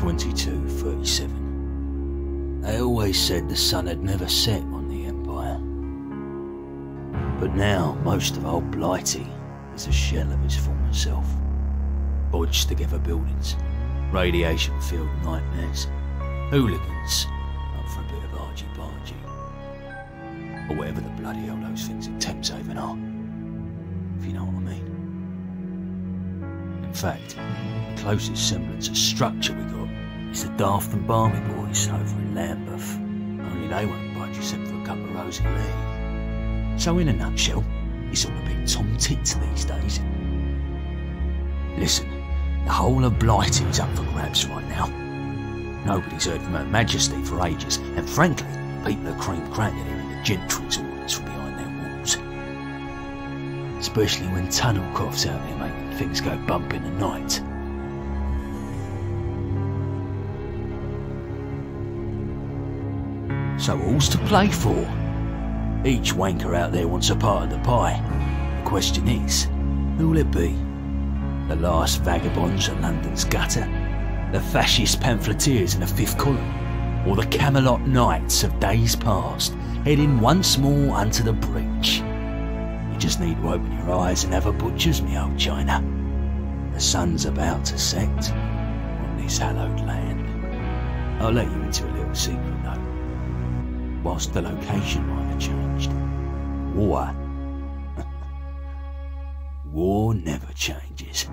2237. They always said the sun had never set on the Empire. But now, most of old Blighty is a shell of its former self. Bodged together buildings, radiation filled nightmares, hooligans up for a bit of argy-bargy. Or whatever the bloody hell those things in Thameshaven are, if you know what I mean. In fact, the closest semblance of structure we got is the Daft and Barmy boys over in Lambeth. Only they won't budge except for a couple of rows of leg. So in a nutshell, it's all a bit Tom Tits these days. Listen, the whole of Blighty's up for grabs right now. Nobody's heard from Her Majesty for ages, and frankly, people are cream-cracking hearing the gentry's orders from behind their walls. Especially when Tunnelcoff's out there making things go bump in the night. So all's to play for. Each wanker out there wants a part of the pie. The question is, who'll it be? The last vagabonds of London's gutter? The fascist pamphleteers in the fifth column? Or the Camelot knights of days past, heading once more unto the breach? You just need to open your eyes and have a butcher's, me old China. The sun's about to set on this hallowed land. I'll let you into a little secret though. Whilst the location might have changed, war never changes.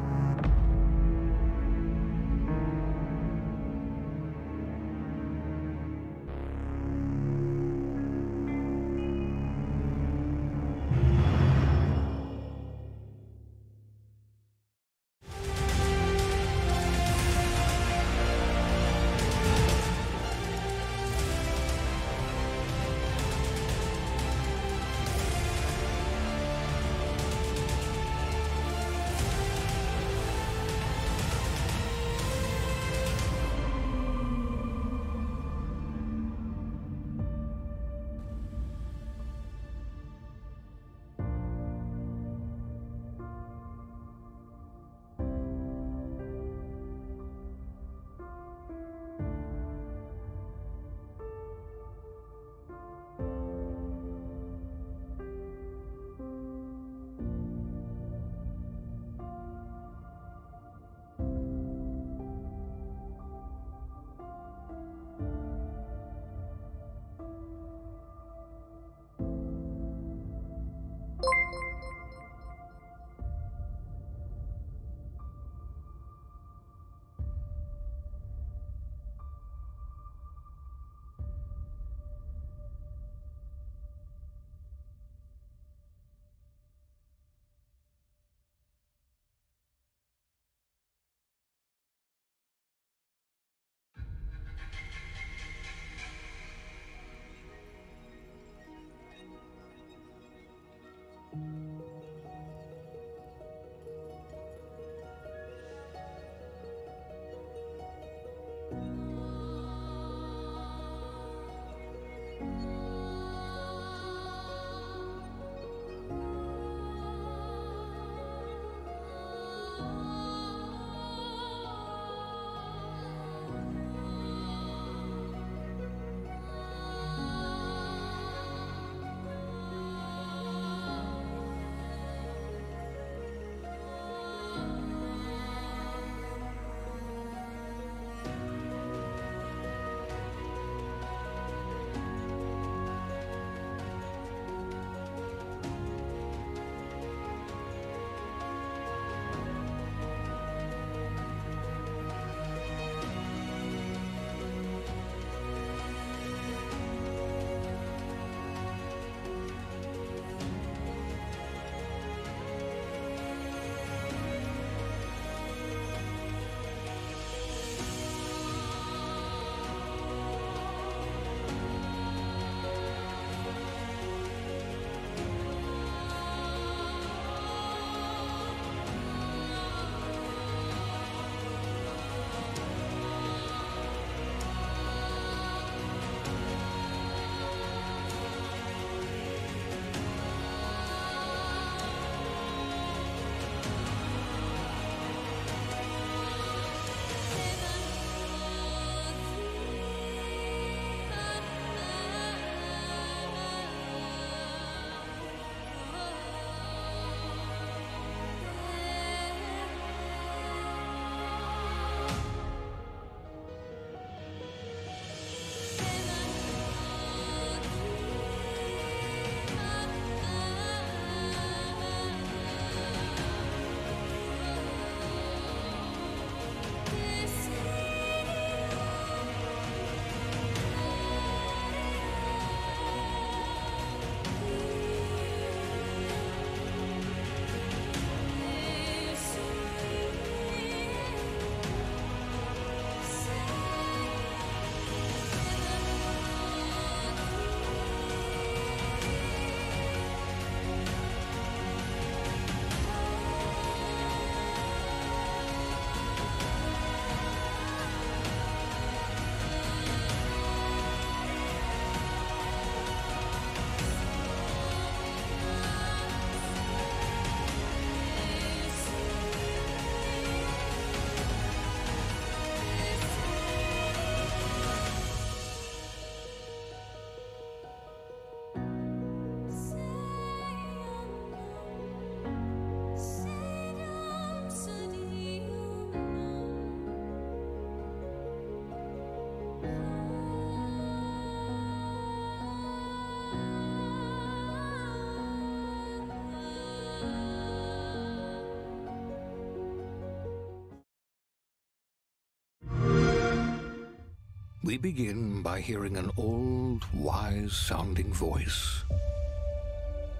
We begin by hearing an old, wise-sounding voice.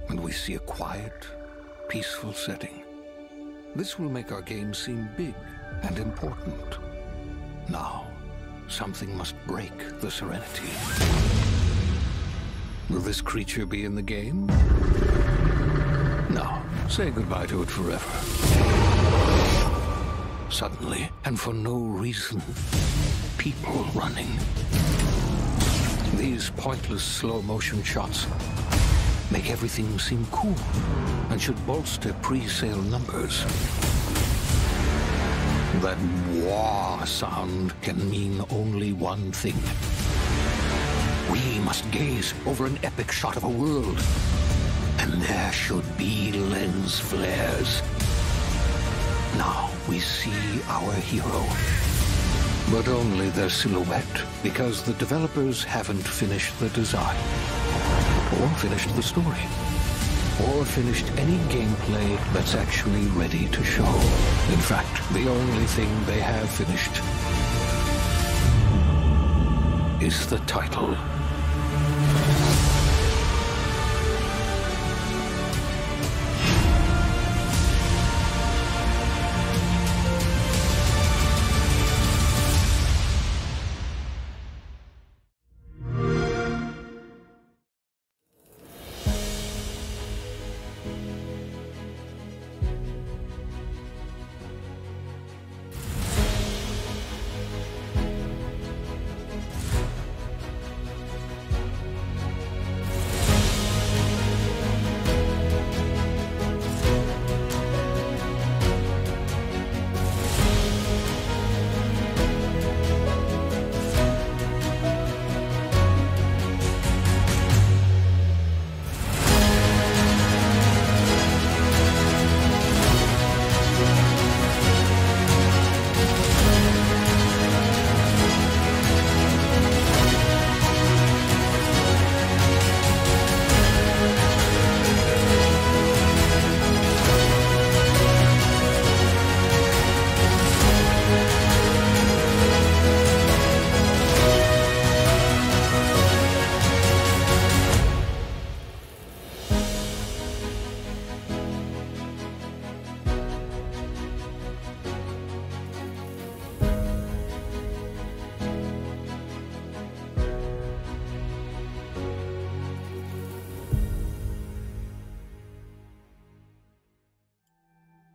And we see a quiet, peaceful setting. This will make our game seem big and important. Now, something must break the serenity. Will this creature be in the game? No. Say goodbye to it forever. Suddenly, and for no reason, people running. These pointless slow-motion shots make everything seem cool and should bolster pre-sale numbers. That wah sound can mean only one thing. We must gaze over an epic shot of a world, and there should be lens flares. Now we see our hero, but only their silhouette, because the developers haven't finished the design, or finished the story, or finished any gameplay that's actually ready to show. In fact, the only thing they have finished is the title.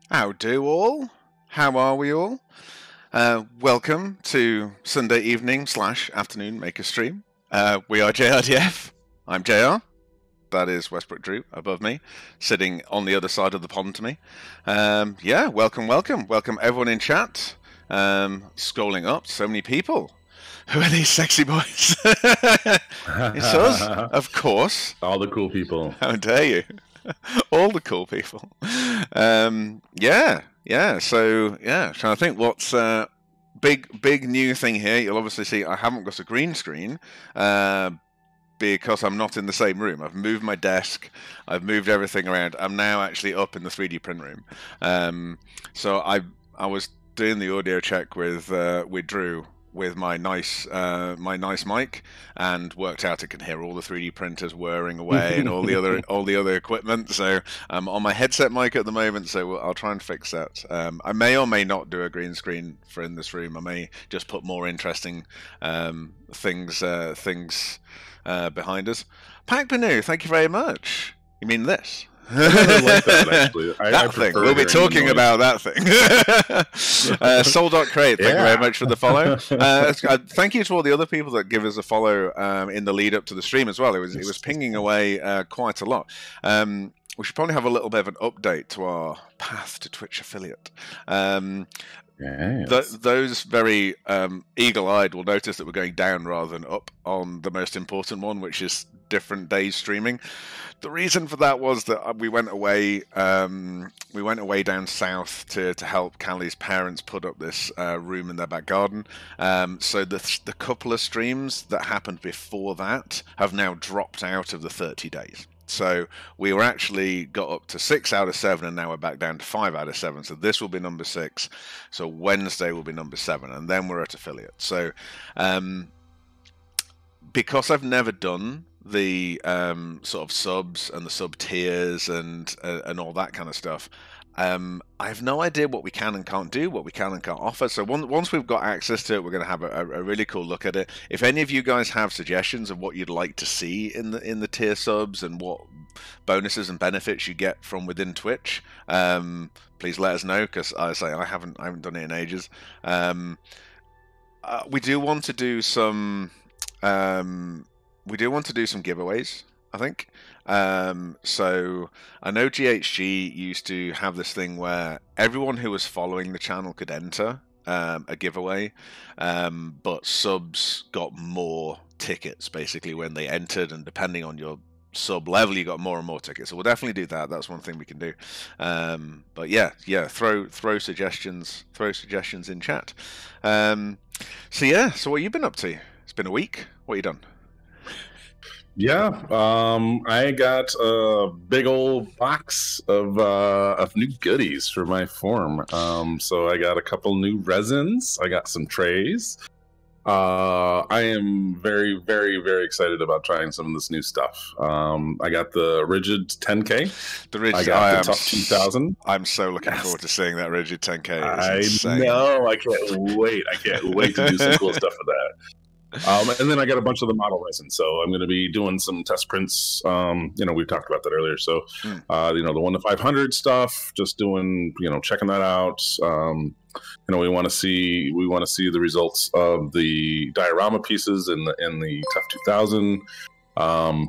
How do all? How are we all? Welcome to Sunday evening / afternoon Maker Stream. We are JRDF. I'm JR. That is Westbrook Drew above me, sitting on the other side of the pond to me. Yeah, welcome. Welcome everyone in chat. Scrolling up, so many people. Who are these sexy boys? It's us, of course. All the cool people. How dare you? All the cool people. Yeah. So yeah, trying to think what's big new thing here. You'll obviously see I haven't got a green screen because I'm not in the same room. I've moved my desk. I've moved everything around. I'm now actually up in the 3D print room. So I was doing the audio check with Drew with my nice mic, and worked out it can hear all the 3D printers whirring away and all the other equipment. So I'm on my headset mic at the moment, so I'll try and fix that. I may or may not do a green screen for in this room. I may just put more interesting things behind us. Pac Banu, thank you very much. You mean this? I like that, actually. That thing. We'll be talking about that thing. Soul.crate, thank you very much for the follow. Thank you to all the other people that give us a follow in the lead up to the stream as well. It was pinging away quite a lot. We should probably have a little bit of an update to our path to Twitch affiliate. Yes. Those very eagle-eyed will notice that we're going down rather than up on the most important one, which is different days streaming. The reason for that was that we went away down south to help Callie's parents put up this room in their back garden. So the couple of streams that happened before that have now dropped out of the 30 days. So we were actually got up to 6 out of 7, and now we're back down to 5 out of 7. So this will be number 6. So Wednesday will be number 7, and then we're at affiliate. So because I've never done the sort of subs and the sub tiers and all that kind of stuff. I have no idea what we can and can't do, what we can and can't offer. So once we've got access to it, we're going to have a really cool look at it. If any of you guys have suggestions of what you'd like to see in the tier subs and what bonuses and benefits you get from within Twitch, please let us know, because I haven't done it in ages. We do want to do some giveaways, I think. So I know GHG used to have this thing where everyone who was following the channel could enter a giveaway, but subs got more tickets basically when they entered, and depending on your sub level, you got more and more tickets. So we'll definitely do that. That's one thing we can do. But yeah, throw suggestions in chat. So what you been up to? It's been a week. What you done? Yeah, I got a big old box of new goodies for my form. So I got a couple new resins. I got some trays. I am very, very, very excited about trying some of this new stuff. I got the Rigid 10K. I got the Tough 2000. I'm so looking forward to seeing that Rigid 10K. I know. I can't wait. I can't wait to do some cool stuff with that. And then I got a bunch of the model resin, so I'm going to be doing some test prints. We talked about that earlier. So, the 1-to-500 stuff, just doing, checking that out. We want to see the results of the diorama pieces in the Tough 2000.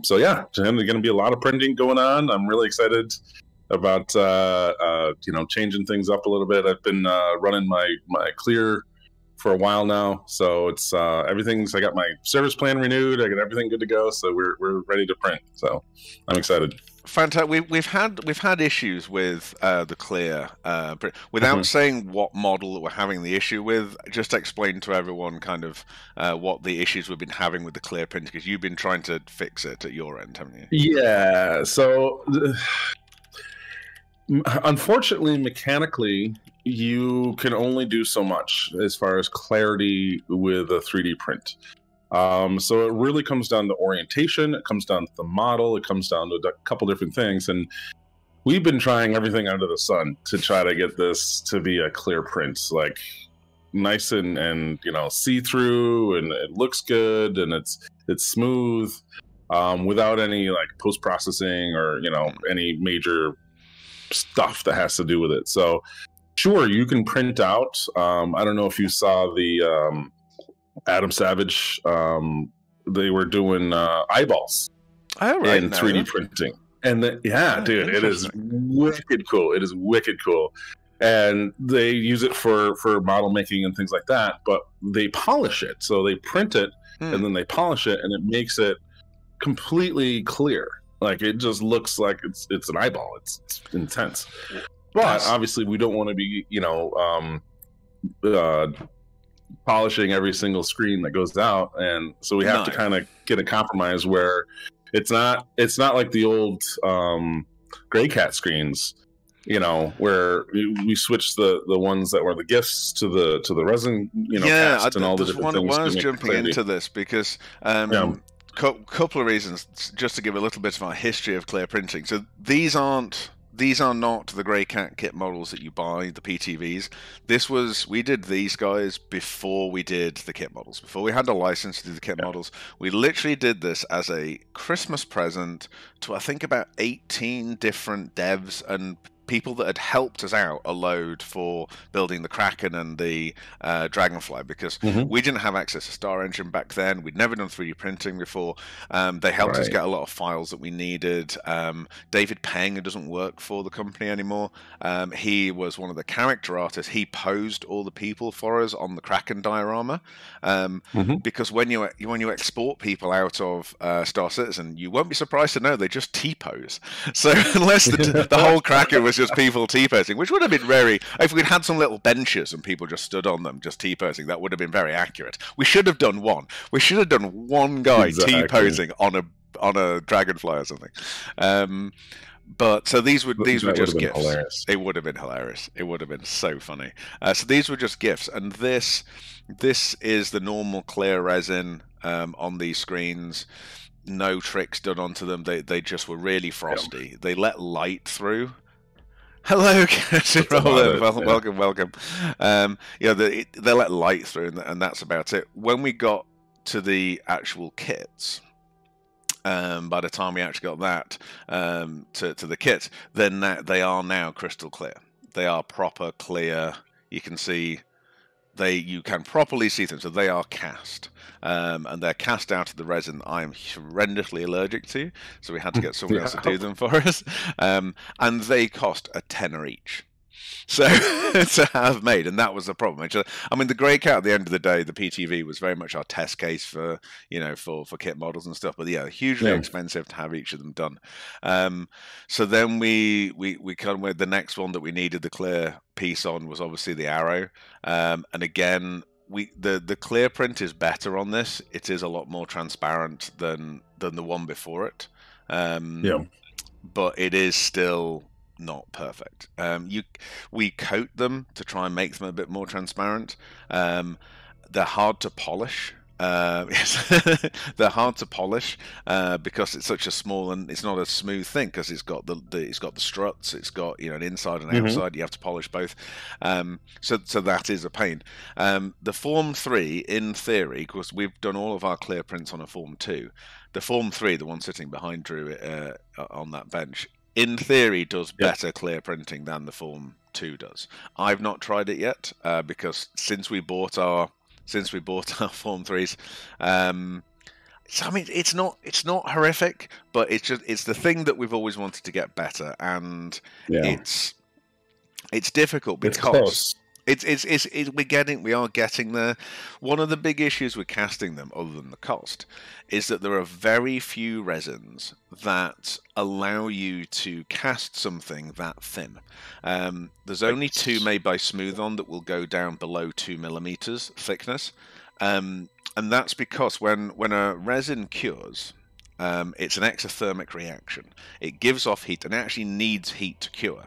So yeah, there's going to be a lot of printing going on. I'm really excited about changing things up a little bit. I've been running my clear for a while now, so it's everything's. I got my service plan renewed. I got everything good to go, so we're ready to print. So I'm excited. Fantastic. We've had issues with the clear. Without saying what model that we're having the issue with, just explain to everyone kind of what the issues we've been having with the clear print, because you've been trying to fix it at your end, haven't you? Yeah. So unfortunately, mechanically, you can only do so much as far as clarity with a 3D print. So it really comes down to orientation. It comes down to the model. It comes down to a couple different things. And we've been trying everything under the sun to try to get this to be a clear print, like nice and see-through, and it looks good, and it's smooth, without any like post-processing or any major stuff that has to do with it. So sure, you can print out. I don't know if you saw the Adam Savage. They were doing eyeballs in 3D printing, and dude, it is wicked cool. It is wicked cool, and they use it for model making and things like that. But they polish it, so they print it and then they polish it, and it makes it completely clear. Like it just looks like it's an eyeball. It's intense. But obviously, we don't want to be, polishing every single screen that goes out, and so we have to kind of get a compromise where it's not like the old Gray Cat screens, where we switched the ones that were the gifts to the resin, cast and all the different things. I was jumping into this because. Couple of reasons, just to give a little bit of our history of clear printing. So these are not the Grey Cat kit models that you buy, the PTVs. We did these guys before we did the kit models. Before we had a license to do the kit models, we literally did this as a Christmas present to, I think, about 18 different devs and people that had helped us out a load for building the Kraken and the Dragonfly, because we didn't have access to Star Engine back then. We'd never done 3D printing before. They helped us get a lot of files that we needed. David Peng, who doesn't work for the company anymore, he was one of the character artists. He posed all the people for us on the Kraken diorama, because when you export people out of Star Citizen, you won't be surprised to know they just T-pose. So unless the whole Kraken was just people T-posing, which would have been very, if we'd had some little benches and people just stood on them just T-posing, that would have been very accurate. We should have done one. We should have done one guy T-posing on a Dragonfly or something. But so these were just gifts. Hilarious. It would have been hilarious. It would have been so funny. So these were just gifts, and this is the normal clear resin. on these screens. No tricks done onto them. They just were really frosty. Yeah. They let light through. Hello, Roland. Welcome. They let light through, and that's about it. When we got to the actual kits, by the time we actually got that to the kits, then they are now crystal clear. They are proper clear. You can see you can properly see them, so they are cast, and they're cast out of the resin I am horrendously allergic to, so we had to get someone else to do them for us, and they cost a tenner each. So to have made, and that was the problem. I mean, the Grey Cat at the end of the day, the PTV was very much our test case for for kit models and stuff. But yeah, hugely expensive to have each of them done. So then we come with the next one that we needed the clear piece on was obviously the Arrow, and again the clear print is better on this. It is a lot more transparent than the one before it. But it is still not perfect. We coat them to try and make them a bit more transparent. They're hard to polish. They're hard to polish because it's such a small, and it's not a smooth thing because it's got the struts, it's got an inside and outside. You have to polish both, so that is a pain. The Form 3, in theory, because we've done all of our clear prints on a Form 2, the Form 3, the one sitting behind Drew on that bench, in theory does better clear printing than the Form 2 does. I've not tried it yet because since we bought our Form 3s, so I mean it's not horrific, but it's the thing that we've always wanted to get better, and it's difficult because we are getting there. One of the big issues with casting them, other than the cost, is that there are very few resins that allow you to cast something that thin. There's only 2 made by Smooth-On that will go down below 2 millimeters thickness, and that's because when a resin cures, it's an exothermic reaction. It gives off heat, and it actually needs heat to cure.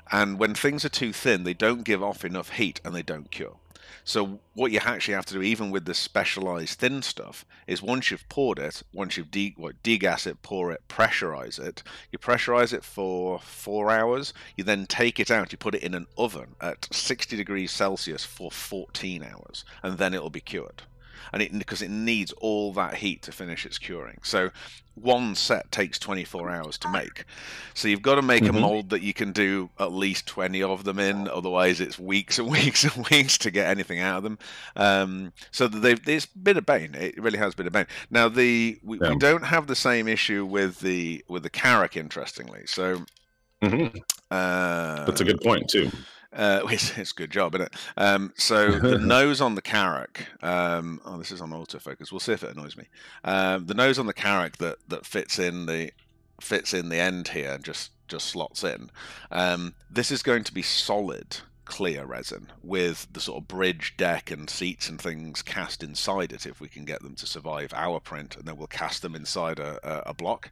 And when things are too thin, they don't give off enough heat and they don't cure. So what you actually have to do, even with the specialized thin stuff, is once you've poured it, once you've degas it, pour it, pressurize it, you pressurize it for 4 hours, you then take it out, you put it in an oven at 60 degrees Celsius for 14 hours, and then it'll be cured. And because it needs all that heat to finish its curing. So one set takes 24 hours to make. So you've got to make a mold that you can do at least 20 of them in, otherwise it's weeks and weeks and weeks to get anything out of them. So it's been a bane. It really has been a bane. Now we don't have the same issue with the Karak, interestingly. So that's a good point too. It's a good job, isn't it? So the nose on the Karak, this is on autofocus. We'll see if it annoys me. The nose on the Karak that fits in the end here, just slots in. This is going to be solid clear resin with the sort of bridge deck and seats and things cast inside it if we can get them to survive our print, and then we'll cast them inside a block.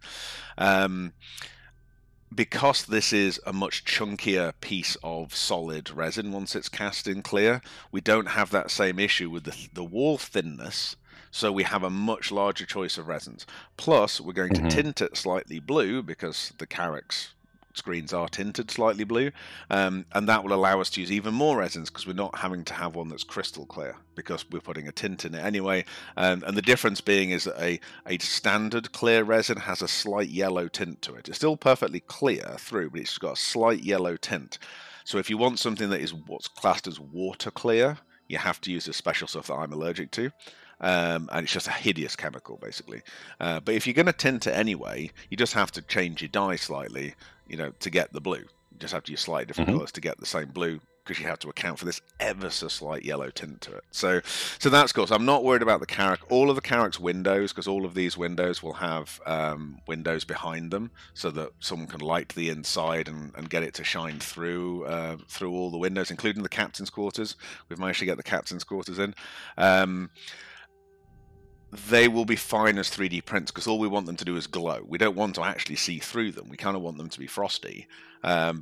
Because this is a much chunkier piece of solid resin once it's cast in clear, we don't have that same issue with the wall thinness, so we have a much larger choice of resins. Plus, we're going to tint it slightly blue because the Karak's screens are tinted slightly blue, and that will allow us to use even more resins because we're not having to have one that's crystal clear because we're putting a tint in it anyway. And the difference being is that a standard clear resin has a slight yellow tint to it. It's still perfectly clear through, but it's got a slight yellow tint. So if you want something that is what's classed as water clear, you have to use the special stuff that I'm allergic to. And it's just a hideous chemical, basically. But if you're going to tint it anyway, you just have to change your dye slightly, to get the blue. You just have to use slightly different colors to get the same blue, because you have to account for this ever so slight yellow tint to it. So that's cool. So I'm not worried about the Karak. All of the Karak's windows, because all of these windows will have windows behind them, so that someone can light the inside and get it to shine through all the windows, including the captain's quarters. We've managed to get the captain's quarters in. They will be fine as 3D prints because all we want them to do is glow. We don't want to actually see through them. We kind of want them to be frosty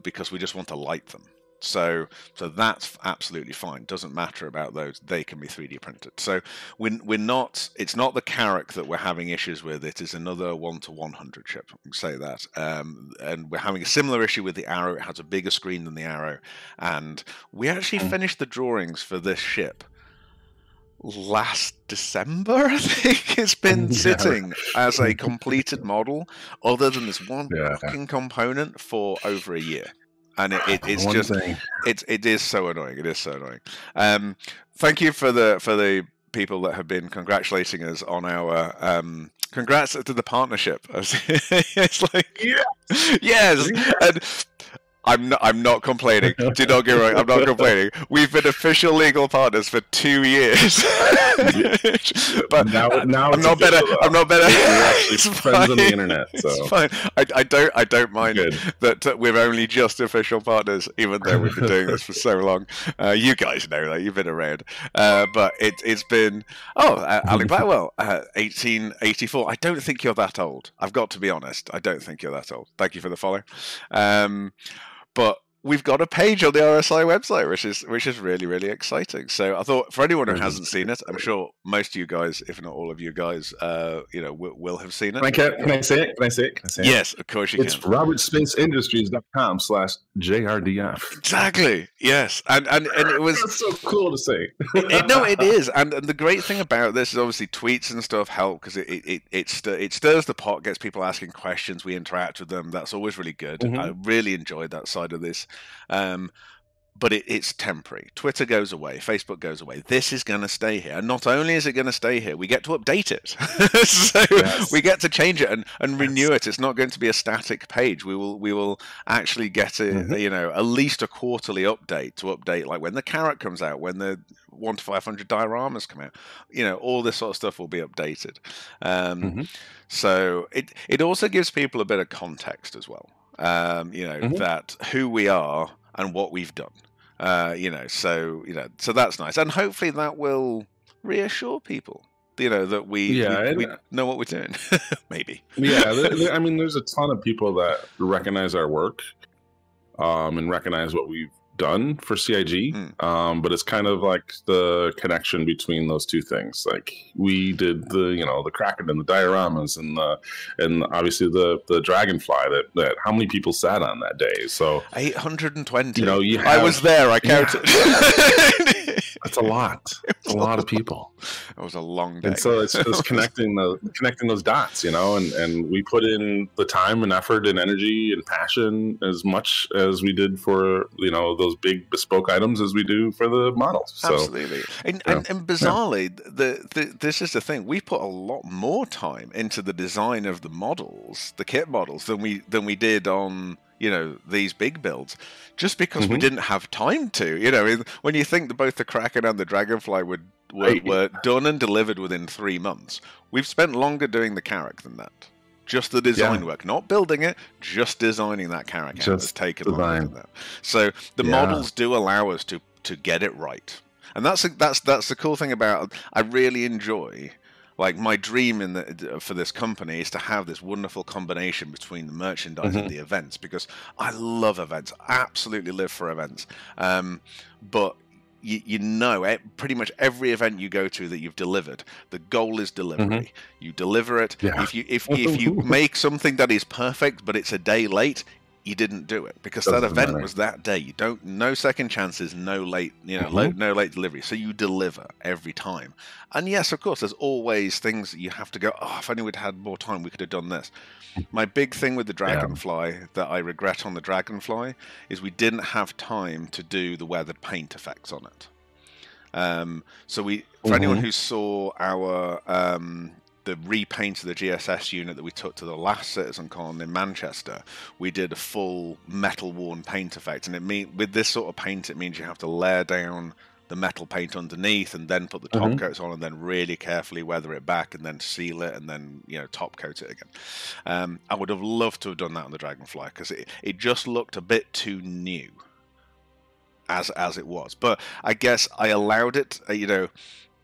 because we just want to light them. So that's absolutely fine. Doesn't matter about those; they can be 3D printed. So we're not. It's not the Carrack that we're having issues with. It is another 1-to-100 chip. Say that. And we're having a similar issue with the Arrow. It has a bigger screen than the Arrow, and we actually finished the drawings for this ship last December. I think it's been sitting as a completed model, other than this one fucking component, for over a year. And it's just it is so annoying. It is so annoying. Thank you for the people that have been congratulating us on our congrats to the partnership. It's like yes, and I'm not complaining. Do not get me wrong. I'm not complaining. We've been official legal partners for 2 years. But now I'm not better. I'm not better. We're actually friends on the internet, so it's fine. I don't mind that we're only just official partners, even though we've been doing this for so long. You guys know that. You've been around. But it's been Alec Blackwell, 1884. I don't think you're that old. I've got to be honest. I don't think you're that old. Thank you for the follow. But we've got a page on the RSI website, which is really, really exciting. So I thought, for anyone who hasn't seen it, I'm sure most of you guys, if not all of you guys, will have seen it. Can I say it? Can I say it? Yes, of course you can. It's robertspinksindustries.com/JRDF. Exactly. Yes, and it was That's so cool to say. No, it is, and the great thing about this is obviously tweets and stuff help because it stirs the pot, gets people asking questions, we interact with them. That's always really good. I really enjoyed that side of this. But it's temporary. Twitter goes away, Facebook goes away. This is going to stay here. And not only is it going to stay here, we get to update it. So we get to change it and renew it. It's not going to be a static page. We will actually get at least a quarterly update to update, like when the Carrack comes out, when the 1-to-500 dioramas come out. All this sort of stuff will be updated. So it also gives people a bit of context as well. That who we are and what we've done, so that's nice, and hopefully that will reassure people, that we know what we're doing. Maybe. I mean, there's a ton of people that recognize our work, and recognize what we've done for CIG, but it's kind of like the connection between those two things. Like we did the Kraken and the dioramas and obviously the Dragonfly that how many people sat on that day? So 820. I was there. I counted. That's a lot. It's a lot of people. It was a long day. And so it's just connecting those dots, and we put in the time and effort and energy and passion as much as we did for those big bespoke items as we do for the models. Absolutely. And bizarrely, this is the thing. We put a lot more time into the design of the models, the kit models, than we did on these big builds, just because we didn't have time to. When you think that both the Kraken and the Dragonfly were done and delivered within 3 months, we've spent longer doing the Carrack than that. Just the design work, not building it, just designing that Carrack has taken longer than that. So the models do allow us to get it right, and that's the cool thing about. I really enjoy. Like my dream for this company is to have this wonderful combination between the merchandise and the events, because I love events, absolutely live for events. But pretty much every event you go to that you've delivered, the goal is delivery. You deliver it. Yeah. If you make something that is perfect but it's a day late, you didn't do it because that event was that day. No second chances, no late, no late delivery. So you deliver every time. And yes, of course, there's always things that you have to go, if only we'd had more time, we could have done this. My big thing with the Dragonfly that I regret on the Dragonfly is we didn't have time to do the weathered paint effects on it. So for anyone who saw our the repaint of the GSS unit that we took to the last CitizenCon in Manchester, we did a full metal worn paint effect, and with this sort of paint, it means you have to layer down the metal paint underneath and then put the top coats on and then really carefully weather it back and then seal it and then top coat it again. I would have loved to have done that on the Dragonfly because it just looked a bit too new as it was, but I guess I allowed it.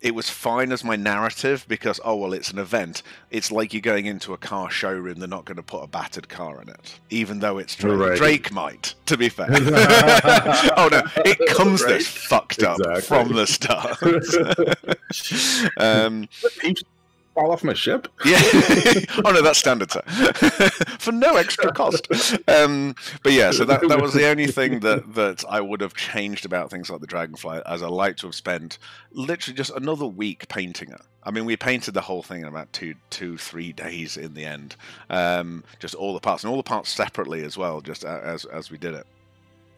it was fine as my narrative because, oh, well, it's an event. It's like you're going into a car showroom. They're not going to put a battered car in it, even though it's Drake. Right. Drake might, to be fair. Oh, no, it comes Right. this fucked up Exactly. from the start. Peeps fall off my ship. Yeah. Oh no, that's standard, sir. For no extra cost. But yeah, so that was the only thing that I would have changed about things like the Dragonfly, as I like to have spent literally just another week painting it. I mean, we painted the whole thing in about 3 days in the end. Just all the parts, and all the parts separately as well, just as we did it.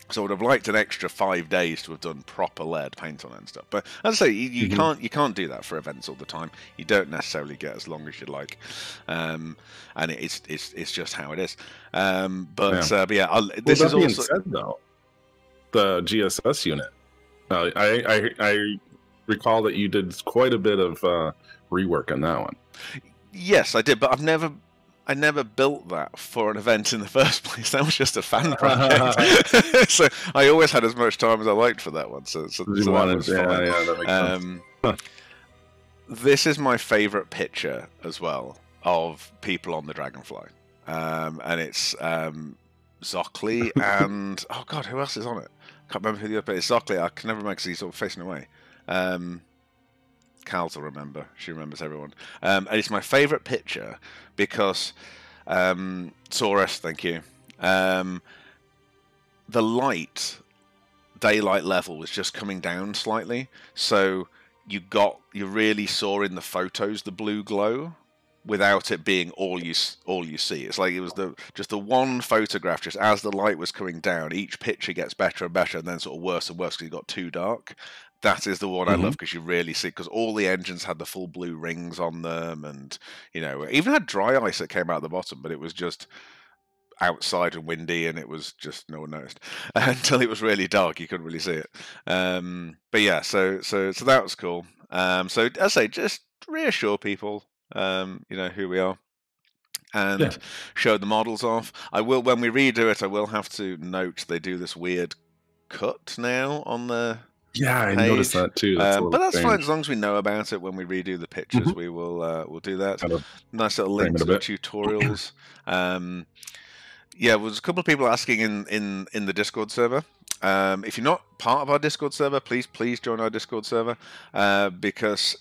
So I would have liked an extra 5 days to have done proper lead paint on it and stuff. But as I say, you can't do that for events all the time. You don't necessarily get as long as you'd like, and it's just how it is. But yeah, this is being also said, though, the GSS unit. I recall that you did quite a bit of rework on that one. yes, I did, but I never built that for an event in the first place. That was just a fan project. So I always had as much time as I liked for that one. So that was fine. That makes sense. This is my favourite picture as well of people on the Dragonfly. And it's Zocli and... oh, God, who else is on it? I can't remember who the other... It's Zocli. I can never remember because he's sort of facing away. Cal's will remember. She remembers everyone. And it's my favourite picture because Saurus, thank you. The daylight level was just coming down slightly, so you really saw in the photos the blue glow without it being all you see. It's like it was just the one photograph. Just as the light was coming down, each picture gets better and better, and then sort of worse and worse because it got too dark. That is the one I love because you really see, because all the engines had the full blue rings on them, and even had dry ice that came out the bottom, but it was just outside and windy, and it was just no one noticed until it was really dark. You couldn't really see it. But yeah, so that was cool. So as I say, just reassure people, who we are. And show the models off. I will, when we redo it, I will have to note they do this weird cut now on the I page. noticed that too. But that's fine as long as we know about it when we redo the pictures. We'll do that. Kind of nice little link to the tutorials. There's a couple of people asking in the Discord server. If you're not part of our Discord server, please join our Discord server because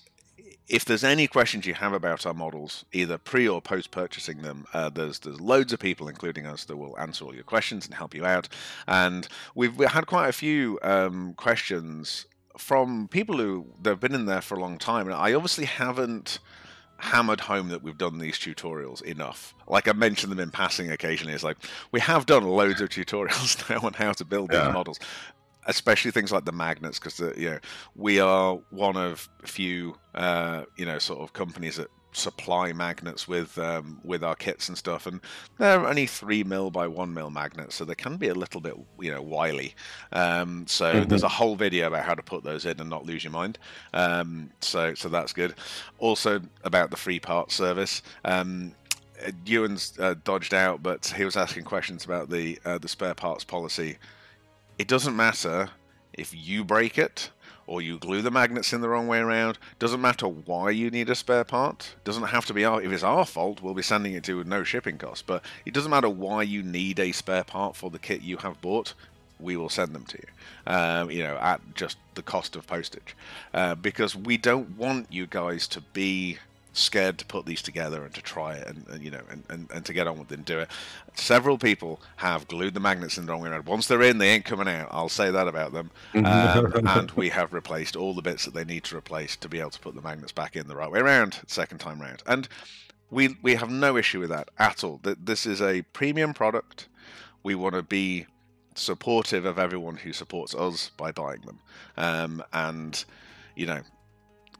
if there's any questions you have about our models, either pre or post purchasing them, there's loads of people, including us, that will answer all your questions and help you out. And we've had quite a few questions from people who have been in there for a long time. And I obviously haven't hammered home that we've done these tutorials enough. Like I mentioned them in passing occasionally. It's like we have done loads of tutorials now on how to build these models. Especially things like the magnets, because we are one of few sort of companies that supply magnets with our kits and stuff, and they're only 3mm by 1mm magnets, so they can be a little bit wily. So there's a whole video about how to put those in and not lose your mind. So that's good. Also about the free parts service. Ewan's dodged out, but he was asking questions about the spare parts policy. It doesn't matter if you break it or you glue the magnets in the wrong way around. Doesn't matter why you need a spare part. Doesn't have to be if it's our fault, we'll be sending it to you with no shipping costs. But it doesn't matter why you need a spare part for the kit you have bought. We will send them to you, at just the cost of postage, because we don't want you guys to be scared to put these together and to try it and to get on with it and do it. Several people have glued the magnets in the wrong way around. Once they're in, they ain't coming out. I'll say that about them. And we have replaced all the bits that they need to replace to be able to put the magnets back in the right way around second time round. And we have no issue with that at all. This is a premium product. We want to be supportive of everyone who supports us by buying them.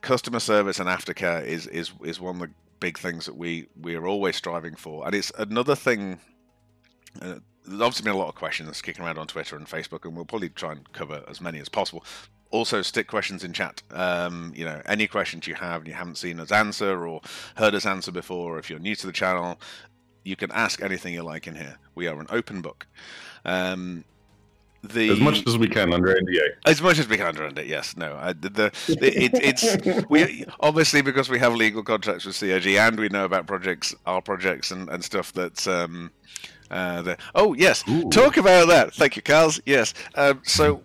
Customer service and aftercare is one of the big things that we are always striving for, and it's another thing. There's obviously been a lot of questions kicking around on Twitter and Facebook, and we'll probably try and cover as many as possible. Also, stick questions in chat. Any questions you have and you haven't seen us answer or heard us answer before, or if you're new to the channel, you can ask anything you like in here. We are an open book. the As much as we can under NDA. As much as we can under it, yes. No, it's we obviously, because we have legal contracts with COG and we know about our projects and stuff that oh yes, Ooh. talk about that. Thank you, Carls. Yes. So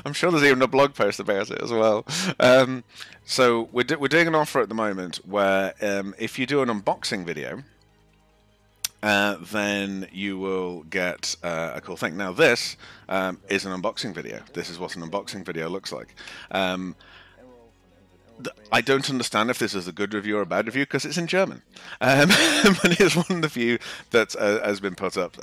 I'm sure there's even a blog post about it as well. So we're doing an offer at the moment where if you do an unboxing video, then you will get a cool thing. Now this is an unboxing video. This is what an unboxing video looks like. I don't understand if this is a good review or a bad review because it's in German. But it's one of the few that has been put up.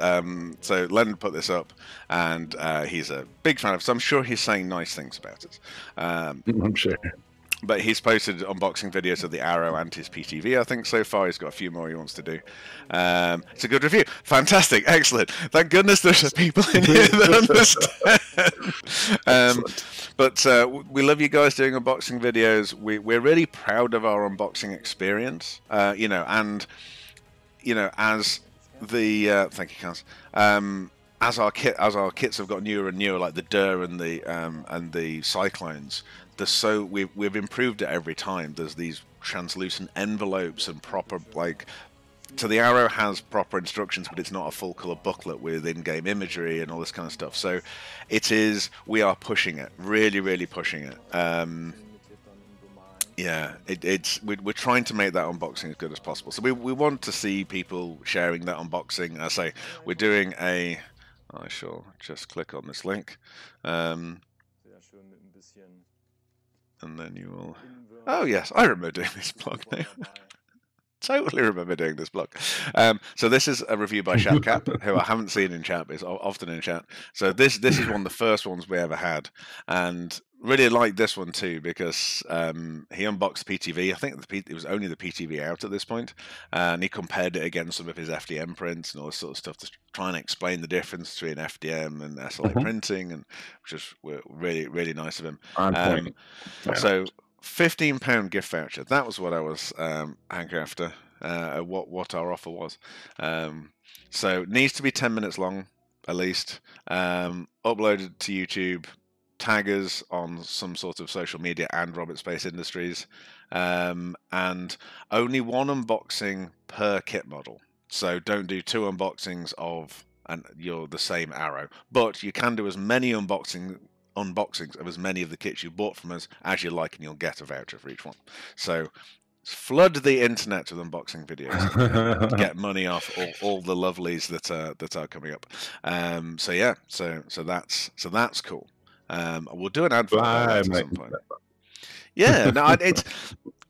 So Leonard put this up, and he's a big fan of it. So I'm sure he's saying nice things about it. I'm sure. But he's posted unboxing videos of the Arrow and his PTV, I think, so far. He's got a few more he wants to do. It's a good review. Fantastic. Excellent. Thank goodness there's people in here that understand. But we love you guys doing unboxing videos. We're really proud of our unboxing experience. You know, and, you know, as the... thank you, Kaz. As our kits have got newer and newer, like the Dur and the Cyclones, we've improved it every time. There's these translucent envelopes and proper, like, so the Arrow has proper instructions, but it's not a full color booklet with in-game imagery and all this kind of stuff. So we are pushing it, really pushing it. Yeah, we're trying to make that unboxing as good as possible. So we want to see people sharing that unboxing. I say we're doing I shall just click on this link. And then you will... Oh, yes, I remember doing this blog now. Totally remember doing this blog. So this is a review by Shatcap, who I haven't seen in chat, but is often in chat. So this is one of the first ones we ever had. And really liked this one too, because he unboxed PTV. I think it was only the PTV out at this point. And he compared it against some of his FDM prints and all this sort of stuff to try and explain the difference between FDM and SLA printing, and which is really nice of him. So £15 gift voucher. That was what I was hankering after. What our offer was. So it needs to be 10 minutes long at least. Uploaded to YouTube. Taggers on some sort of social media and Robert Space Industries, and only one unboxing per kit model. So don't do two unboxings of the same Arrow, but you can do as many unboxings of as many of the kits you bought from us as you like, and you'll get a voucher for each one. So flood the internet with unboxing videos, get money off all the lovelies that are coming up. So yeah, so that's cool. We'll do an ad for that at some point. Yeah, no,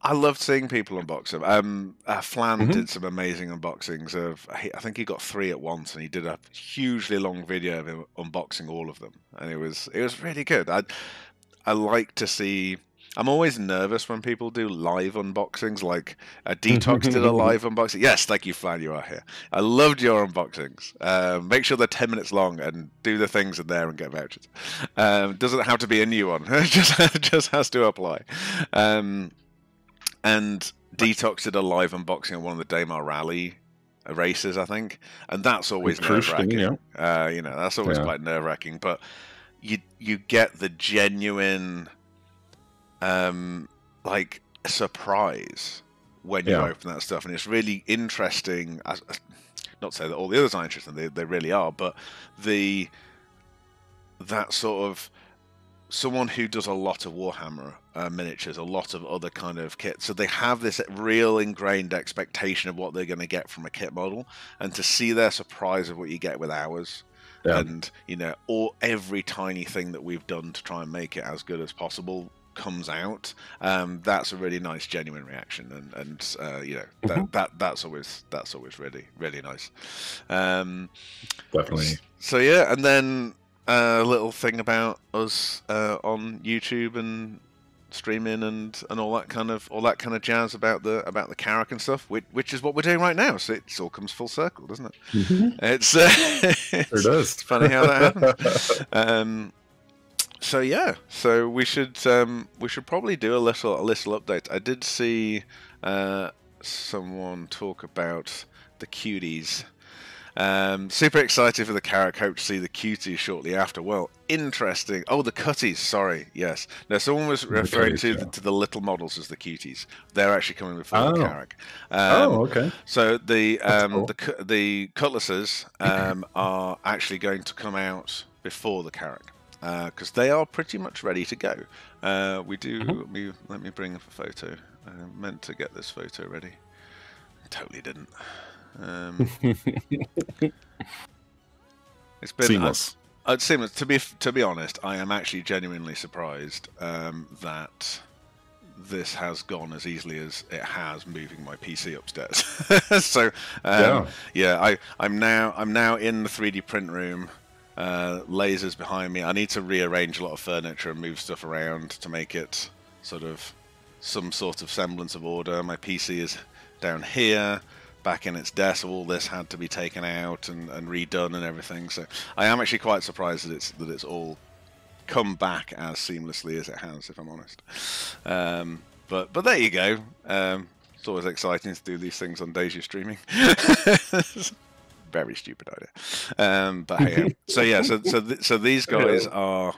I love seeing people unbox them. Flan did some amazing unboxings of. I think he got 3 at once, and he did a hugely long video of him unboxing all of them, and it was really good. I like to see. I'm always nervous when people do live unboxings, like Detox did a live unboxing. Yes, thank you, Flan, you are here. I loved your unboxings. Make sure they're 10 minutes long and do the things in there and get vouchers. Doesn't have to be a new one. It just has to apply. And Detox did a live unboxing of one of the Daymar Rally races, I think. And that's always nerve-wracking. That's always quite nerve-wracking. But you get the genuine... like surprise when you open that stuff, and it's really interesting. Not to say that all the others are interesting, they really are, but that sort of someone who does a lot of Warhammer miniatures, a lot of other kind of kits, so they have this real ingrained expectation of what they're going to get from a kit model, and to see their surprise of what you get with ours. And every tiny thing that we've done to try and make it as good as possible comes out. That's a really nice genuine reaction, and that's always really nice. Definitely. So yeah, and then a little thing about us on YouTube and streaming and all that kind of jazz about the Carrack and stuff, which is what we're doing right now. So it all comes full circle, doesn't it? It's it does. It's funny how that happened. So yeah, so we should probably do a little update. I did see someone talk about the cuties. Super excited for the Carrack. Hope to see the cuties shortly after. Well, interesting. Oh, the cutties. Sorry. Yes. No, someone was referring cutties, to the little models as the cuties. They're actually coming before the Carrack. Okay. So the cool. the cutlasses are actually going to come out before the Carrack because they are pretty much ready to go. We do. Let me bring up a photo. I meant to get this photo ready. Totally didn't. It's been seamless. Seamless. To be honest, I am actually genuinely surprised that this has gone as easily as it has, moving my PC upstairs. So I'm now in the 3D print room. Lasers behind me. I need to rearrange a lot of furniture and move stuff around to make it sort of some sort of semblance of order. My PC is down here, back in its desk. All this had to be taken out and redone and everything. So I am actually quite surprised that it's all come back as seamlessly as it has, if I'm honest. But there you go. It's always exciting to do these things on Deja streaming. Very stupid idea. But hey, so yeah, so these guys are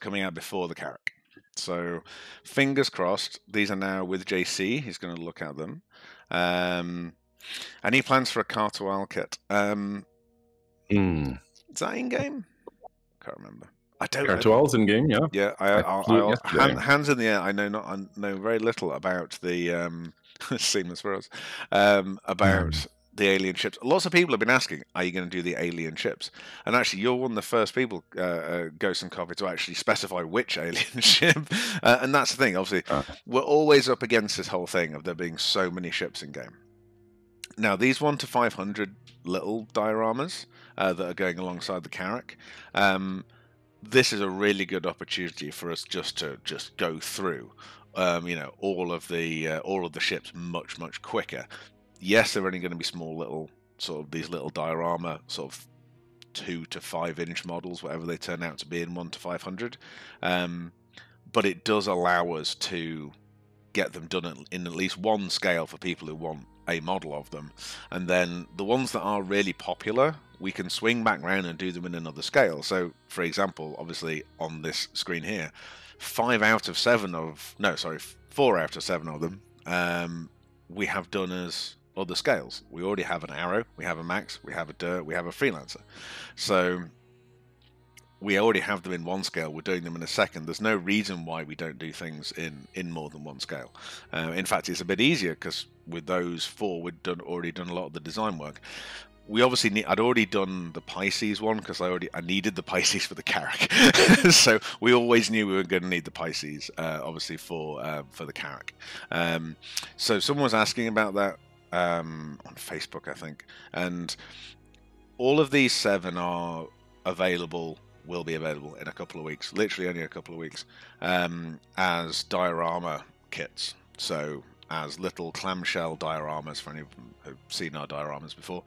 coming out before the Carrack. So fingers crossed. These are now with JC. He's going to look at them. Any plans for a Cartwheel kit? Is that in game? Can't remember. I don't. Cartwheel's in game, yeah. Yeah, hands in the air. I know very little about the seamless for us about the alien ships. Lots of people have been asking, are you going to do the alien ships? And actually, you're one of the first people, Ghost and Coffee, to actually specify which alien ship. And that's the thing, obviously, we're always up against this whole thing of there being so many ships in game. Now, these 1 to 500 little dioramas that are going alongside the Carrack, this is a really good opportunity for us just to go through, all of the ships much quicker. Yes, they're only going to be small little these little diorama 2 to 5 inch models, whatever they turn out to be in 1 to 500. But it does allow us to get them done in at least one scale for people who want a model of them. And then the ones that are really popular, we can swing back around and do them in another scale. So, for example, obviously on this screen here, 4 out of 7 of them we have done as other scales. We already have an Arrow, we have a Max, we have a Dirt, we have a Freelancer. So we already have them in one scale. We're doing them in a second. There's no reason why we don't do things in more than one scale. In fact, it's a bit easier because with those 4, we'd already done a lot of the design work. We obviously I'd already done the Pisces one because I needed the Pisces for the Carrack. So we always knew we were going to need the Pisces, obviously for the Carrack. So someone was asking about that on Facebook, I think, and all of these 7 are will be available in a couple of weeks, literally only a couple of weeks, as diorama kits. So as little clamshell dioramas for any of them who've seen our dioramas before.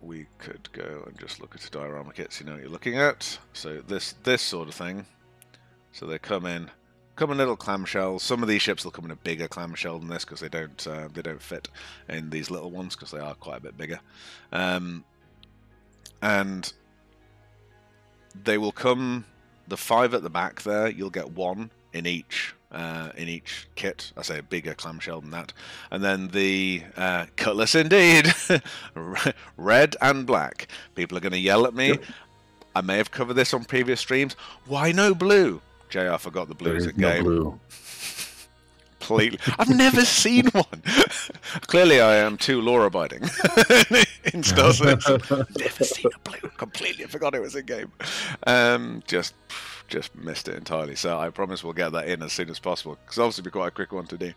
We could go and just look at the diorama kits, you know what you're looking at. So this sort of thing. So they come in little clamshells. Some of these ships will come in a bigger clamshell than this because they don't fit in these little ones because they are quite a bit bigger. And they will come, the 5 at the back there, you'll get 1 in each kit. I say a bigger clamshell than that. And then the Cutlass indeed, red and black. People are going to yell at me. Yep. I may have covered this on previous streams. Why no blue? JR forgot the blue is a game. Blue. Completely. I've never seen one. Clearly, I am too law-abiding in Star Citizen. Never seen a blue. Completely forgot it was a game. Just missed it entirely. So I promise we'll get that in as soon as possible because obviously it'll be quite a quick one to do.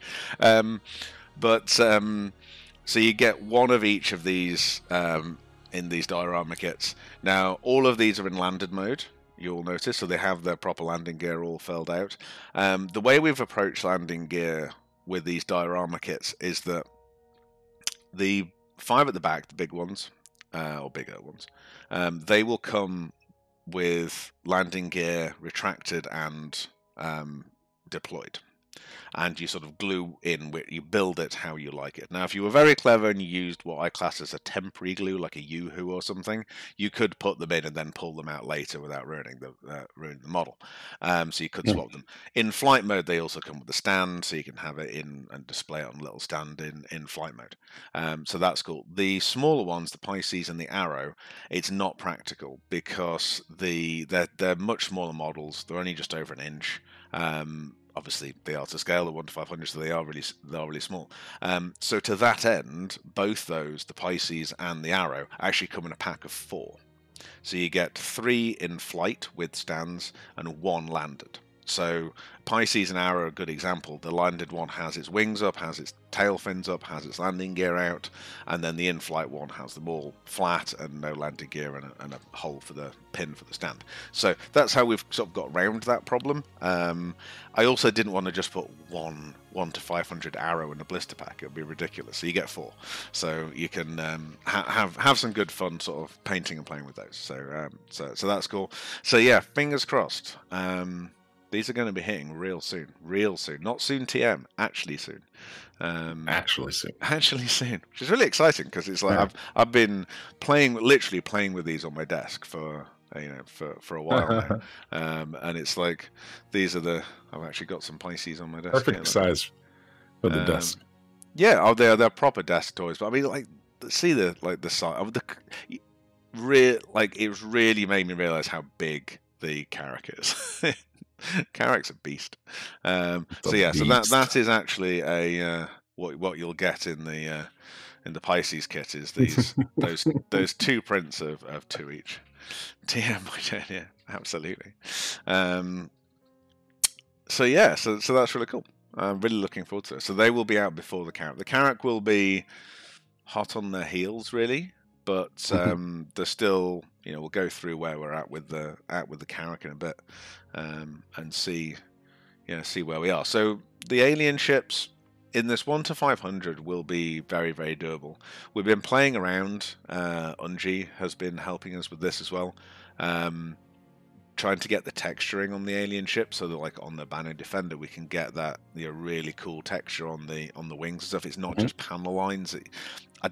So you get 1 of each of these in these diorama kits. Now all of these are in landed mode. You'll notice, so they have their proper landing gear all filled out. The way we've approached landing gear with these diorama kits is that the 5 at the back, the big ones, or bigger ones, they will come with landing gear retracted and deployed. and you sort of glue in, you build it how you like it. Now, if you were very clever and you used what I class as a temporary glue, like a Yoo-hoo or something, you could put them in and then pull them out later without ruining the model. So you could swap them. In flight mode, they also come with a stand, so you can have it in and display it on a little stand in flight mode. So that's cool. The smaller ones, the Pisces and the Arrow, it's not practical because they're much smaller models. They're only just over an inch. Obviously, they are to scale, the 1 to 500, so they are really small. So to that end, both those, the Pisces and the Arrow, actually come in a pack of 4. So you get 3 in flight with stands and 1 landed. So Pisces and Arrow are a good example. The landed one has its wings up, has its tail fins up, has its landing gear out, and then the in-flight one has them all flat and no landing gear and a hole for the pin for the stand. So that's how we've sort of got around that problem. I also didn't want to just put 1 to 500 Arrow in a blister pack. It would be ridiculous. So you get 4. So you can have some good fun sort of painting and playing with those. So that's cool. So yeah, fingers crossed. These are going to be hitting real soon. Not soon TM, actually soon. Actually soon. Which is really exciting because it's like I've been literally playing with these on my desk for a while now. And it's like these are I've actually got some Pisces on my desk. Perfect size for the desk. Yeah, they're proper desk toys. But I mean, like, see the size of it really made me realize how big the Carrack is. Carrack's a beast. So that is actually a what you'll get in the Pisces kit is those 2 prints of 2 each. TM, yeah, absolutely. So that's really cool. I'm really looking forward to it. So they will be out before the Carrack. The Carrack will be hot on their heels, really, but they're still. We'll go through where we're at with the Carrack in a bit, and see where we are. So the alien ships in this 1 to 500 will be very, very doable. We've been playing around. Unji has been helping us with this as well, trying to get the texturing on the alien ship so that, like, on the Banner Defender, we can get that really cool texture on the wings and stuff. It's not just panel lines. I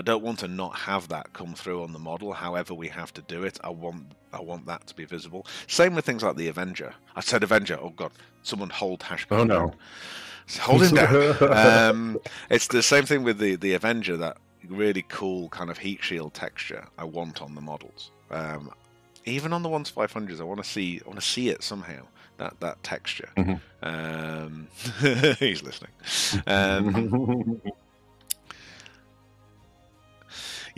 don't want to not have that come through on the model. However we have to do it, I want that to be visible. Same with things like the Avenger. I said Avenger. Oh God! Someone hold #. Oh no! Hold him down. It's the same thing with the Avenger. That really cool kind of heat shield texture I want on the models. Even on the 1 to 500s, I want to see it somehow. That texture. He's listening.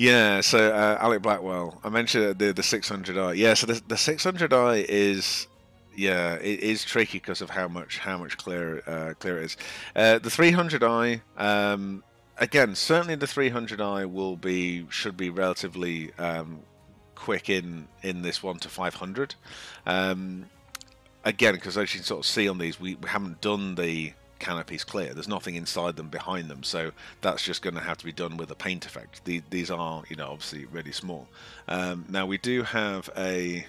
Yeah, so Alec Blackwell, I mentioned the 600i. Yeah, so the 600i is it is tricky because of how much clearer it is. The 300i, again, certainly the 300i should be relatively quick in this 1 to 500. Again, because as you can sort of see on these, we haven't done the canopies clear. There's nothing inside them, behind them, so that's just going to have to be done with a paint effect. These are, obviously really small. Now we do have a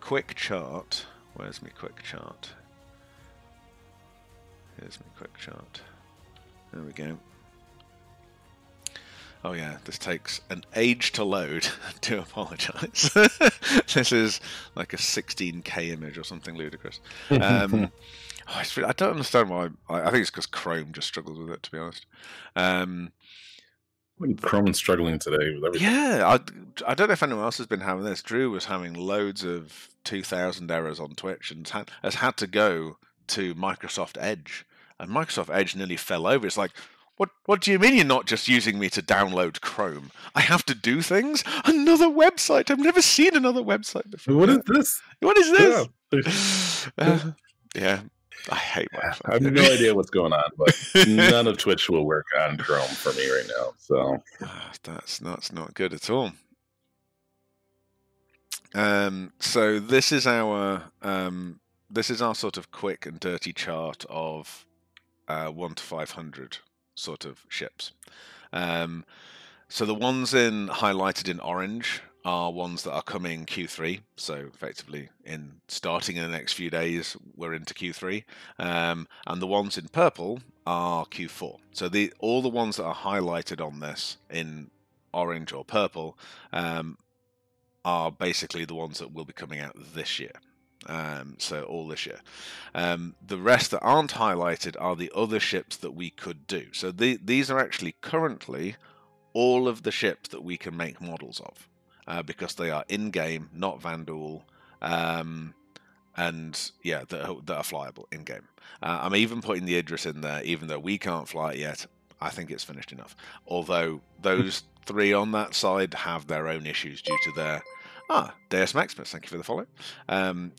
quick chart. Where's my quick chart? Here's my quick chart. There we go. Oh yeah, this takes an age to load. I do apologise. This is like a 16K image or something ludicrous. I don't understand why. I think it's because Chrome just struggles with it, to be honest. Chrome's struggling today with everything. Yeah, I don't know if anyone else has been having this. Drew was having loads of 2000 errors on Twitch and has had to go to Microsoft Edge. And Microsoft Edge nearly fell over. It's like, what do you mean you're not just using me to download Chrome? I have to do things? Another website? I've never seen another website before. What is this? What is this? Yeah. I hate Microsoft. I have no idea what's going on, but none of Twitch will work on Chrome for me right now. So that's not good at all. So this is our sort of quick and dirty chart of 1 to 500 sort of ships. So the ones highlighted in orange are ones that are coming Q3, so effectively starting in the next few days, we're into Q3, and the ones in purple are Q4. So all the ones that are highlighted on this in orange or purple are basically the ones that will be coming out this year. So all this year. The rest that aren't highlighted are the other ships that we could do. So these are actually currently all of the ships that we can make models of. Because they are in-game, not Vanduul, and yeah, that are flyable in-game. I'm even putting the Idris in there, even though we can't fly it yet. I think it's finished enough. Although those 3 on that side have their own issues due to their... Deus Maximus, thank you for the follow.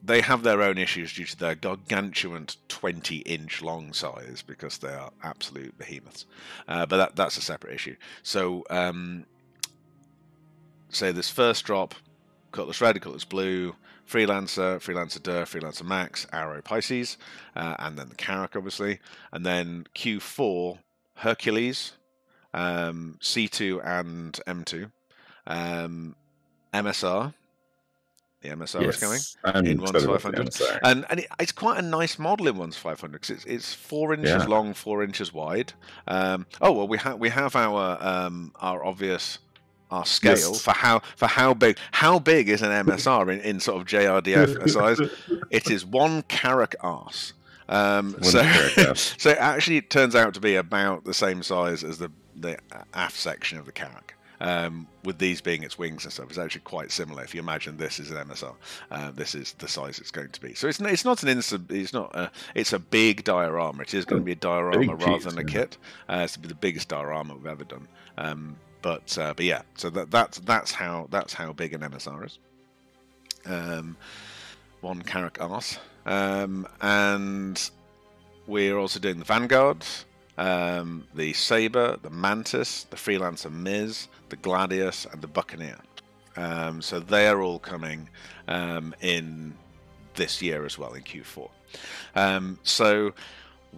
They have their own issues due to their gargantuan 20-inch long size, because they are absolute behemoths. But that's a separate issue. So... say this first drop, Cutlass Red, Cutlass Blue, Freelancer, Freelancer Der, Freelancer Max, Arrow Pisces, and then the Carrack, obviously. And then Q4, Hercules, C2 and M2, MSR. The MSR is coming in 1-500, and it's quite a nice model in 1-500 because it's 4 inches long, 4 inches wide. We have our obvious... our scale for how big is an MSR in sort of JRDF size. It is 1 Carrack arse. So it actually turns out to be about the same size as the aft section of the Carrack. With these being its wings and stuff, it's actually quite similar. If you imagine this is an MSR, this is the size it's going to be. So it's not it's a big diorama. It is going to be a diorama rather than a kit. It's to be the biggest diorama we've ever done. But yeah, so that's how big an MSR is. 1 Carrack arse, and we're also doing the Vanguard, the Sabre, the Mantis, the Freelancer Miz, the Gladius, and the Buccaneer. So they are all coming in this year as well, in Q4. So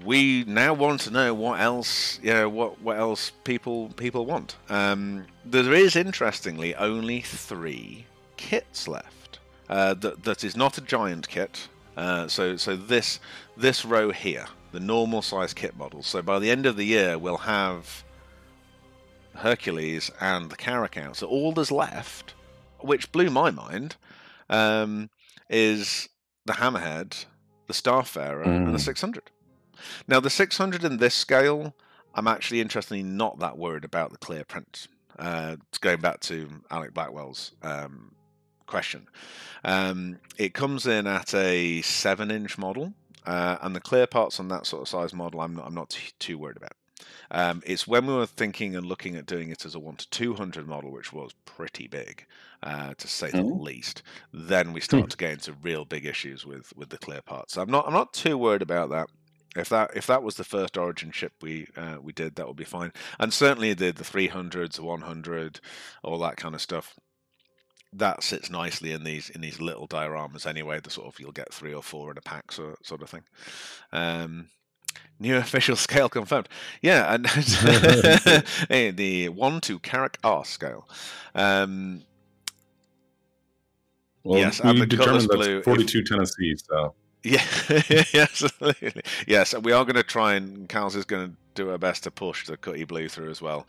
we now want to know what else, what else people want. There is, interestingly, only 3 kits left. That is not a giant kit. So this row here, the normal size kit models. So by the end of the year, we'll have Hercules and the Carrack out. So all there's left, which blew my mind, is the Hammerhead, the Starfarer, and the 600. Now, the 600 in this scale, I'm actually interestingly not that worried about the clear print. Going back to Alec Blackwell's question, it comes in at a 7-inch model, and the clear parts on that sort of size model, I'm not too worried about. It's when we were thinking and looking at doing it as a 1-200 model, which was pretty big, to say the least, then we start to get into real big issues with the clear parts. So I'm not too worried about that. If that was the first Origin ship we did, that would be fine. And certainly the 300s, the 100, all that kind of stuff, that sits nicely in these little dioramas anyway. The sort of, you'll get 3 or 4 in a pack sort of thing. New official scale confirmed. Yeah, and the 1-2 Carrack arse scale. Well, yes, and the determined Blue, 42 Tennessee, so... Yeah, absolutely. Yes, we are going to try, and Carl's is going to do her best to push the Cutty Blue through as well,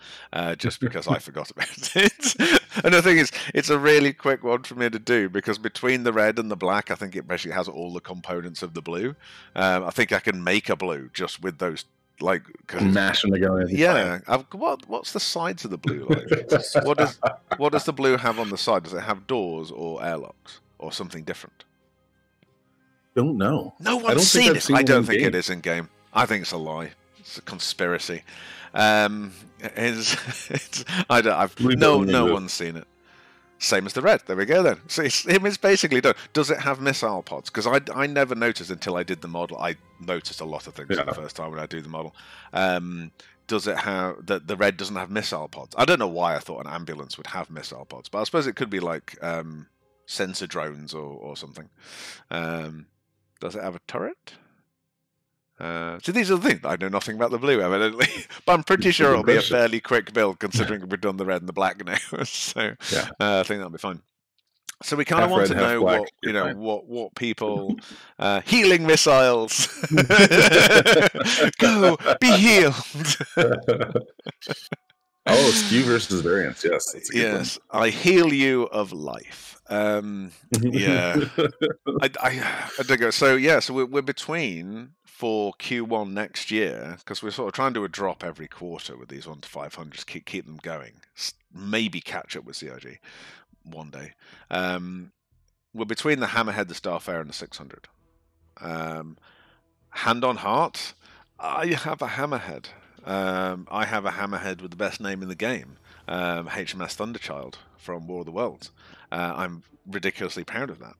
just because I forgot about it. And the thing is, it's a really quick one for me to do, because between the red and the black, I think it basically has all the components of the blue. I think I can make a blue just with those, like... mash them together. Yeah. What's the sides of the blue like? What does the blue have on the side? Does it have doors or airlocks or something different? Don't know. No one's seen it. I don't think it is in game. I think it's a lie. It's a conspiracy. No one's seen it. Same as the red. There we go then. So it's basically done. Does it have missile pods? Because I never noticed until I did the model. I noticed a lot of things for the first time when I do the model. Does it have the red doesn't have missile pods? I don't know why I thought an ambulance would have missile pods, but I suppose it could be like sensor drones or something. Does it have a turret? So these are the things. I know nothing about the blue, evidently, but I'm pretty sure it'll be a fairly quick build, considering we've done the red and the black now. So Yeah. I think that'll be fine. So we kind of want to know black, what fine. what people healing missiles. Go be healed. Oh, SKU versus variants. Yes. That's a good Yes, I heal you of life. Yeah, I do go. So yeah, so we're between for Q1 next year, because we're sort of trying to do a drop every quarter with these 1 to 500s, keep them going. Maybe catch up with CIG one day. We're between the Hammerhead, the Starfarer, and the 600. Hand on heart, I have a Hammerhead. I have a Hammerhead with the best name in the game, HMS Thunderchild from War of the Worlds. I'm ridiculously proud of that.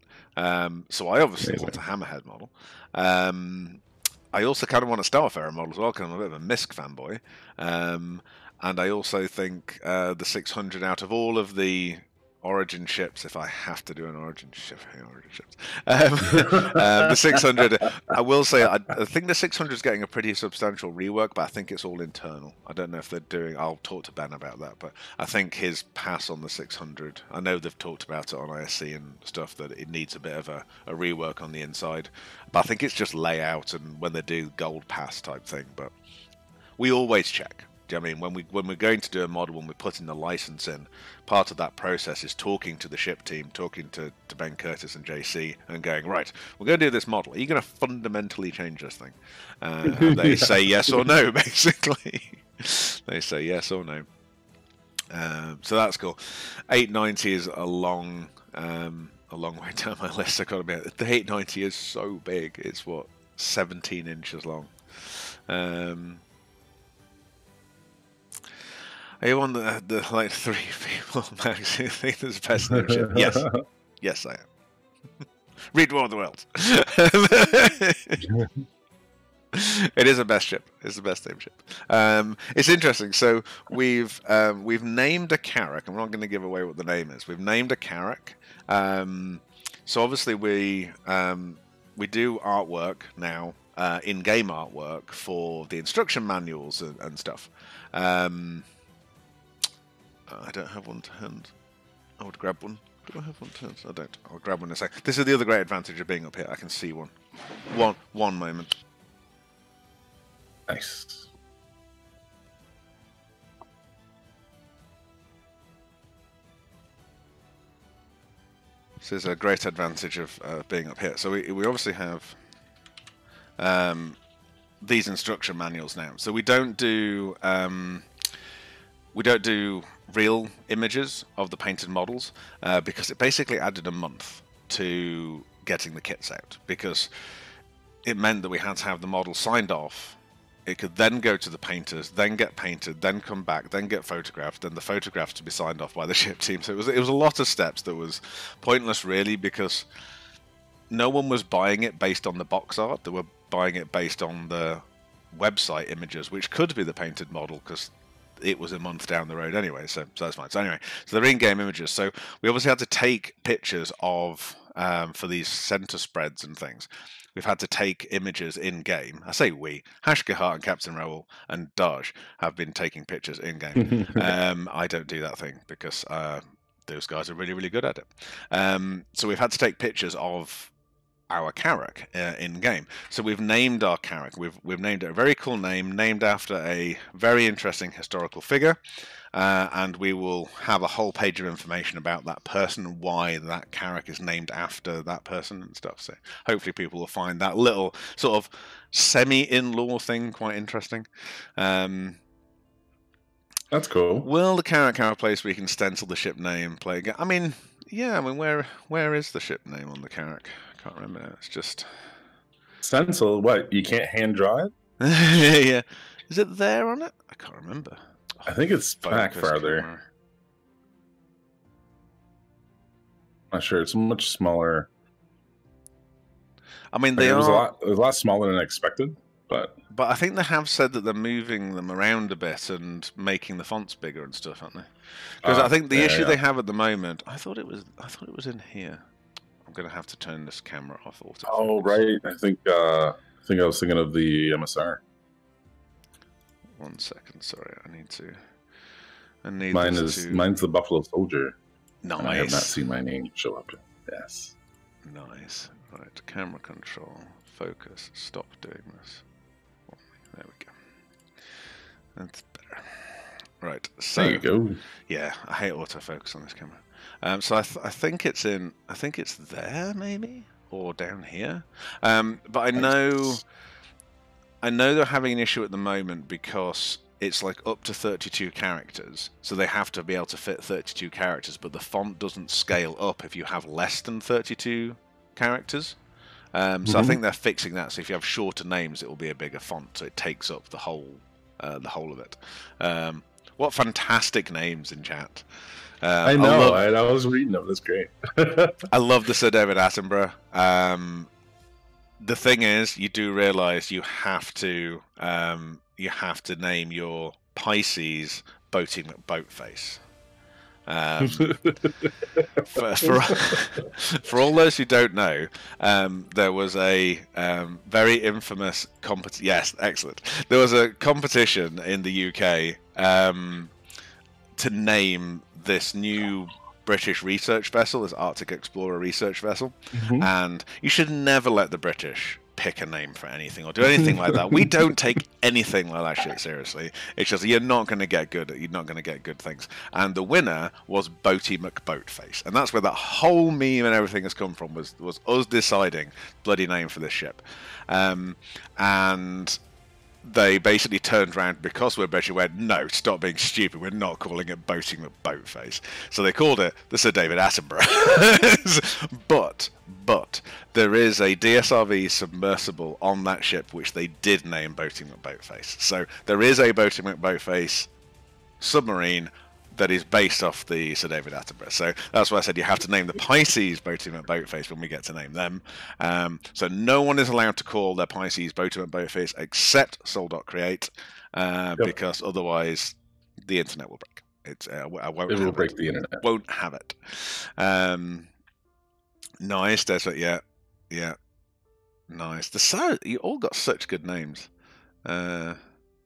So I obviously want a Hammerhead model. I also kind of want a Starfarer model as well, because I'm a bit of a Misk fanboy. And I also think the 600, out of all of the Origin ships, if I have to do an Origin ship, Origin ships, the 600, I will say, I think the 600 is getting a pretty substantial rework, but I think it's all internal. I don't know if they're doing, I'll talk to Ben about that, but I think his pass on the 600, I know they've talked about it on ISC and stuff, that it needs a bit of a rework on the inside, but I think it's just layout and when they do gold pass type thing, but we always check. Do you know what I mean? When we're going to do a model, when we're putting the license in, part of that process is talking to the ship team, talking to Ben Curtis and JC, and going, right, we're going to do this model. Are you going to fundamentally change this thing? And they say yes or no, basically. They say yes or no. So that's cool. 890 is a long way down my list. I've got to admit, the 890 is so big. It's what, 17 inches long. Are you on the like 3 people, Max, who think there's the best name ship? Yes. Yes, I am. Read War of the Worlds. It is the best ship. It's the best name ship. It's interesting. So we've named a Carrack, and we're not going to give away what the name is. We've named a Carrack. So obviously we do artwork now, in-game artwork for the instruction manuals and stuff. I don't have one to hand. I would grab one. Do I have one to hand? I don't. I'll grab one in a sec. This is the other great advantage of being up here. I can see one. One moment. Nice. This is a great advantage of being up here. So we obviously have these instruction manuals now. So we don't do real images of the painted models because it basically added a month to getting the kits out, because it meant that we had to have the model signed off. It could then go to the painters, then get painted, then come back, then get photographed, then the photographs to be signed off by the ship team. So it was a lot of steps that was pointless, really, because no one was buying it based on the box art. They were buying it based on the website images, which could be the painted model, because it was a month down the road anyway, so that's fine. So anyway, so they're in-game images. So we obviously had to take pictures of, for these center spreads and things, we've had to take images in-game. I say we, Hashgahart and Captain Raoul and Daj have been taking pictures in-game. I don't do that thing because those guys are really, really good at it. So we've had to take pictures of our Carrack in game. So we've named our Carrack. We've named it a very cool name, named after a very interesting historical figure, and we will have a whole page of information about that person and why that Carrack is named after that person and stuff. So hopefully people will find that little sort of semi-in-lore thing quite interesting. That's cool. Will the Carrack have a place where you can stencil the ship name, play again? I mean, yeah. I mean, where is the ship name on the Carrack? I can't remember now. It's just stencil. What? You can't hand draw it? Yeah. Is it there on it? I can't remember. I think it's back farther. Camera. Not sure. It's much smaller. I mean, it was a lot smaller than I expected, but I think they have said that they're moving them around a bit and making the fonts bigger and stuff, aren't they? Because I think the issue they have at the moment, I thought it was in here. I'm going to have to turn this camera off. Oh, right. I think think I was thinking of the MSR. 1 second, sorry, I need Mine's the Buffalo Soldier. Nice. And I have not seen my name show up yet. Yes. Nice. Right, camera control, focus, stop doing this. There we go. That's better. Right, so There you go. yeah, I hate autofocus on this camera. So I think it's in. I think it's there, maybe, or down here. But I know they're having an issue at the moment because it's like up to 32 characters, so they have to be able to fit 32 characters. But the font doesn't scale up if you have less than 32 characters. So I think they're fixing that. So if you have shorter names, it will be a bigger font, so it takes up the whole of it. What fantastic names in chat! I know. I was reading them. That's great. I love the Sir David Attenborough. The thing is, you do realise you have to name your Pisces Boaty McBoatface. For all those who don't know, there was a very infamous competition. Yes, excellent. There was a competition in the UK to name this new British research vessel, this Arctic Explorer research vessel, and you should never let the British pick a name for anything or do anything like that. We don't take anything like that shit seriously. It's just you're not going to get good things. And the winner was Boaty McBoatface, and that's where that whole meme and everything has come from. Was us deciding bloody name for this ship, and they basically turned around because we're British and went, no, stop being stupid, we're not calling it Boating McBoatface. So they called it the Sir David Attenborough. But there is a DSRV submersible on that ship which they did name Boating McBoatface. So there is a Boating McBoatface submarine that is based off the Sir David Attenborough. So that's why I said you have to name the Pisces Boating McBoatface when we get to name them. So no one is allowed to call their Pisces Boating McBoatface except Sol.Create, because otherwise the internet will break. It will break the internet. Won't have it. Nice, Desert. Yeah. Nice. You all got such good names.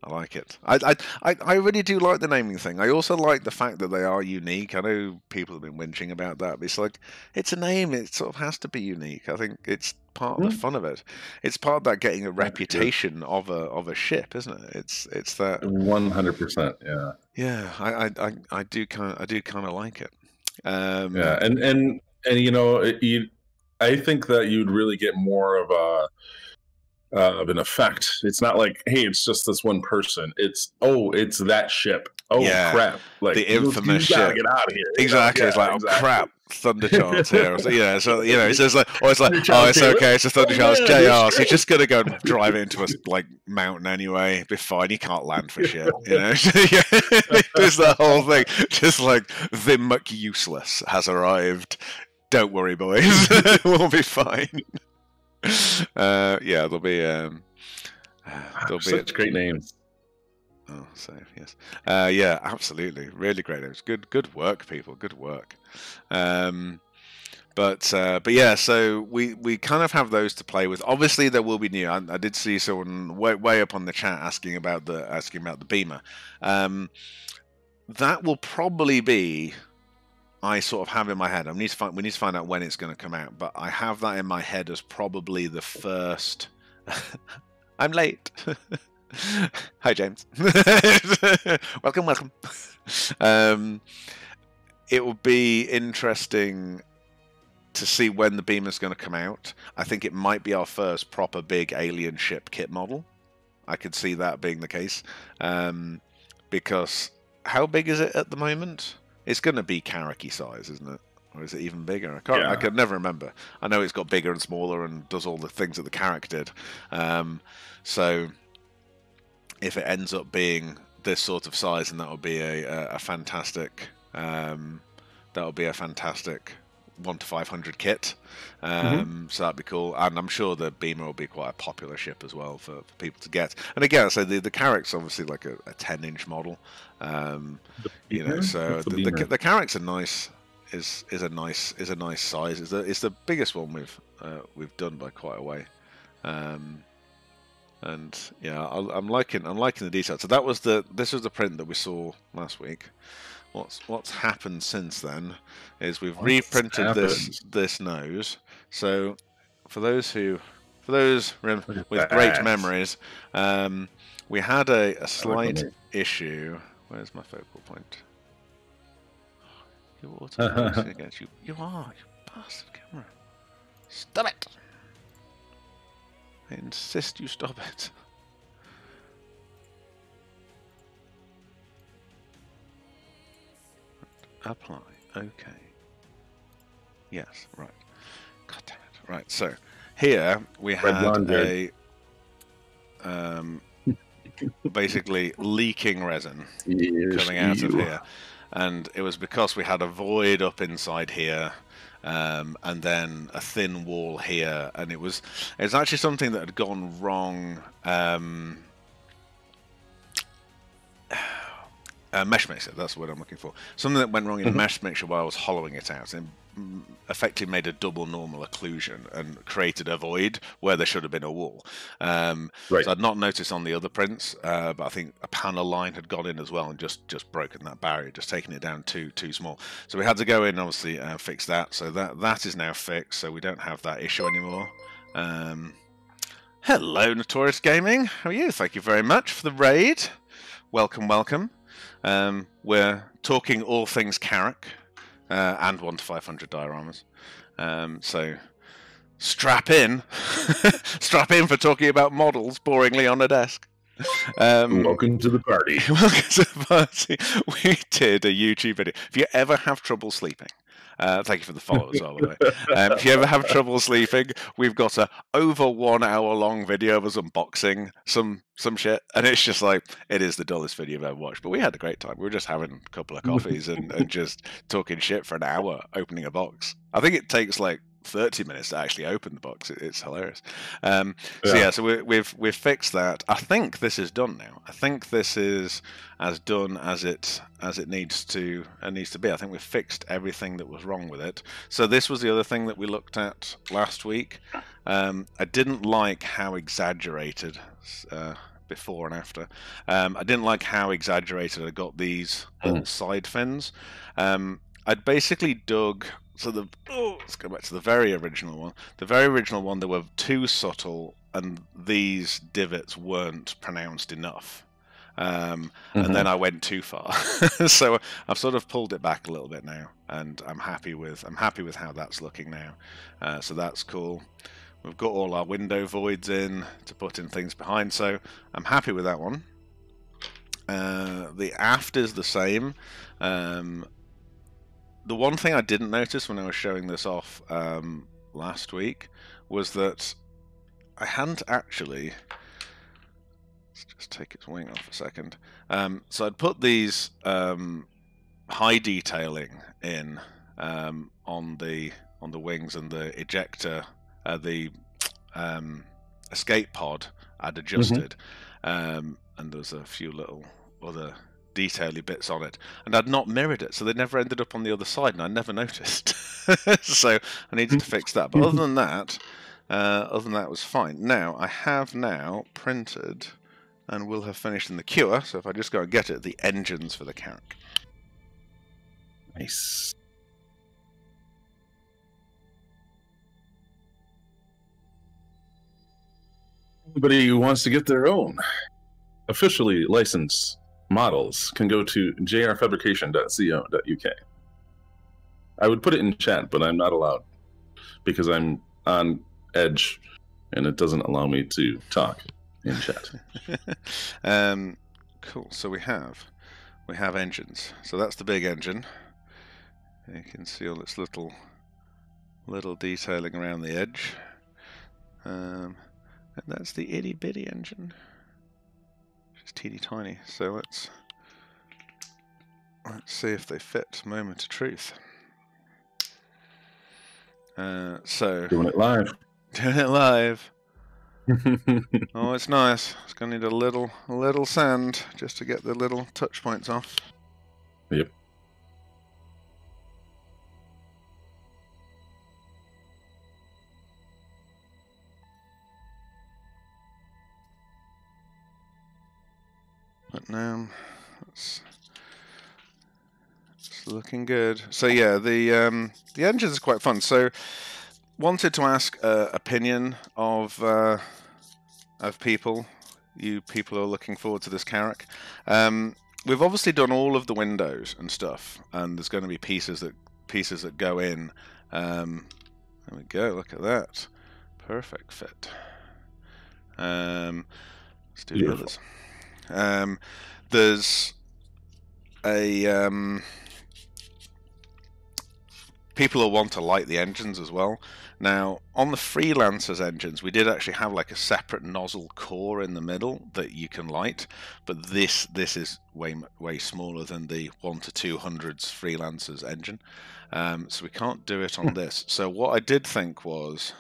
I like it. I really do like the naming thing. I also like the fact that they are unique. I know people have been whinging about that, but it's like, it's a name. It sort of has to be unique. I think it's part of the fun of it. It's part of that getting a reputation of a ship, isn't it? It's that 100%. Yeah. Yeah. I do kind of like it. Yeah, and you know, I think that you'd really get more of an effect. It's not like, hey, it's just this one person. It's that ship. Oh yeah, crap! Like the infamous you ship. Get out of here. Exactly. It's like, exactly. Oh crap, Thunderchild's here. So, yeah. So you know, it's just like, it's like, oh, it's okay. It's a Thunderchild's JR. So you're just gonna go drive it into a like mountain anyway. Be fine. You can't land for shit. You know. There's the whole thing. Just like the muck useless has arrived. Don't worry, boys. We'll be fine. There'll be such great names. Oh, so yes, yeah, absolutely, really great names. Good work, people. Good work. But yeah, so we kind of have those to play with. Obviously, there will be new. I did see someone way up on the chat asking about the Beamer. That will probably be. I sort of have in my head. We need to find out when it's going to come out, but I have that in my head as probably the first. I'm late. Hi, James. Welcome. It will be interesting to see when the Beamer's going to come out. I think it might be our first proper big alien ship kit model. I could see that being the case, because how big is it at the moment? It's going to be Karaki size, isn't it? Or is it even bigger? I can never remember. I know it's got bigger and smaller and does all the things that the Karak did. So if it ends up being this sort of size, then that would be a fantastic. That would be a fantastic 1 to 500 kit. So that'd be cool, and I'm sure the Beamer will be quite a popular ship as well for people to get. And again, so the Karak's obviously like a 10-inch model. You know, so the Karak's is a nice size. It's the biggest one we've done by quite a way. And yeah, I'm liking the detail. So this was the print that we saw last week. What's happened since then is we've reprinted this nose. So for those with great memories, we had a slight issue. Where's my focal point? You're auto-focusing against you. You bastard camera. Stop it! I insist you stop it. Apply. Okay. Yes, right. God damn it. Right, so here we had a basically leaking resin coming out of here. And it was because we had a void up inside here, and then a thin wall here, and it's actually something that had gone wrong. Mesh mixer, that's the word I'm looking for. Something that went wrong in mesh mixer while I was hollowing it out, and effectively made a double normal occlusion and created a void where there should have been a wall. So I'd not noticed on the other prints, but I think a panel line had gone in as well and just broken that barrier, just taking it down too small. So we had to go in and obviously fix that. So that is now fixed, so we don't have that issue anymore. Hello, Notorious Gaming. How are you? Thank you very much for the raid. Welcome. We're talking all things Carrack, and 1 to 500 dioramas. So strap in. Strap in for talking about models boringly on a desk. Welcome to the party. Welcome to the party. We did a YouTube video. If you ever have trouble sleeping, thank you for the follow as well, by the way. If you ever have trouble sleeping, we've got a over 1 hour long video of us unboxing some shit, and it's just like, it is the dullest video I've ever watched. But we had a great time. We were just having a couple of coffees and just talking shit for an hour, opening a box. I think it takes like 30 minutes to actually open the box. It's hilarious. So we've fixed that. I think this is done now. I think this is as done as it needs to be. I think we've fixed everything that was wrong with it. So this was the other thing that we looked at last week. I didn't like how exaggerated before and after. I didn't like how exaggerated I got these little side fins. I'd basically dug. So let's go back to the very original one. The very original one, they were too subtle, and these divots weren't pronounced enough. And then I went too far. So I've sort of pulled it back a little bit now, and I'm happy with how that's looking now. So that's cool. We've got all our window voids in to put in things behind, so I'm happy with that one. The aft is the same. The one thing I didn't notice when I was showing this off last week was that I hadn't actually... Let's just take its wing off a second. So I'd put these high detailing in on the wings, and the ejector, the escape pod I'd adjusted, and there was a few little other detaily bits on it, and I'd not mirrored it, so they never ended up on the other side, and I never noticed. So I needed to fix that. But other than that, it was fine. Now I have printed, and will have finished in the queue. So if I just go and get it, the engines for the Carrack. Nice. Anybody who wants to get their own officially licensed models can go to jrfabrication.co.uk. I would put it in chat, but I'm not allowed because I'm on Edge and it doesn't allow me to talk in chat. Cool. So we have engines. So that's the big engine. You can see all its little detailing around the edge. And that's the itty bitty engine. Just teeny tiny. So let's see if they fit. Moment of truth. So Doing it live. Oh, it's nice. It's gonna need a little sand just to get the little touch points off. Yep. It's looking good. So yeah, the engines are quite fun. So wanted to ask opinion of people. You people who are looking forward to this Carrack. We've obviously done all of the windows and stuff, and there's going to be pieces that go in. There we go. Look at that, perfect fit. Let's do the others. There's a people who want to light the engines as well. Now, on the Freelancers engines, we did actually have like a separate nozzle core in the middle that you can light, but this is way smaller than the 1 to 200s Freelancers engine, so we can't do it on this. So what I did think was,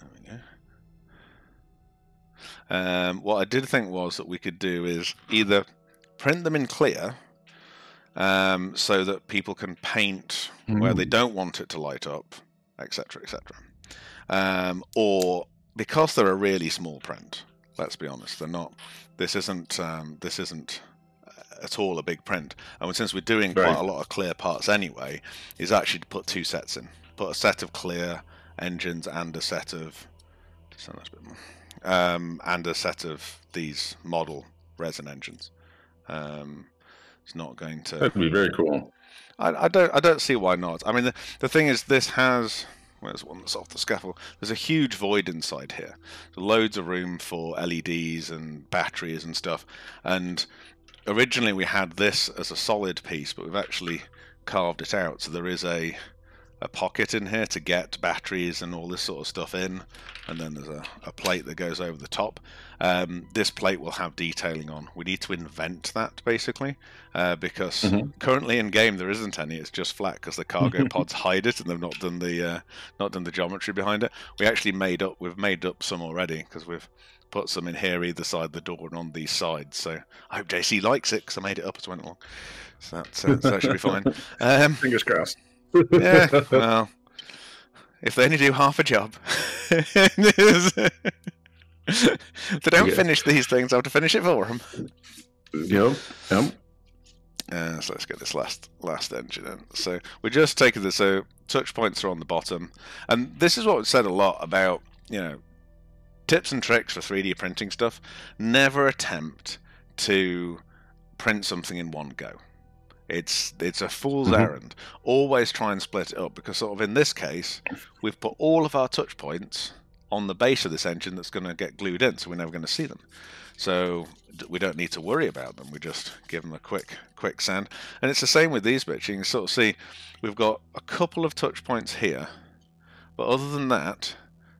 there we go. What I did think was that we could do is either print them in clear, so that people can paint where they don't want it to light up, etc., etc. Or because they're a really small print, let's be honest, they're not. This isn't at all a big print. And since we're doing quite a lot of clear parts anyway, is actually to put two sets in, put a set of clear engines and a set of and a set of these model resin engines. It's not going to. That'd be very cool. I don't see why not. I mean, the thing is, this has. Where's one that's off the scaffold? There's a huge void inside here. Loads of room for LEDs and batteries and stuff. And originally we had this as a solid piece, but we've actually carved it out. So there is a pocket in here to get batteries and all this sort of stuff in, and then there's a plate that goes over the top. This plate will have detailing on. We need to invent that basically, because currently in game there isn't any. It's just flat because the cargo pods hide it, and they've not done the geometry behind it. We've made up some already because we've put some in here either side of the door and on these sides. So I hope JC likes it because I made it up as I went along. So that should be fine. Fingers crossed. Yeah, well, if they only do half a job. If they don't finish these things, I have to finish it for them. Yep. So let's get this last engine in. So we're just taking this. So touch points are on the bottom, and this is what we've said a lot about. Tips and tricks for 3D printing stuff. Never attempt to print something in one go. It's a fool's errand. Always try and split it up, because sort of in this case, we've put all of our touch points on the base of this engine that's going to get glued in, so we're never going to see them. So we don't need to worry about them. We just give them a quick sand. And it's the same with these bits. You can sort of see we've got a couple of touch points here, but other than that,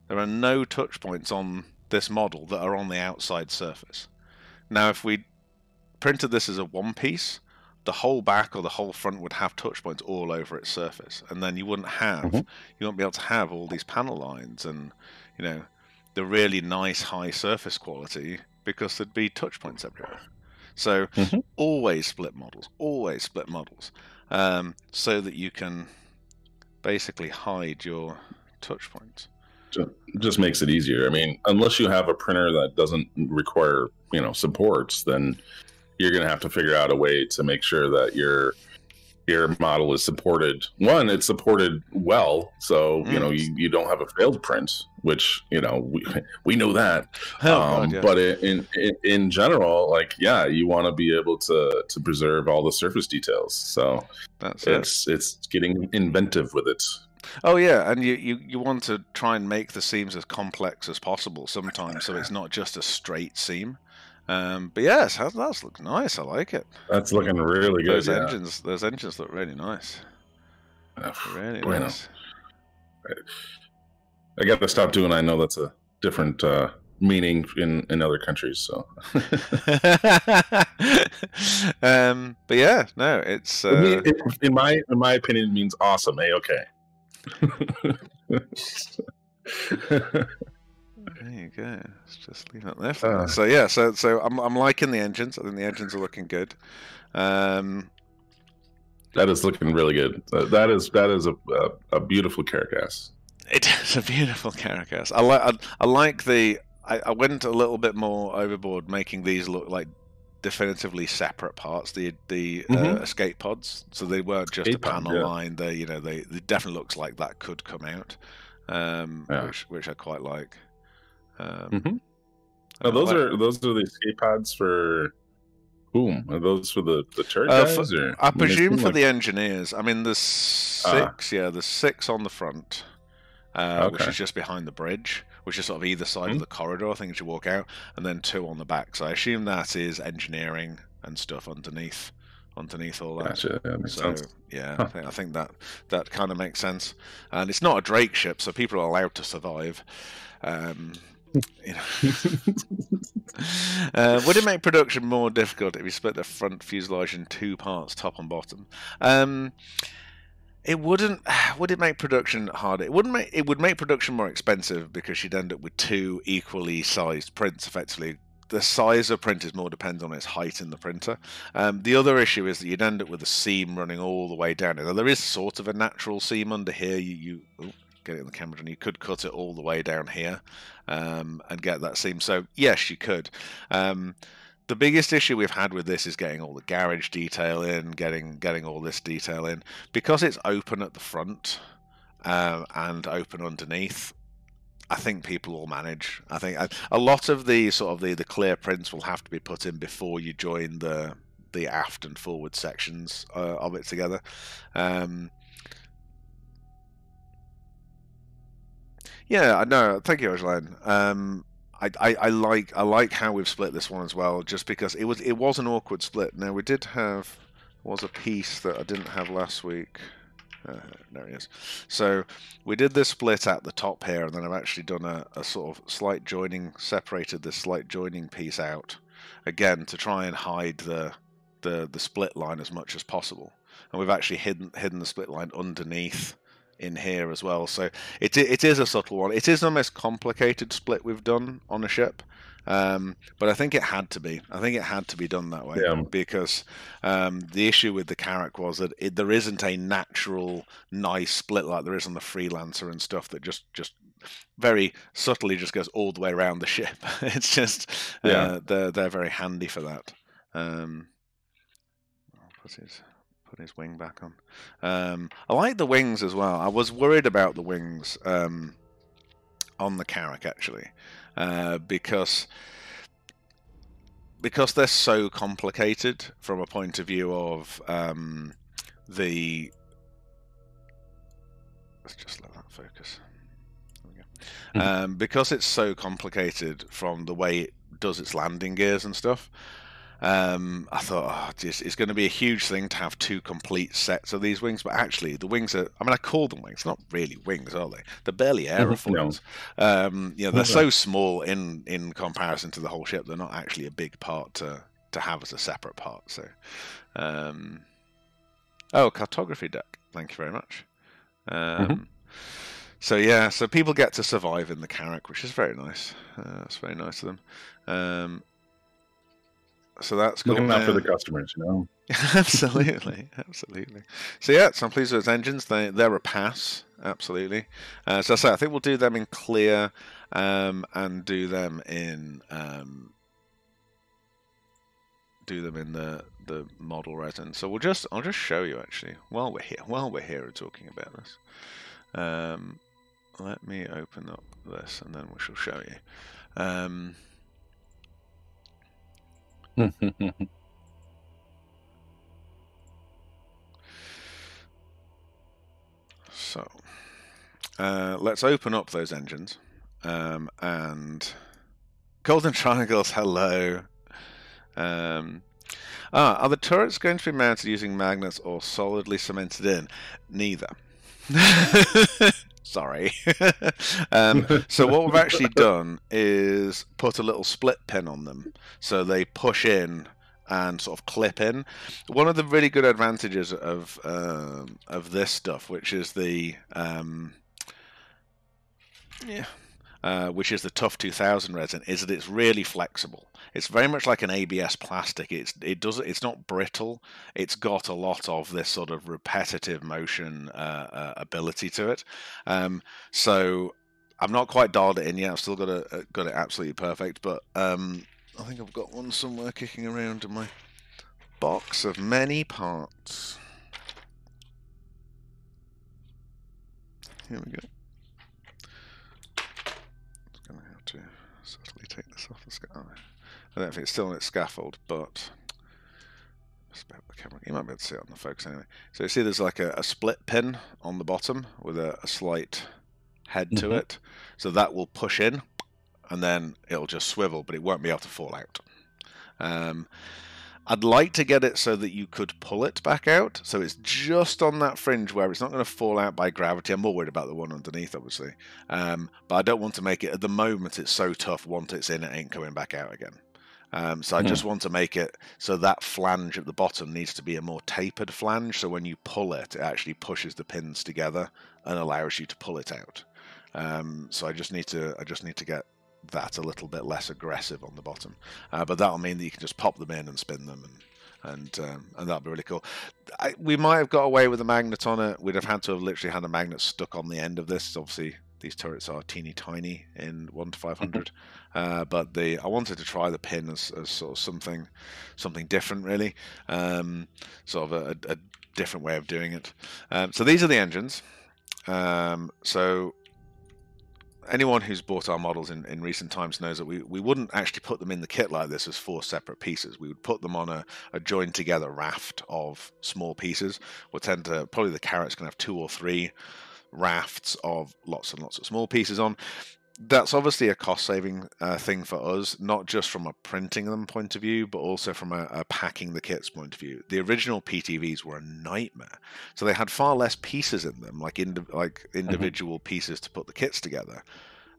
there are no touch points on this model that are on the outside surface. Now, if we printed this as a one piece, the whole back or the whole front would have touch points all over its surface, and then you wouldn't be able to have all these panel lines and the really nice high surface quality, because there'd be touch points everywhere. So always split models, so that you can basically hide your touch points. Just makes it easier. I mean, unless you have a printer that doesn't require supports, then you're going to have to figure out a way to make sure that your model is supported. One, it's supported well, so you don't have a failed print, which we know that. But in general, you want to be able to preserve all the surface details. So it's getting inventive with it. Oh yeah, and you want to try and make the seams as complex as possible sometimes, so it's not just a straight seam. But yes, that looks nice. I like it. That's looking really good. Those engines look really nice. Really nice. I got to stop doing. I know that's a different meaning in other countries. So, but yeah, no, it's in my opinion, it means awesome. Okay. There you go. Let's just leave it there. So yeah, so I'm liking the engines. I think the engines are looking good. That is looking really good. That is a beautiful Carrack. It is a beautiful Carrack. I like the. I went a little bit more overboard making these look like definitively separate parts. The escape pods, so they weren't just Escape a panel pod, yeah. line. They definitely looks like that could come out, Yeah. which I quite like. Now, those are the escape pods for whom? Are those for the turret guys? Or I mean, they presume seem for like- the engineers. I mean, there's six. There's 6 on the front, which Okay. is just behind the bridge, which is sort of either side of the corridor, I think, as you walk out, and then 2 on the back. So I assume that is engineering and stuff underneath all that. Gotcha. That makes sense. Yeah, Huh. I think that kind of makes sense. And it's not a Drake ship, so people are allowed to survive. You know. Would it make production more difficult if you split the front fuselage in 2 parts, top and bottom? It wouldn't. Would it make production harder? It wouldn't make. It would make production more expensive because you'd end up with 2 equally sized prints. Effectively, the size of print is more dependent on its height in the printer. The other issue is that you'd end up with a seam running all the way down. Now, there is sort of a natural seam under here. Get it in the camera, and you could cut it all the way down here and get that seam. So yes, you could. The biggest issue we've had with this is getting all the garage detail in, getting all this detail in, because it's open at the front and open underneath. I think people will manage. I think a lot of the sort of the clear prints will have to be put in before you join the aft and forward sections of it together. Yeah, I know. Thank you, Angeline. I like how we've split this one as well, just because it was an awkward split. Now we was a piece that I didn't have last week. There he is. So we did this split at the top here, and then I've actually done a sort of slight joining, separated this slight joining piece out again to try and hide the split line as much as possible. And we've actually hidden the split line underneath in here as well. So it is a subtle one. It is the most complicated split we've done on a ship. But I think it had to be. I think it had to be done that way, because the issue with the Carrack was that there isn't a natural nice split like there is on the Freelancer and stuff that just very subtly just goes all the way around the ship. It's just they're very handy for that. I'll put his wing back on. I like the wings as well. I was worried about the wings on the Carrack actually. Because they're so complicated from a point of view of let's just let that focus. There we go. Because it's so complicated from the way it does its landing gears and stuff. I thought, it's going to be a huge thing to have 2 complete sets of these wings, but actually the wings are, I call them wings, not really wings, are they? They're barely aerofoils. They're so small in comparison to the whole ship, they're not actually a big part to have as a separate part. So, cartography deck, thank you very much. So people get to survive in the Carrack, which is very nice. That's very nice of them. So that's cool. Looking out for the customers, Absolutely. So I'm pleased with those engines. They're a pass, absolutely. So I think we'll do them in clear, and do them in the model resin. So I'll just show you actually while we're here and talking about this. Let me open up this and then we shall show you. So let's open up those engines, and Golden Triangles, hello. Are the turrets going to be mounted using magnets or solidly cemented in? Neither. Sorry. So what we've actually done is put a little split pin on them, so they push in and sort of clip in. One of the really good advantages of this stuff, which is the which is the Tough 2000 resin, is that it's really flexible. It's very much like an ABS plastic. It's not brittle. It's got a lot of this sort of repetitive motion ability to it. So I'm not quite dialed it in yet. I've still got it absolutely perfect, but I think I've got one somewhere kicking around in my box of many parts. Here we go. Just going to have to subtly take this off the scaffold. I don't think it's still on its scaffold, but the camera. You might be able to see it on the focus anyway. So you see there's like a split pin on the bottom with a slight head to it. So that will push in, and then it'll just swivel, but it won't be able to fall out. I'd like to get it so that you could pull it back out, so it's just on that fringe where it's not going to fall out by gravity. I'm more worried about the one underneath, obviously. But I don't want to make it, at the moment, it's so tough. Once it's in, it ain't coming back out again. So I just want to make it so that flange at the bottom needs to be a more tapered flange, so when you pull it, it actually pushes the pins together and allows you to pull it out. So I just need to get that a little bit less aggressive on the bottom, but that'll mean that you can just pop them in and spin them, and that'll be really cool. We might have got away with a magnet on it. We'd have had to have literally had a magnet stuck on the end of this. Obviously, these turrets are teeny tiny in 1 to 500, but I wanted to try the pin as sort of something different, really, sort of a different way of doing it. So these are the engines. So anyone who's bought our models in recent times knows that we wouldn't actually put them in the kit like this as 4 separate pieces. We would put them on a joined together raft of small pieces. Probably the Carrack's going to have 2 or 3 rafts of lots and lots of small pieces on. That's obviously a cost-saving thing for us, not just from a printing them point of view, but also from a packing the kits point of view. The original PTVs were a nightmare, so they had far less pieces in them, like individual pieces to put the kits together,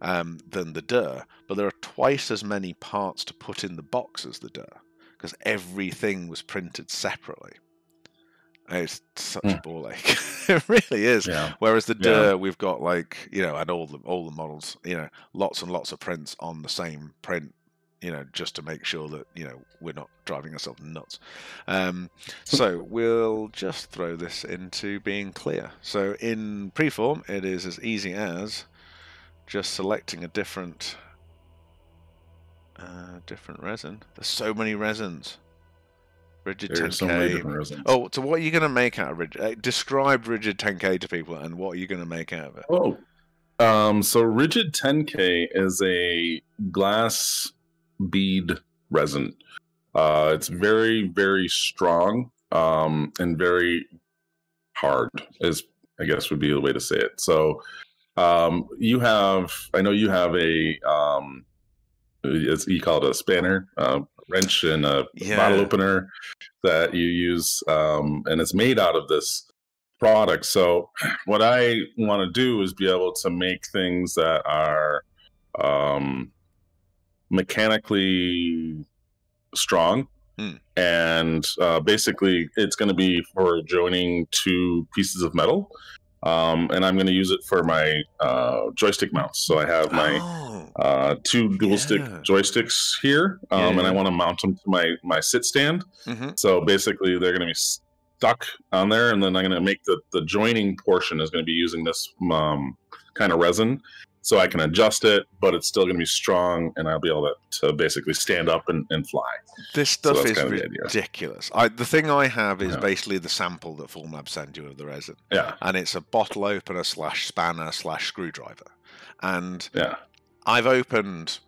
than the DUR. But there are twice as many parts to put in the box as the DUR, because everything was printed separately. It's such a ball ache. It really is. Yeah. Whereas the DUR, we've got and all the models, lots and lots of prints on the same print, just to make sure that, we're not driving ourselves nuts. So we'll just throw this into being clear. So in preform, it is as easy as just selecting a different resin. There's so many resins. Rigid 10K. So many different resins. Oh, so what are you going to make out of Rigid? Describe Rigid 10K to people, and what are you going to make out of it? So Rigid 10K is a glass bead resin. It's very, very strong and very hard, I guess would be the way to say it. So I know you have a, you call it a spanner, wrench and a bottle opener that you use, and it's made out of this product. So what I want to do is be able to make things that are mechanically strong, and basically it's going to be for joining 2 pieces of metal, and I'm going to use it for my joystick mounts. So I have my 2 dual stick joysticks here, and I want to mount them to my sit stand. So basically they're going to be stuck on there, and then I'm going to make the joining portion is going to be using this kind of resin, so I can adjust it, but it's still going to be strong, and I'll be able to basically stand up and fly. This stuff is ridiculous. The thing I have is basically the sample that Formlabs send you of the resin. Yeah. And it's a bottle opener / spanner / screwdriver. And I've opened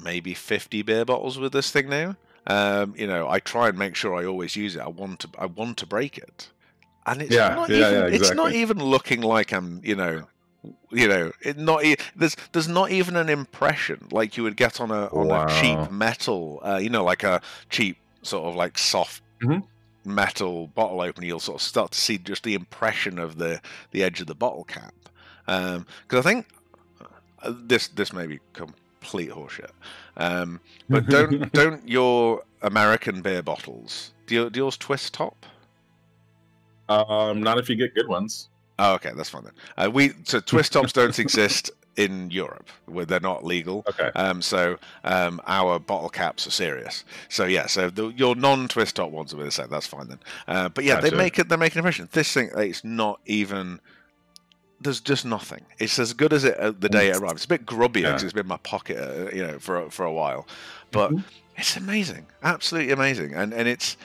maybe 50 beer bottles with this thing now. I try and make sure I always use it. I want to break it. And it's it's not even looking like I'm, there's not even an impression like you would get on a cheap metal, like a cheap sort of like soft metal bottle opener. You'll sort of start to see just the impression of the edge of the bottle cap, because I think this may be complete horseshit, but don't your American beer bottles, do yours twist top? Not if you get good ones. Oh, okay, that's fine then. So twist tops don't exist in Europe, where they're not legal. Okay. So our bottle caps are serious. So your non-twist top ones are with the same. That's fine then. But yeah, gotcha. They're making an impression. This thing, it's not even there's just nothing. It's as good as it the day it arrived. It's a bit grubby because Yeah. it's been in my pocket, for a while, but it's amazing, absolutely amazing, and it's.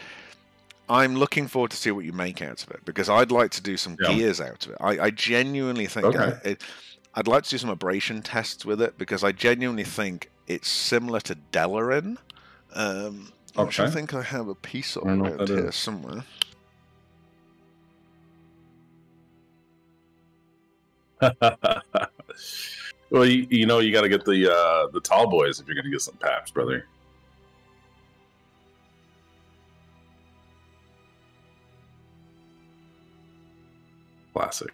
I'm looking forward to see what you make out of it because I'd like to do some Yeah. gears out of it. I genuinely think Okay. I'd like to do some abrasion tests with it because I genuinely think it's similar to Delarin. Which I Okay. think I have a piece of I don't know what around that here is. somewhere. Well, you know, you got to get the tall boys if you're going to get some paps, brother. Classic.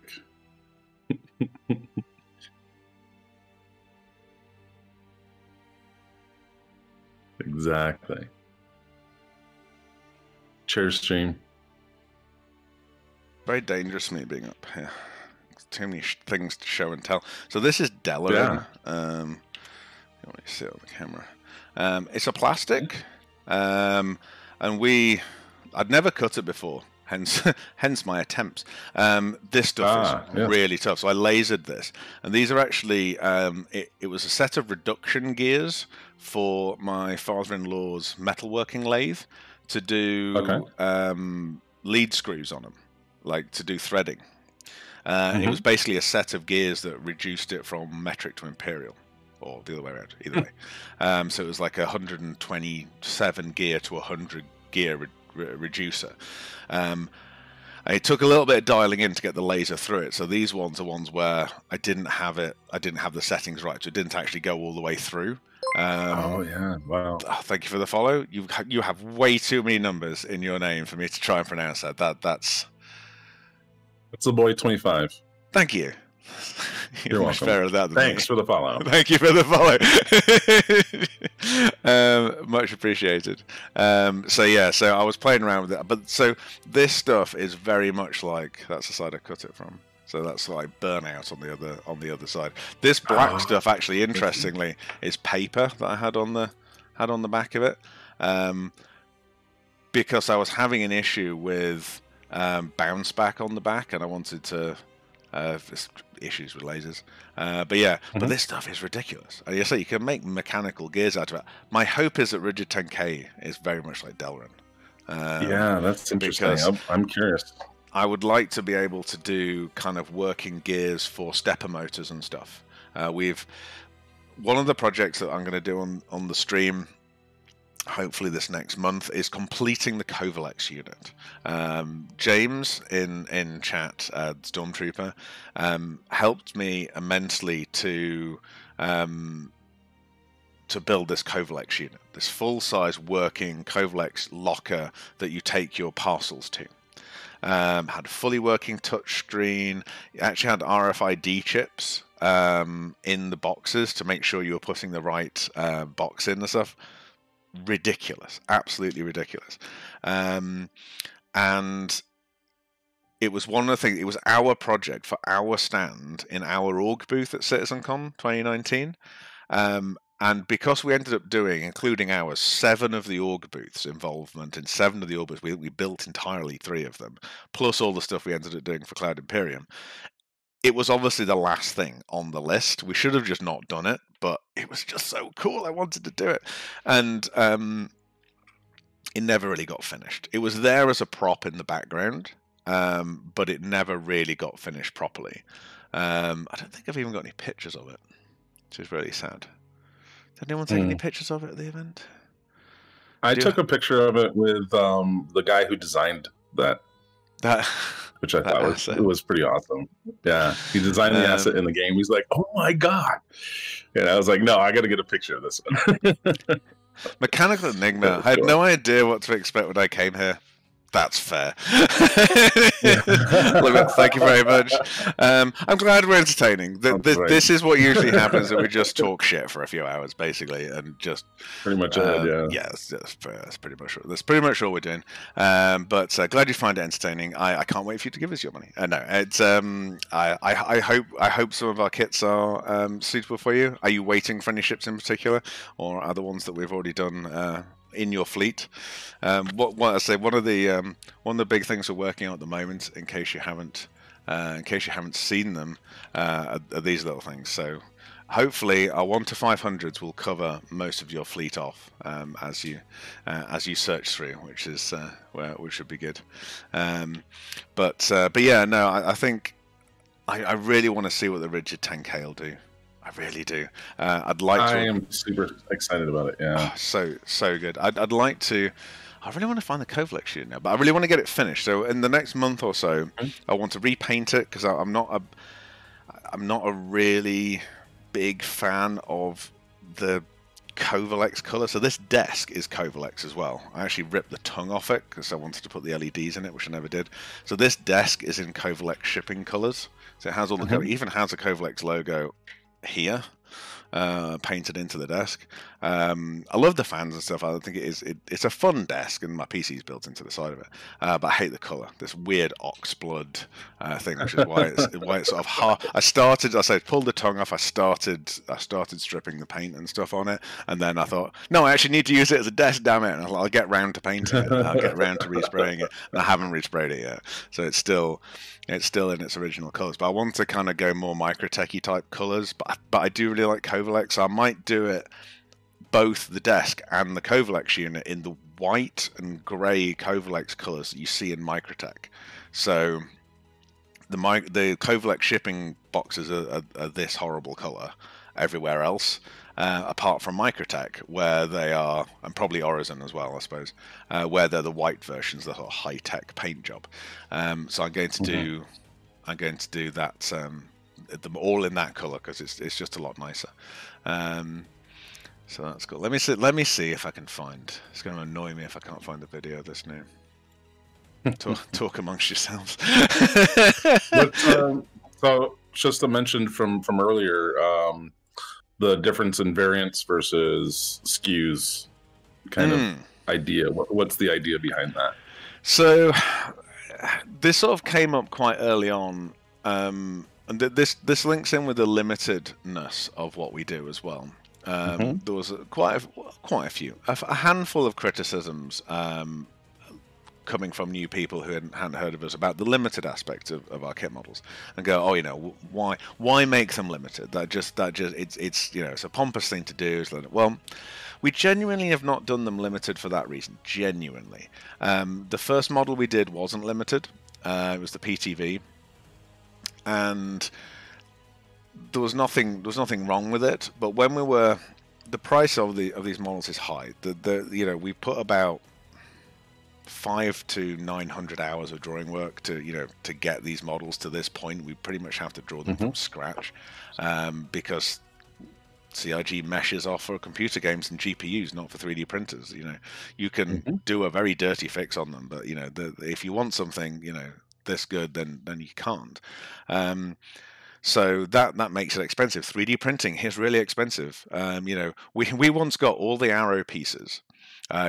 Exactly. Chair stream. Very dangerous me being up here. Too many things to show and tell. So this is Delarin. You want to see it on the camera. It's a plastic, and I'd never cut it before. Hence my attempts. This stuff is really tough. So I lasered this, and these are actually it was a set of reduction gears for my father-in-law's metalworking lathe to do lead screws on them, like to do threading. It was basically a set of gears that reduced it from metric to imperial, or the other way around. Either way, so it was like a 127 gear to 100 gear reducer. It took a little bit of dialing in to get the laser through it. So these ones are ones where I didn't have the settings right, so it didn't actually go all the way through. Oh yeah! Wow. Thank you for the follow. You have way too many numbers in your name for me to try and pronounce that. That's the boy 25. Thank you. You're much welcome. fairer than Thanks me. for the follow. Thank you for the follow. Much appreciated. So I was playing around with it, but so this stuff is very much like that's the side I cut it from. So that's like burnout on the other side. This black stuff, actually, interestingly, is paper that I had on the back of it, because I was having an issue with bounce back on the back, and I wanted to. Issues with lasers, but this stuff is ridiculous. You say you can make mechanical gears out of it. My hope is that Rigid 10K is very much like Delarin. Yeah, that's interesting. I'm curious. I would like to be able to do kind of working gears for stepper motors and stuff. One of the projects that I'm going to do on the stream, hopefully this next month, is completing the Kovalex unit. James in chat, Stormtrooper, helped me immensely to build this Kovalex unit, this full-size working Kovalex locker that you take your parcels to. Had a fully working touchscreen. It actually had RFID chips in the boxes to make sure you were putting the right box in and stuff. Ridiculous, absolutely ridiculous. And it was one of the things, it was our project for our stand in our org booth at CitizenCon 2019. And because we ended up doing, including ours, 7 of the org booths involvement, in 7 of the org booths, we built entirely 3 of them, plus all the stuff we ended up doing for Cloud Imperium. It was obviously the last thing on the list. We should have just not done it, but it was just so cool. I wanted to do it. And it never really got finished. It was there as a prop in the background, but it never really got finished properly. I don't think I've even got any pictures of it, which is really sad. Did anyone take any pictures of it at the event? I took a picture of it with the guy who designed that. Which I thought was pretty awesome. Yeah, he designed the asset in the game. He's like, "Oh my god!" And I was like, "No, I got to get a picture of this one." Mechanical Enigma. I had no idea what to expect when I came here. That's fair. Thank you very much. I'm glad we're entertaining. This is what usually happens, that we just talk shit for a few hours, basically, and just pretty much yeah. Yeah, that's pretty much all we're doing. But glad you find it entertaining. I can't wait for you to give us your money. No, it's I hope some of our kits are suitable for you. Are you waiting for any ships in particular, or are the ones that we've already done in your fleet? What I say, one of the big things we're working on at the moment, in case you haven't in case you haven't seen them, are these little things. So hopefully our 1 to 500s will cover most of your fleet off as you search through, which should be good. But yeah, no, I think I really want to see what the Rigid 10K will do. I really do. I'd like to. I am super excited about it. Yeah. Oh, so good. I'd like to. I really want to find the Kovalex unit now, but I really want to get it finished. So in the next month or so, I want to repaint it because I'm not a really big fan of the Kovalex color. So this desk is Kovalex as well. I actually ripped the tongue off it because I wanted to put the LEDs in it, which I never did. So this desk is in Kovalex shipping colors. So it has all the even has a Kovalex logo here, painted into the desk. I love the fans and stuff. I think it's a fun desk, and my PC's built into the side of it. But I hate the color, this weird ox blood thing, which is why it's sort of hard. I pulled the tongue off. I started stripping the paint and stuff on it, and then I thought, no, I actually need to use it as a desk, damn it. And I'll get round to painting it. I'll get round to respraying it, and I haven't resprayed it yet. So it's still in its original colors, but I want to kind of go more Microtech-y type colors. But I do really like Kovalex, so I might do it both the desk and the Kovalex unit in the white and grey Kovalex colors that you see in Microtech. So the Kovalex shipping boxes are this horrible color everywhere else, apart from Microtech, where they are, and probably Horizon as well, I suppose, where they're the white versions, the sort of high-tech paint job. So I'm going to do that, them all in that color because it's just a lot nicer. So that's cool. Let me see if I can find. It's going to annoy me if I can't find the video of this new. Talk amongst yourselves. But, so just to mention from earlier, the difference in variants versus SKUs kind of idea. What's the idea behind that? So this sort of came up quite early on, and this links in with the limitedness of what we do as well. There was quite a few, a handful of criticisms coming from new people who hadn't heard of us about the limited aspect of our kit models, and go, oh, you know, why make them limited? That just it's you know, it's a pompous thing to do. Well, we genuinely have not done them limited for that reason. Genuinely, the first model we did wasn't limited. It was the PTV, and there was nothing wrong with it. But when the price of these models is high. You know, we put about 500 to 900 hours of drawing work to get these models to this point. We pretty much have to draw them from scratch, because CIG meshes are for computer games and GPUs, not for 3D printers. You know, you can do a very dirty fix on them, but you know, if you want something, you know, this good, then you can't. So that makes it expensive. 3D printing is really expensive. You know, we once got all the arrow pieces.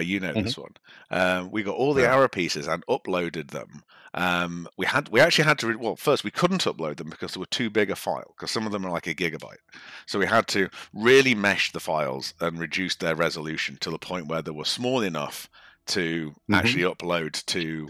You know this one. We got all the arrow pieces and uploaded them. We actually had to. Well, first we couldn't upload them because they were too big a file. Because some of them are like a gigabyte. So we had to really mesh the files and reduce their resolution to the point where they were small enough to actually upload to.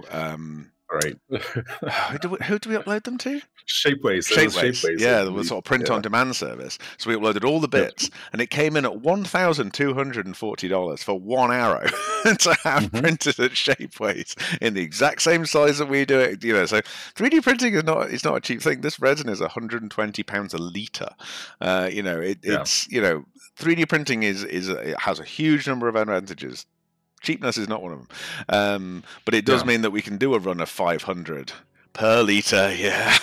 Right. Who do we upload them to? Shapeways. Shapeways. Yeah, the sort of print-on-demand service. So we uploaded all the bits, and it came in at $1,240 for one arrow to have printed at Shapeways in the exact same size that we do it. You know, so 3D printing is not a cheap thing. This resin is £120 a litre. You know, it's you know, 3D printing it has a huge number of advantages. Cheapness is not one of them, but it does mean that we can do a run of 500 per litre. Yeah,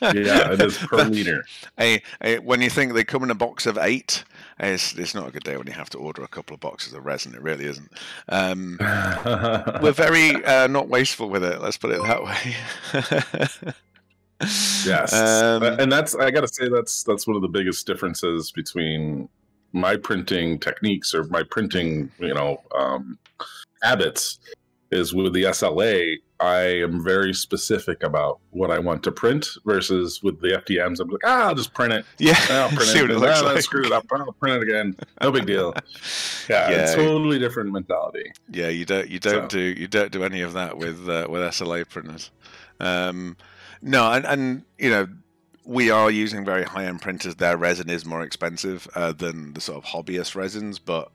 it is per litre. When you think they come in a box of 8, it's not a good day when you have to order a couple of boxes of resin. It really isn't. We're very not wasteful with it. Let's put it that way. Yes, and I got to say that's one of the biggest differences between my printing techniques or my printing, habits, is with the SLA. I am very specific about what I want to print versus with the FDMs. I'm like, I'll just print it. Yeah, I'll print see it. what it looks like. Screw it up. I'll print it again. No big deal. Yeah, Yeah. totally different mentality. Yeah, you don't do any of that with SLA printers. No, and you know, we are using very high-end printers. Their resin is more expensive than the sort of hobbyist resins, but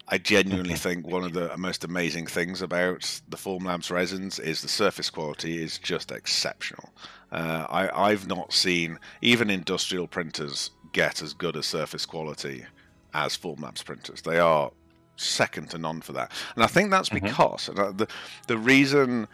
I genuinely think one of the most amazing things about the Formlabs resins is the surface quality is just exceptional. I've not seen even industrial printers get as good a surface quality as Formlabs printers. They are second to none for that, and I think that's because the reason.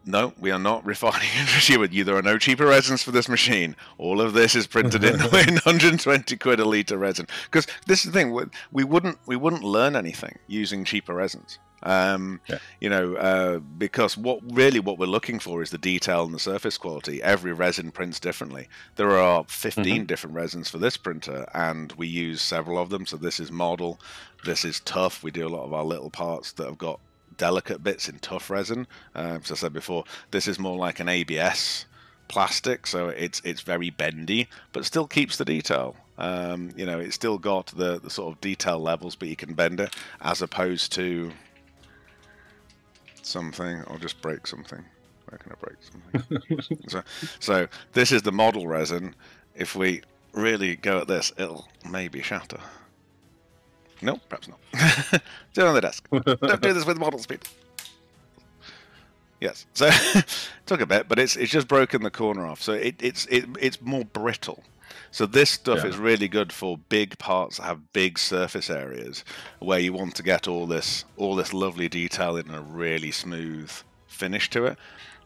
No, we are not refining it. There are no cheaper resins for this machine. All of this is printed in 120 quid a litre resin. Because this is the thing, we wouldn't learn anything using cheaper resins. You know, because what we're looking for is the detail and the surface quality. Every resin prints differently. There are 15 different resins for this printer, and we use several of them. So this is model, this is tough. We do a lot of our little parts that have got delicate bits in tough resin. As I said before, this is more like an ABS plastic, so it's very bendy, but still keeps the detail. You know, it's still got the sort of detail levels, but you can bend it, as opposed to something. I'll just break something. Where can I break something? so this is the model resin. If we really go at this, it'll maybe shatter. No, perhaps not. Do it on the desk. Don't do this with model speed. Yes. So took a bit, but it's just broken the corner off. So it's more brittle. So this stuff is really good for big parts that have big surface areas where you want to get all this lovely detail in a really smooth finish to it.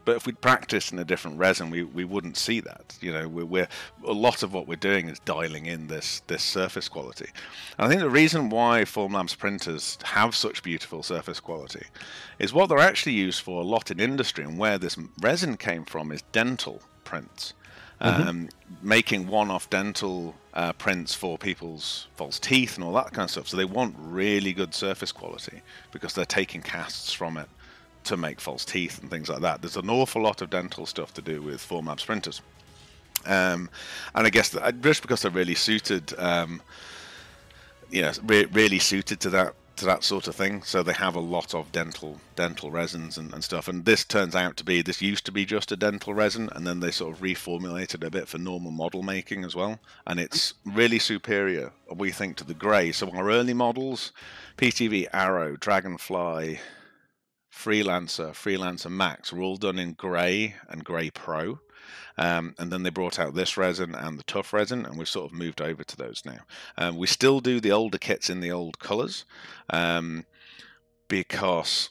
But if we'd practiced in a different resin, we wouldn't see that. You know, we're a lot of what we're doing is dialing in this surface quality. And I think the reason why Formlabs printers have such beautiful surface quality is what they're actually used for a lot in industry, and where this resin came from is dental prints. Making one-off dental prints for people's false teeth and all that kind of stuff. So they want really good surface quality because they're taking casts from it to make false teeth and things like that. There's an awful lot of dental stuff to do with Formlabs printers, and I guess that just because they're really suited, you know, really suited to that sort of thing. So they have a lot of dental resins and stuff. And this turns out to be, this used to be just a dental resin, and then they sort of reformulated a bit for normal model making as well. And it's really superior, we think, to the grey. So our early models, PTV, Arrow, Dragonfly, Freelancer Max were all done in grey and grey Pro, and then they brought out this resin and the tough resin, and we've sort of moved over to those now. We still do the older kits in the old colours, because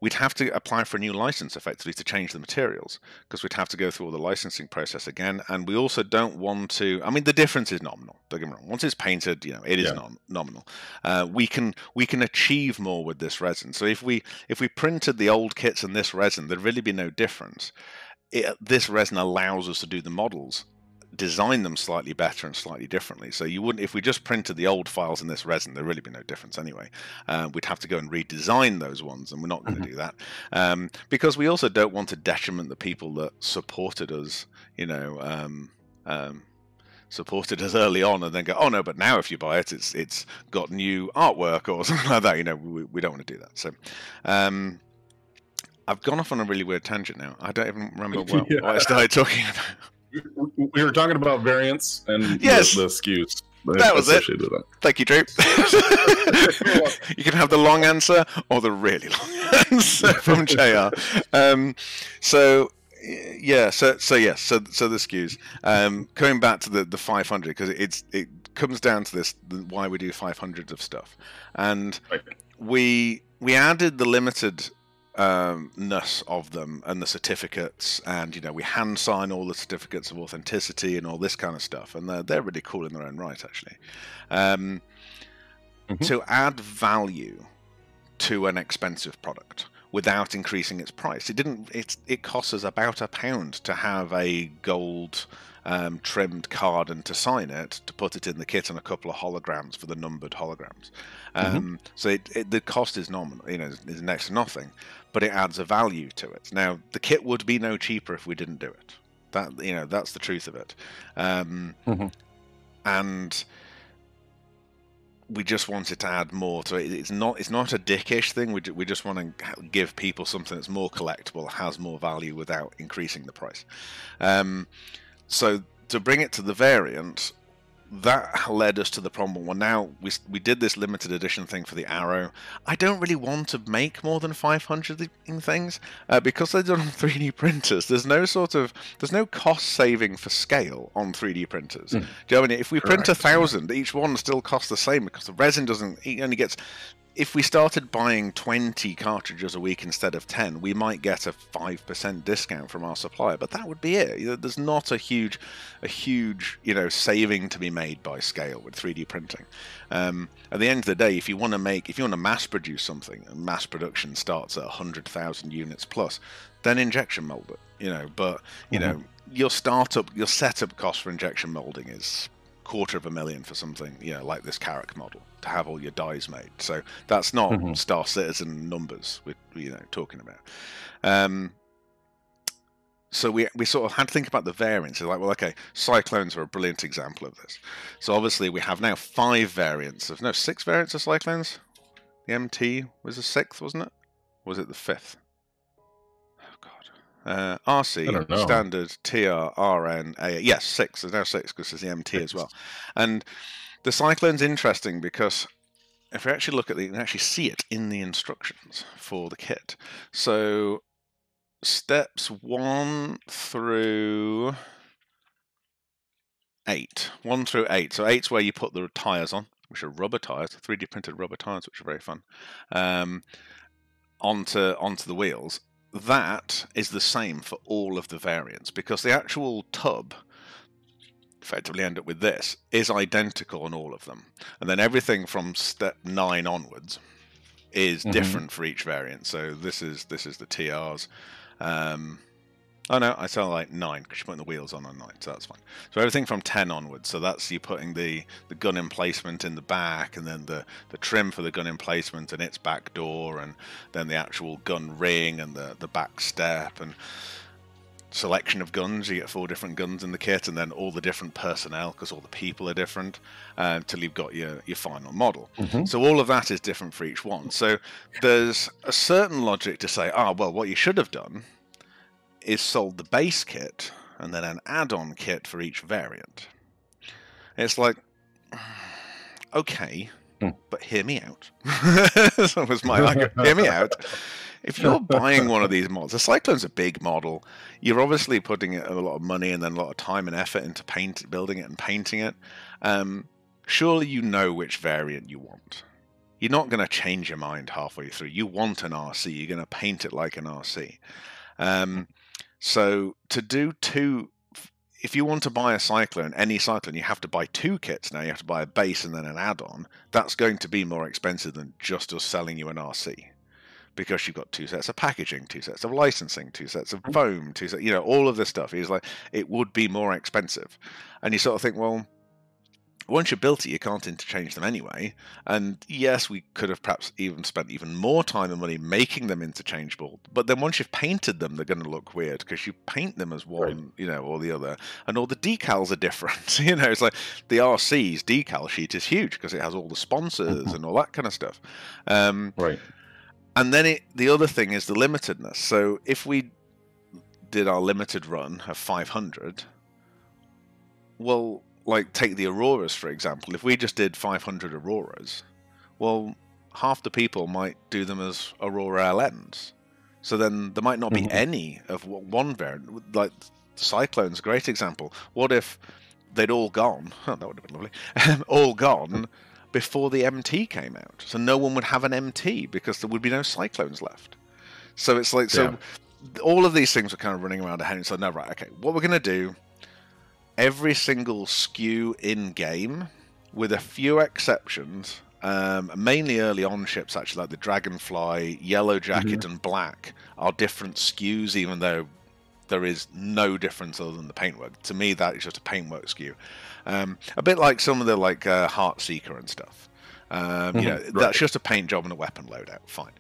we'd have to apply for a new license effectively to change the materials, because we'd have to go through all the licensing process again. And we also don't want to, I mean, the difference is nominal, don't get me wrong. Once it's painted, you know, it is nominal. We can achieve more with this resin. So if we printed the old kits and this resin, there'd really be no difference. This resin allows us to do the models, design them slightly better and slightly differently. So you wouldn't, if we just printed the old files in this resin, there'd really be no difference anyway. We'd have to go and redesign those ones, and we're not going to do that, because we also don't want to detriment the people that supported us, you know, supported us early on, and then go, oh no, but now if you buy it, it's got new artwork or something like that. You know, we don't want to do that. So I've gone off on a really weird tangent now. I don't even remember what I started talking about. We were talking about variants and the SKUs. That was it. Thank you, Drew. You can have the long answer or the really long answer from JR. So the SKUs. Coming back to the 500, because it comes down to this, why we do 500 of stuff, and we added the limited ness of them and the certificates, and you know, we hand sign all the certificates of authenticity and all this kind of stuff, and they're really cool in their own right, actually. To add value to an expensive product without increasing its price, it costs us about £1 to have a gold trimmed card and to sign it, to put it in the kit, and a couple of holograms for the numbered holograms. So the cost is nominal, is next to nothing, but it adds a value to it. Now, the kit would be no cheaper if we didn't do it. That's the truth of it. And we just wanted to add more to it. It's not a dickish thing. We just want to give people something that's more collectible, has more value without increasing the price. So to bring it to the variant, that led us to the problem. Well, now we did this limited edition thing for the Arrow. I don't really want to make more than 500 things because they're done on 3D printers. There's no cost saving for scale on 3D printers. Do you know what I mean? If we print 1,000, each one still costs the same because the resin only gets. If we started buying 20 cartridges a week instead of 10, we might get a 5% discount from our supplier, but that would be it. There's not a huge saving to be made by scale with 3D printing. At the end of the day, if you want to mass produce something, and mass production starts at 100,000 units plus, then injection mold it. But your setup cost for injection molding is $250,000 for something like this Carrack model to have all your dies made. So that's not Star Citizen numbers we're talking about. So we sort of had to think about the variants. It's like, well, okay, Cyclones are a brilliant example of this. So obviously we have now 6 variants of Cyclones. The MT was the 6th, wasn't it? Or was it the 5th? RC, Standard, TR, RN, A. Yes, 6. There's now 6 because there's the MT as well. And the Cyclone's interesting because if we actually look at you can actually see it in the instructions for the kit. So steps 1 through 8. 1 through 8. So 8's where you put the tyres on, which are rubber tyres, 3D printed rubber tyres, which are very fun, onto the wheels. That is the same for all of the variants because the actual tub, effectively end up with this, is identical on all of them. And then everything from step 9 onwards is different for each variant. So this is the TRs. Oh no, I sound like 9 because you're putting the wheels on 9, so that's fine. So everything from 10 onwards, so that's you putting the gun emplacement in the back, and then the trim for the gun emplacement and its back door, and then the actual gun ring and the back step, and selection of guns. You get 4 different guns in the kit, and then all the different personnel because all the people are different until you've got your final model. So all of that is different for each one. So there's a certain logic to say, well, what you should have done is sold the base kit and then an add-on kit for each variant. It's like, okay, but hear me out. That was my argument. Hear me out. If you're buying one of these models, the Cyclone's a big model. You're obviously putting a lot of money and then a lot of time and effort into building it and painting it. Surely you know which variant you want. You're not going to change your mind halfway through. You want an RC. You're going to paint it like an RC. So to do 2, if you want to buy a Cyclone, any Cyclone, you have to buy 2 kits now. You have to buy a base and then an add-on. That's going to be more expensive than just us selling you an RC, because you've got 2 sets of packaging, 2 sets of licensing, 2 sets of foam, 2 sets, all of this stuff. It's like, it would be more expensive. And you sort of think, well, once you've built it, you can't interchange them anyway. And yes, we could have perhaps even spent even more time and money making them interchangeable. But then once you've painted them, they're going to look weird because you paint them as one, or the other. And all the decals are different. It's like the RC's decal sheet is huge because it has all the sponsors and all that kind of stuff. Right. And then the other thing is the limitedness. So if we did our limited run of 500, well, like take the Auroras, for example. If we just did 500 Auroras, well, half the people might do them as Aurora LNs. So then there might not be any of one variant. Like Cyclone's a great example. What if they'd all gone? That would have been lovely. All gone before the MT came out. So no one would have an MT because there would be no Cyclones left. So it's like, all of these things are kind of running around our head. So no, right, okay, what we're going to do, every single SKU in-game, with a few exceptions, mainly early on ships, actually, like the Dragonfly, Yellow Jacket, and Black, are different SKUs, even though there is no difference other than the paintwork. To me, that is just a paintwork SKU. A bit like some of the Heartseeker and stuff. That's just a paint job and a weapon loadout. Fine.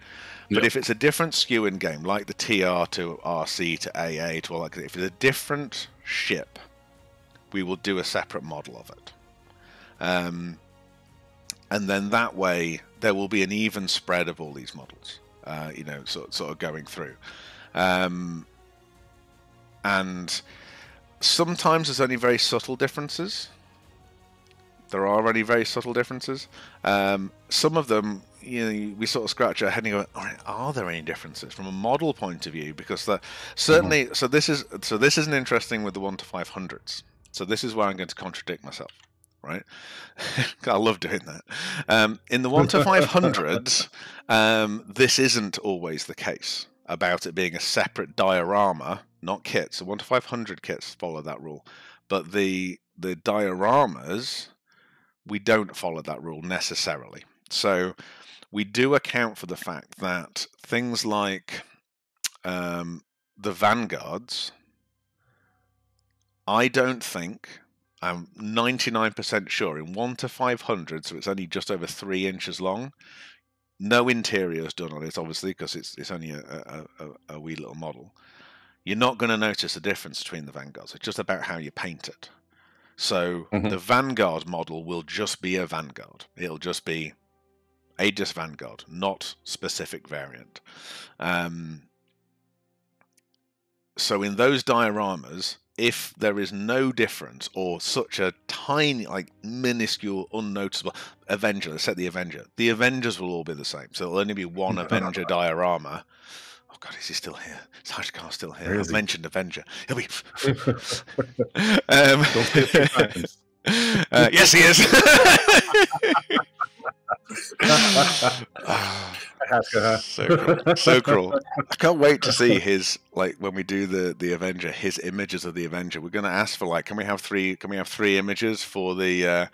But if it's a different SKU in game, like the TR to RC to AA to all that, if it's a different ship, we will do a separate model of it. And then that way there will be an even spread of all these models, sort of going through. And sometimes there's only very subtle differences. There are only very subtle differences. Some of them, we sort of scratch our head and go, all right, are there any differences from a model point of view? Because certainly, so this isn't interesting with the 1 to 500s. So this is where I'm going to contradict myself, right? I love doing that. In the 1 to 500s, this isn't always the case about it being a separate diorama, not kits. The 1 to 500 kits follow that rule, but the dioramas, we don't follow that rule necessarily. So we do account for the fact that things like the Vanguards, I don't think, I'm 99% sure, in 1 to 500, so it's only just over 3 inches long, no interior is done on it, obviously, because it's only a wee little model. You're not going to notice a difference between the Vanguards. It's just about how you paint it. So the Vanguard model will just be a Vanguard. It'll just be Aegis Vanguard, not specific variant. So in those dioramas, if there is no difference or such a tiny, minuscule, unnoticeable Avenger, let's set the Avengers will all be the same. So there'll only be one Avenger diorama. Oh God, is he still here? Is Hashkar still here? I've mentioned Avenger. He'll be. Yes, he is. So cruel. I can't wait to see his, when we do the Avenger, his images of the Avenger. We're going to ask for can we have three images for the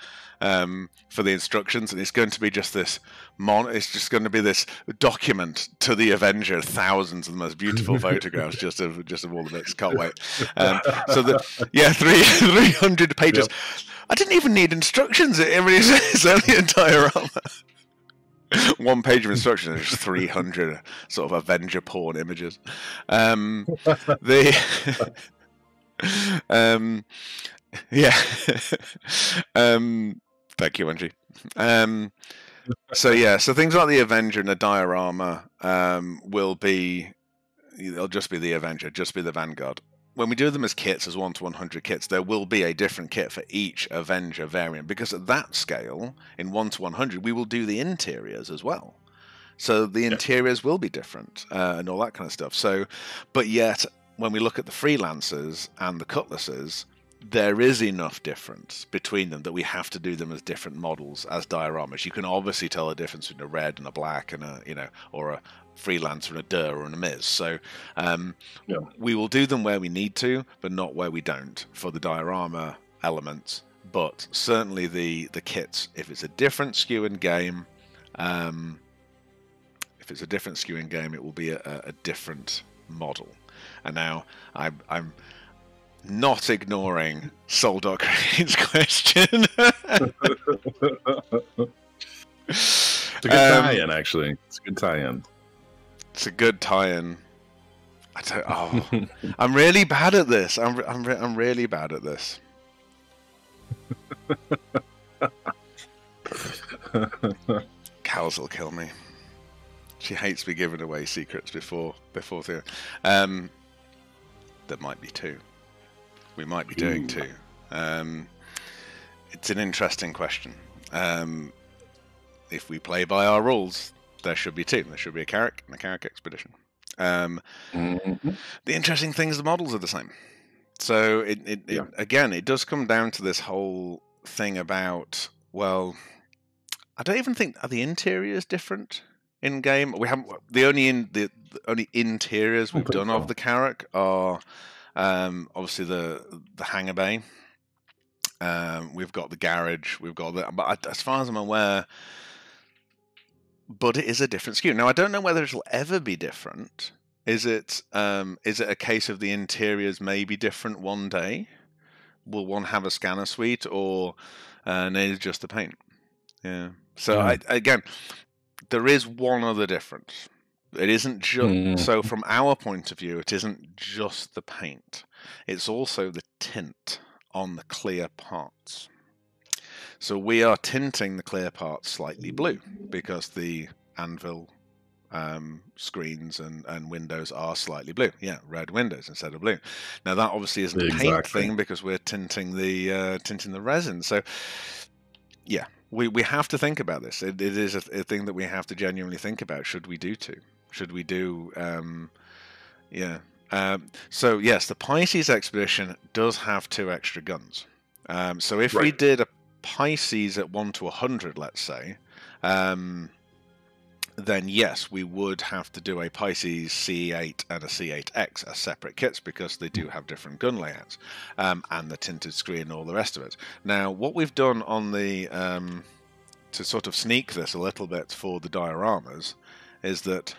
instructions, and it's going to be just this it's just going to be this document to the Avenger, thousands of the most beautiful photographs just of all the bits. Can't wait. 300 pages. I didn't even need instructions. It's only a diorama. 1 page of instructions, there's 300 sort of Avenger porn images. Thank you, Angie. So things like the Avenger and the diorama they'll just be the Avenger, just be the Vanguard. When we do them as kits, as 1 to 100 kits, there will be a different kit for each Avenger variant, because at that scale, in 1 to 100, we will do the interiors as well. So the interiors will be different and all that kind of stuff. So, but yet, when we look at the Freelancers and the Cutlasses, there is enough difference between them that we have to do them as different models, as dioramas. You can obviously tell the difference between a red and a black and or a Freelancer and a Dur and a Miz. So we will do them where we need to, but not where we don't for the diorama elements. But certainly the kits, if it's a different SKU in game, it will be a different model. And now I'm not ignoring Soul.Create's question. It's a good tie-in, actually. It's a good tie-in. It's a good tie-in. I'm really bad at this. I'm really bad at this. Cows will kill me. She hates me giving away secrets before Theo. There might be 2. We might be doing 2. It's an interesting question. If we play by our rules, there should be 2. There should be a Carrack and a Carrack Expedition. The interesting thing is the models are the same. So it does come down to this whole thing about, well, I don't even think, are the interiors different in game? We haven't. The only interiors we've done of the Carrack are obviously the hangar bay. We've got the garage. We've got but as far as I'm aware, but it is a different SKU. Now I don't know whether it'll ever be different Is it a case of the interiors may be different one day? Will one have a scanner suite, or no, it's just the paint? Yeah. So again, there is one other difference. It isn't just so from our point of view, it isn't just the paint. It's also the tint on the clear parts. So we are tinting the clear parts slightly blue because the anvil screens and windows are slightly blue. Yeah, red windows instead of blue. Now that obviously isn't a paint thing because we're tinting the resin. So yeah, we have to think about this. It is a thing that we have to genuinely think about. Should we do two? Should we do so yes, the Pisces expedition does have 2 extra guns. So if we did a Pisces at 1 to 100, let's say, then yes, we would have to do a Pisces C8 and a C8X as separate kits because they do have different gun layouts and the tinted screen and all the rest of it. Now, what we've done on the to sort of sneak this a little bit for the dioramas is that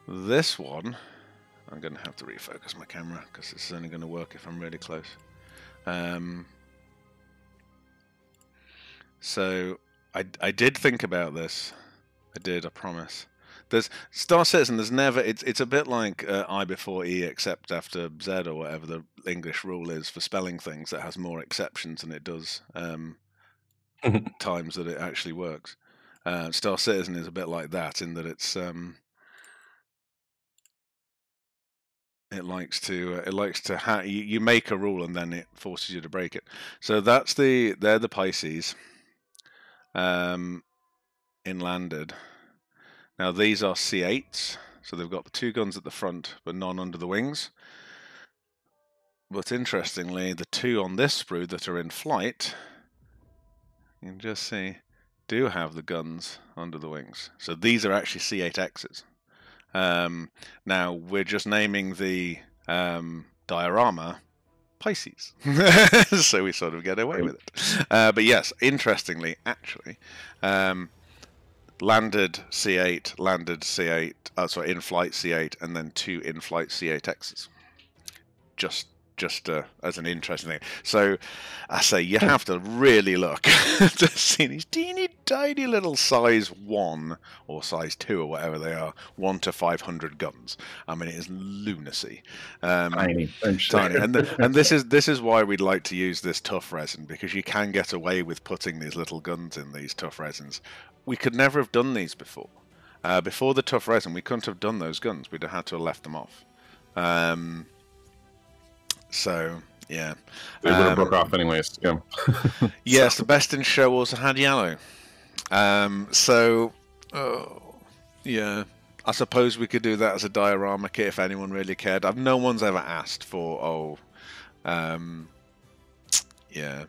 this one, I'm going to have to refocus my camera because this is only going to work if I'm really close. So I did think about this. I did, I promise. There's Star Citizen. There's never. It's a bit like I before E, except after Z or whatever the English rule is for spelling things. That has more exceptions than it does times that it actually works. Star Citizen is a bit like that in that it's it likes to you make a rule and then it forces you to break it. So they're the Pisces. In landed. Now these are C8s, so they've got the 2 guns at the front, but none under the wings. But interestingly, the 2 on this sprue that are in flight, you can just see, do have the guns under the wings. So these are actually C8Xs. Now we're just naming the diorama Pisces, so we sort of get away with it. But yes, interestingly, actually, landed C8, in-flight C8, and then 2 in-flight C8Xs. Just as an interesting thing. So I say you have to really look to see these teeny tiny little size 1 or size 2 or whatever they are, 1 to 500 guns. I mean, it is lunacy. Tiny. And this is why we'd like to use this tough resin, because you can get away with putting these little guns in these tough resins. We could never have done these before. Before the tough resin, we couldn't have done those guns. We'd have had to have left them off. So yeah, they would have broke off anyways. Yeah. Yes, the best in show also had yellow. Yeah, I suppose we could do that as a diorama kit if anyone really cared. No one's ever asked for yeah.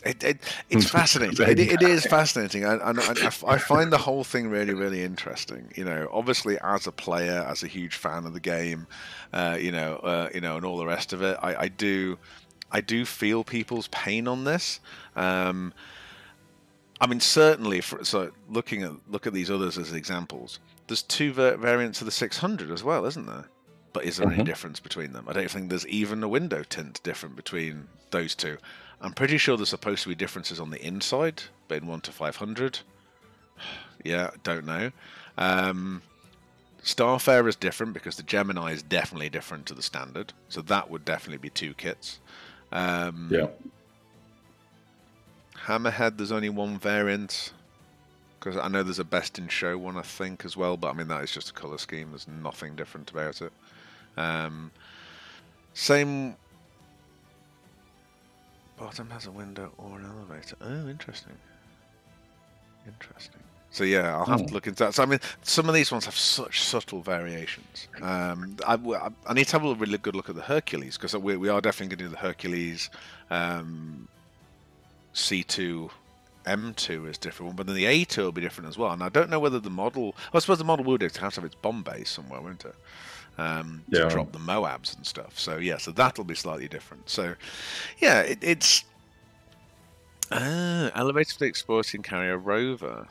It's fascinating. It is fascinating, and I find the whole thing really, really interesting. You know, obviously as a player, as a huge fan of the game, and all the rest of it, I do feel people's pain on this. I mean, certainly. Look at these others as examples. There's 2 variants of the 600 as well, isn't there? But is there any difference between them? I don't think there's even a window tint different between those 2. I'm pretty sure there's supposed to be differences on the inside, but in 1 to 500. Yeah, don't know. Starfare is different because the Gemini is definitely different to the standard. So that would definitely be 2 kits. Yeah. Hammerhead, there's only 1 variant. Because I know there's a best in show one, I think, as well. But I mean, that is just a colour scheme. There's nothing different about it. Same... Bottom has a window or an elevator. Oh, interesting. So yeah, I'll have to look into that. So I mean, some of these ones have such subtle variations. I need to have a really good look at the Hercules, because we are definitely going to do the Hercules C2 M2 is different, but then the A2 will be different as well. And I don't know whether the model... I suppose the model would have to have its bomb base somewhere, won't it? To drop the Moabs and stuff. So yeah, so that'll be slightly different. So yeah, it's elevator for the Explorer can carry a rover.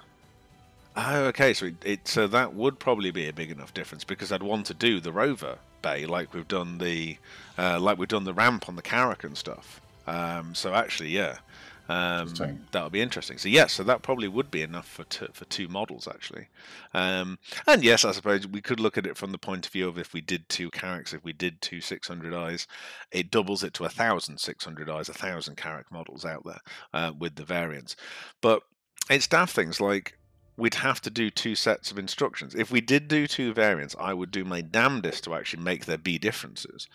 Oh, okay. So that would probably be a big enough difference, because I'd want to do the rover bay like we've done the ramp on the Carrack and stuff. So actually, yeah, that would be interesting. So yes, so that probably would be enough for two models actually. And yes, I suppose we could look at it from the point of view of if we did two Carracks, if we did two 600i's, it doubles it to 1,000 600i's, 1,000 Carrack models out there with the variants. But it's daft things like, we'd have to do two sets of instructions. If we did do two variants, I would do my damnedest to actually make there be differences.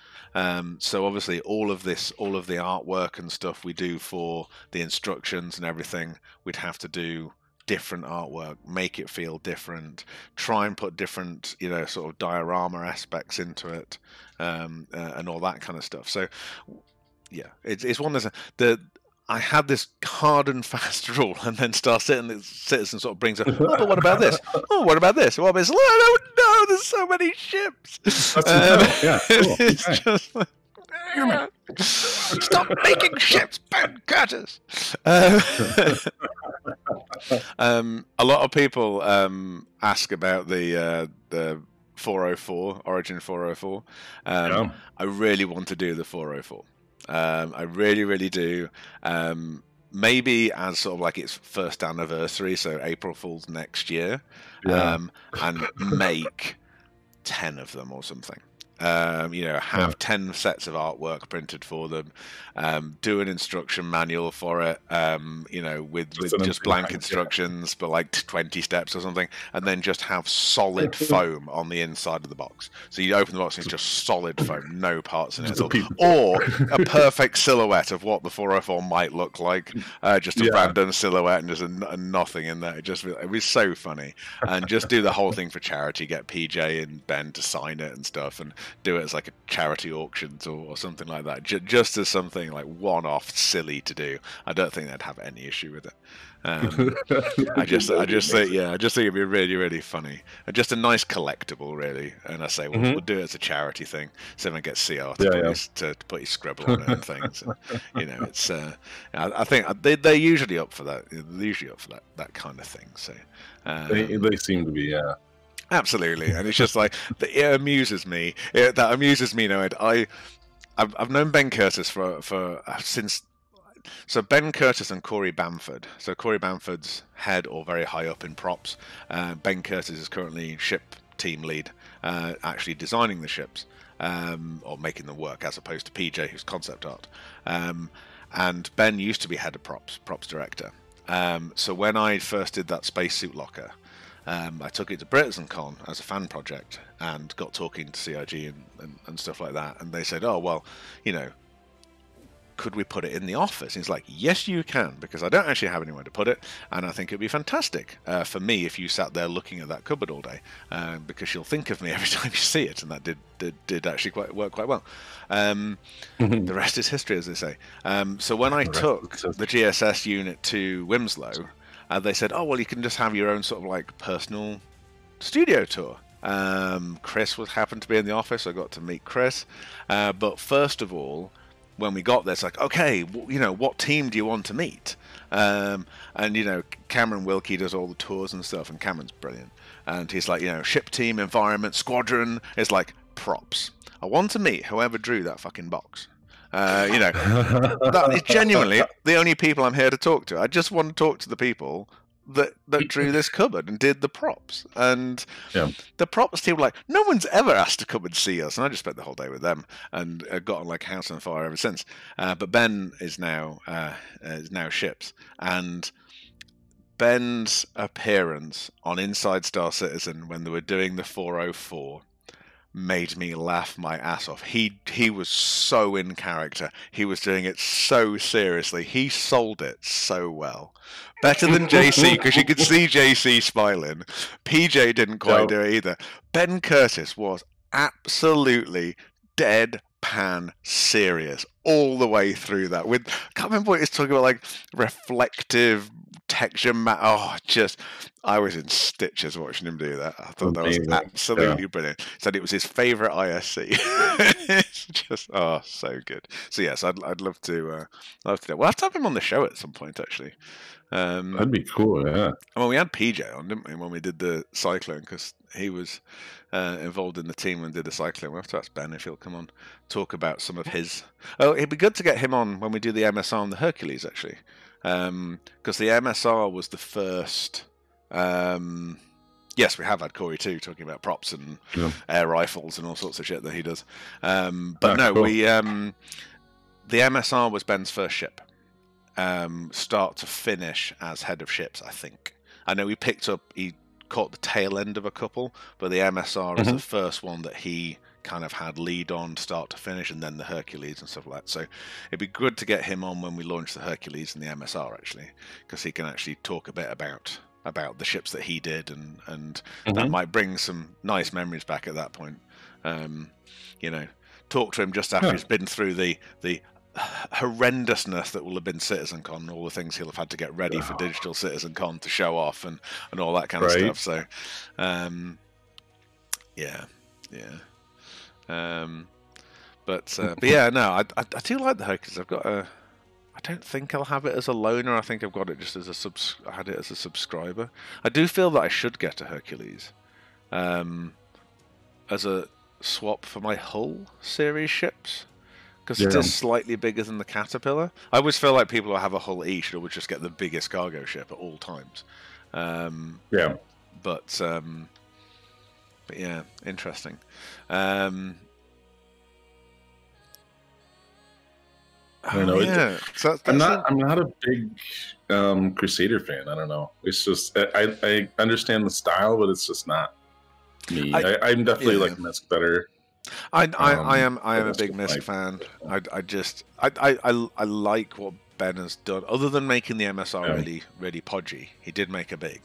So obviously all of the artwork and stuff we do for the instructions and everything, we'd have to do different artwork, make it feel different, try and put different, sort of diorama aspects into it, and all that kind of stuff. So yeah, it's one of I had this hard and fast rule, and then Star Citizen sort of brings up, oh, but what about this? Oh, what about this? What about this? I don't know, there's so many ships. Yeah, cool. It's just like, stop making ships, Ben Curtis. A lot of people ask about the 404, Origin 404. I really want to do the 404. I really, really do. Maybe as sort of like its first anniversary, so April Fool's next year, and make 10 of them or something. Have 10 sets of artwork printed for them, do an instruction manual for it, with just blank instructions, but like 20 steps or something, and then just have solid foam on the inside of the box. So you open the box and it's just solid foam, no parts in it, or a perfect silhouette of what the 404 might look like, just a random silhouette and just a nothing in there. It was so funny, and just do the whole thing for charity, get PJ and Ben to sign it and stuff, and do it as like a charity auctions or something like that, just as something like one-off silly to do. I don't think they'd have any issue with it. I just think it'd be really, really funny, and just a nice collectible, really. And I say, we'll do it as a charity thing, so everyone gets CR to put your scribble on it and things. And, it's I think they're usually up for that. They're usually up for that kind of thing. So they seem to be, yeah. Absolutely, and it's just like it amuses me. That amuses me. I've known Ben Curtis since. So Ben Curtis and Corey Bamford. So Corey Bamford's head or very high up in props. Ben Curtis is currently ship team lead, actually designing the ships or making them work, as opposed to PJ, who's concept art. And Ben used to be head of props director. So when I first did that spacesuit locker, I took it to BritainCon as a fan project and got talking to CIG and stuff like that. And they said, oh, well, could we put it in the office? And he's like, yes, you can, because I don't actually have anywhere to put it. And I think it'd be fantastic for me if you sat there looking at that cupboard all day, because you'll think of me every time you see it. And that did actually work quite well. The rest is history, as they say. So when I took the GSS unit to Wimslow, they said, oh, well, you can just have your own sort of like personal studio tour. Chris happened to be in the office. I got to meet Chris. But first of all, when we got there, it's like, okay, what team do you want to meet? And, Cameron Wilkie does all the tours and stuff, and Cameron's brilliant. And he's like, ship team, environment, squadron. It's like props. I want to meet whoever drew that fucking box. That is genuinely the only people I'm here to talk to. I just want to talk to the people that drew this cupboard and did the props. And the props team were like, no one's ever asked to come and see us. And I just spent the whole day with them and got on like house on fire ever since. But Ben is now ships. And Ben's appearance on Inside Star Citizen when they were doing the 404 made me laugh my ass off. He was so in character. He was doing it so seriously. He sold it so well. Better than JC, because you could see JC smiling. PJ didn't quite do it either. Ben Curtis was absolutely deadpan serious all the way through that. I can't remember what he was talking about, like reflective protection I was in stitches watching him do that. I thought Amazing. that was absolutely brilliant. He said it was his favorite ISC. It's just so good. So yes, I'd love to do it. We'll have to have him on the show at some point, actually. That'd be cool. Yeah. I mean, we had PJ on, didn't we, when we did the cyclone, because he was involved in the team and did the cyclone. We'll have to ask Ben if he'll come on, talk about some of his. Oh, it'd be good to get him on when we do the MSR on the Hercules, actually, because the MSR was the first. Yes, we have had Corey too, talking about props and air rifles and all sorts of shit that he does. But no, cool. The MSR was Ben's first ship, start to finish as head of ships, I think. I know he caught the tail end of a couple, but the MSR is the first one that he kind of had lead on start to finish, and then the Hercules and stuff like that. So it'd be good to get him on when we launch the Hercules and the MSR, actually, because he can actually talk a bit about the ships that he did, and that might bring some nice memories back at that point. Talk to him just after he's been through the horrendousness that will have been CitizenCon, all the things he'll have had to get ready for digital CitizenCon to show off and all that kind of stuff. So but yeah, no, I do like the Hercules. I've got I don't think I'll have it as a loaner. I think I've got it just as I had it as a subscriber. I do feel that I should get a Hercules as a swap for my Hull series ships, because it is slightly bigger than the Caterpillar. I always feel like people who have a Hull E should always just get the biggest cargo ship at all times. But yeah, interesting. I don't know. Yeah. I'm not a big Crusader fan. I don't know. It's just I understand the style, but it's just not me. I'm definitely like Misk better. I am a big Misk fan. I like what Ben has done. Other than making the MSR really podgy, he did make a big.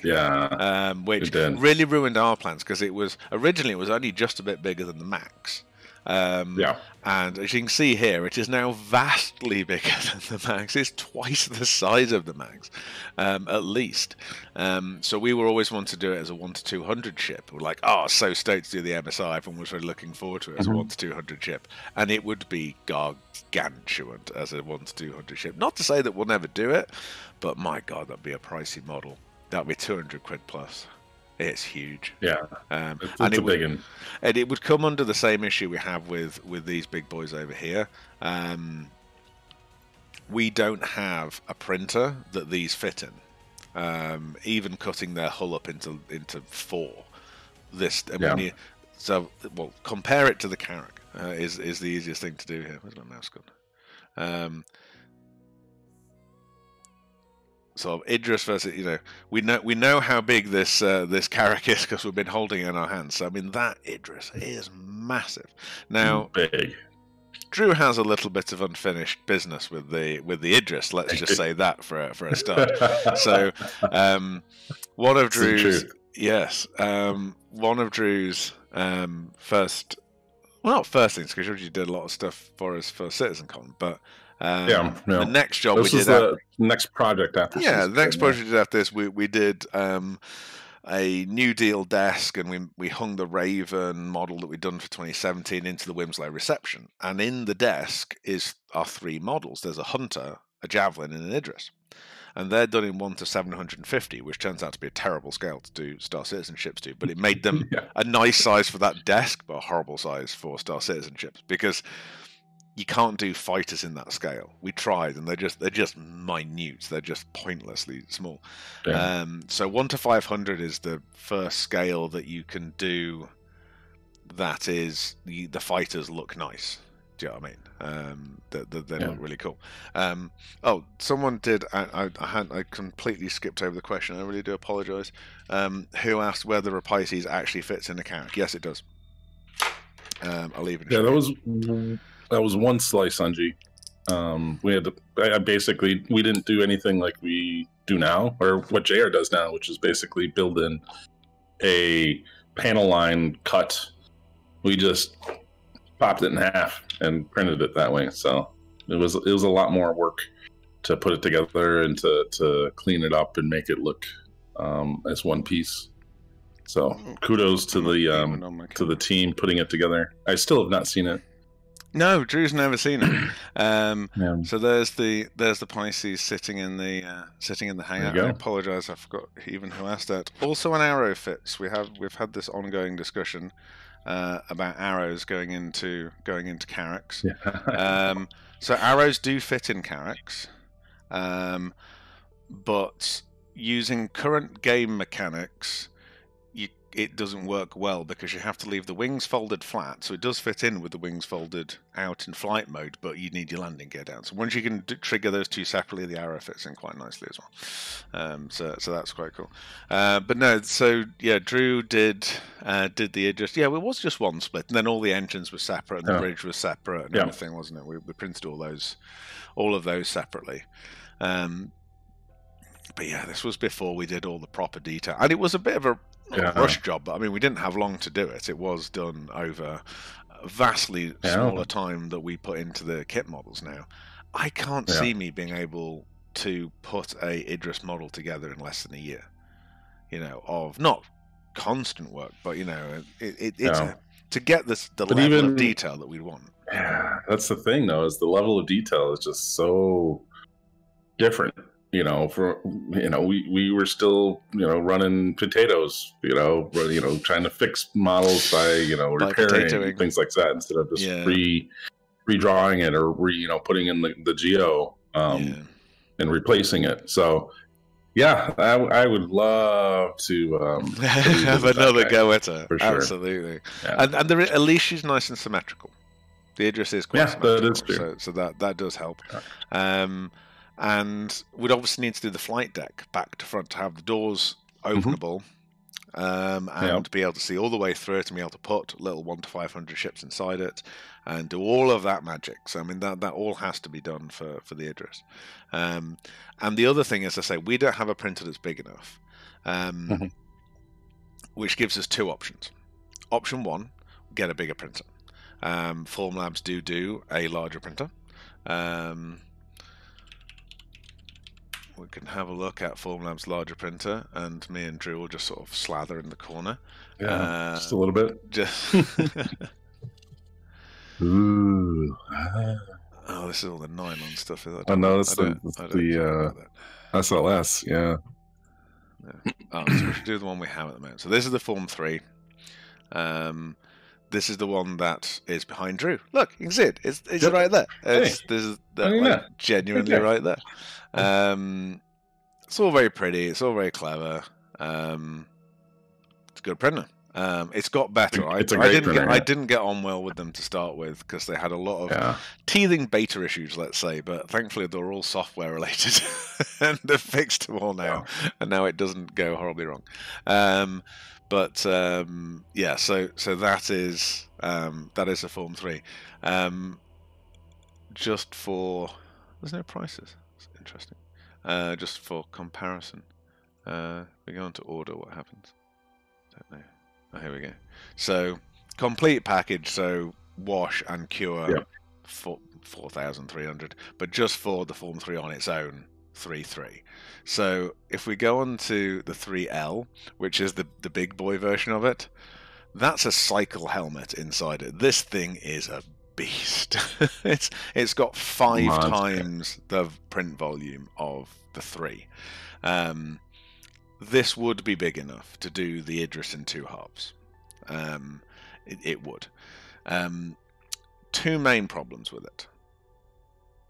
Which really ruined our plans, because originally it was only just a bit bigger than the Max. And as you can see here, it is now vastly bigger than the Max. It's twice the size of the Max, at least. So we were always wanting to do it as a 1 to 200 ship. We're like, so stoked to do the MSI. Everyone was really looking forward to it as a 1 to 200 ship, and it would be gargantuan as a 1 to 200 ship. Not to say that we'll never do it, but my God, that'd be a pricey model. That'd be 200 quid plus. It's huge. Yeah, and it's a big one. And it would come under the same issue we have with these big boys over here. We don't have a printer that these fit in. Even cutting their hull up into 4. Compare it to the Carrack is the easiest thing to do here. Where's my mouse gone? So Idris versus, we know how big this Carrack is, because we've been holding it in our hands. So I mean, that Idris is massive. Now, big. Drew has a little bit of unfinished business with the Idris. Let's just say that for a start. So one of Drew's first, well, not first things, because Georgie did a lot of stuff for us for CitizenCon, but. The next job this we did. The next project after. Yeah, the next project we did after this, we did a New Deal desk, and we hung the Raven model that we'd done for 2017 into the Wimslow reception. And in the desk are 3 models. There's a Hunter, a Javelin, and an Idris. And they're done in 1 to 750, which turns out to be a terrible scale to do Star Citizen ships to. But it made them a nice size for that desk, but a horrible size for Star Citizen ships, because you can't do fighters in that scale. We tried, and they're just minute. They're just pointlessly small. Yeah. So 1 to 500 is the first scale that you can do. That is the fighters look nice. Do you know what I mean? They look really cool. Someone did. I completely skipped over the question. I really do apologise. Who asked whether a Pisces actually fits in the Carrack? Yes, it does. I'll leave it. Yeah, that was one slice, Sanji. We had we didn't do anything like we do now, or what JR does now, which is basically build in a panel line cut. We just popped it in half and printed it that way. So it was a lot more work to put it together and to clean it up and make it look as one piece. So kudos to the team putting it together. I still have not seen it. No, Drew's never seen it. So there's the Pisces sitting in the hangout. I apologise, I forgot even who asked that. Also on arrow fits, we've had this ongoing discussion about arrows going into Carrax. Yeah. So arrows do fit in Carrax, but using current game mechanics, it doesn't work well because you have to leave the wings folded flat. So it does fit in with the wings folded out in flight mode, but you need your landing gear down. So once you can trigger those two separately, the arrow fits in quite nicely as well. So that's quite cool. But no, so yeah, Drew did the Idris. Yeah, it was just one split, and then all the engines were separate, and the bridge was separate, and everything, wasn't it? We printed all of those separately. But yeah, this was before we did all the proper detail, and it was a bit of a rush job. But I mean, we didn't have long to do it. It was done over a vastly smaller time that we put into the kit models now. I can't see me being able to put a Idris model together in less than a year. You know, of not constant work, but you know, it's to get the level of detail that we want. Yeah, that's the thing, though, is the level of detail is just so different. You know, we were still, running potatoes, trying to fix models by, repairing things like that instead of just redrawing it or putting in the geo and replacing it. So yeah, I would love to have another go at her. For sure. Absolutely. Yeah. And at least she's nice and symmetrical. The Idris is quite symmetrical, that is true. So that does help. And we'd obviously need to do the flight deck back to front to have the doors openable, and be able to see all the way through it and be able to put little 1 to 500 ships inside it and do all of that magic. So I mean that all has to be done for the Idris. And the other thing, as I say, we don't have a printer that's big enough, which gives us two options. Option one, get a bigger printer. Formlabs do a larger printer. We can have a look at Formlabs' larger printer, and me and Drew will just sort of slather in the corner. Yeah, just a little bit. Just Ooh. Oh, this is all the nylon stuff. Oh no, that's the SLS. Yeah. Oh, so we should do the one we have at the moment. So this is the Form 3. This is the one that is behind Drew. Look, you can see it. It's right there. This is genuinely right there. It's all very pretty. It's all very clever. It's a good printer. It's got better. I didn't get on well with them to start with because they had a lot of teething beta issues, let's say. But thankfully, they're all software related, and they've fixed them all now. And now it doesn't go horribly wrong. Yeah, so that is a Form 3. Just for there's no prices. It's interesting. Just for comparison, we go on to order. What happens? Don't know. Oh, here we go. So complete package. So wash and cure, 4,300. But just for the Form 3 on its own, 3.3. So if we go on to the 3L, which is the big boy version of it, that's a cycle helmet inside it. This thing is a beast. it's got 5 times the print volume of the 3. This would be big enough to do the Idris in 2 halves. It would. 2 main problems with it.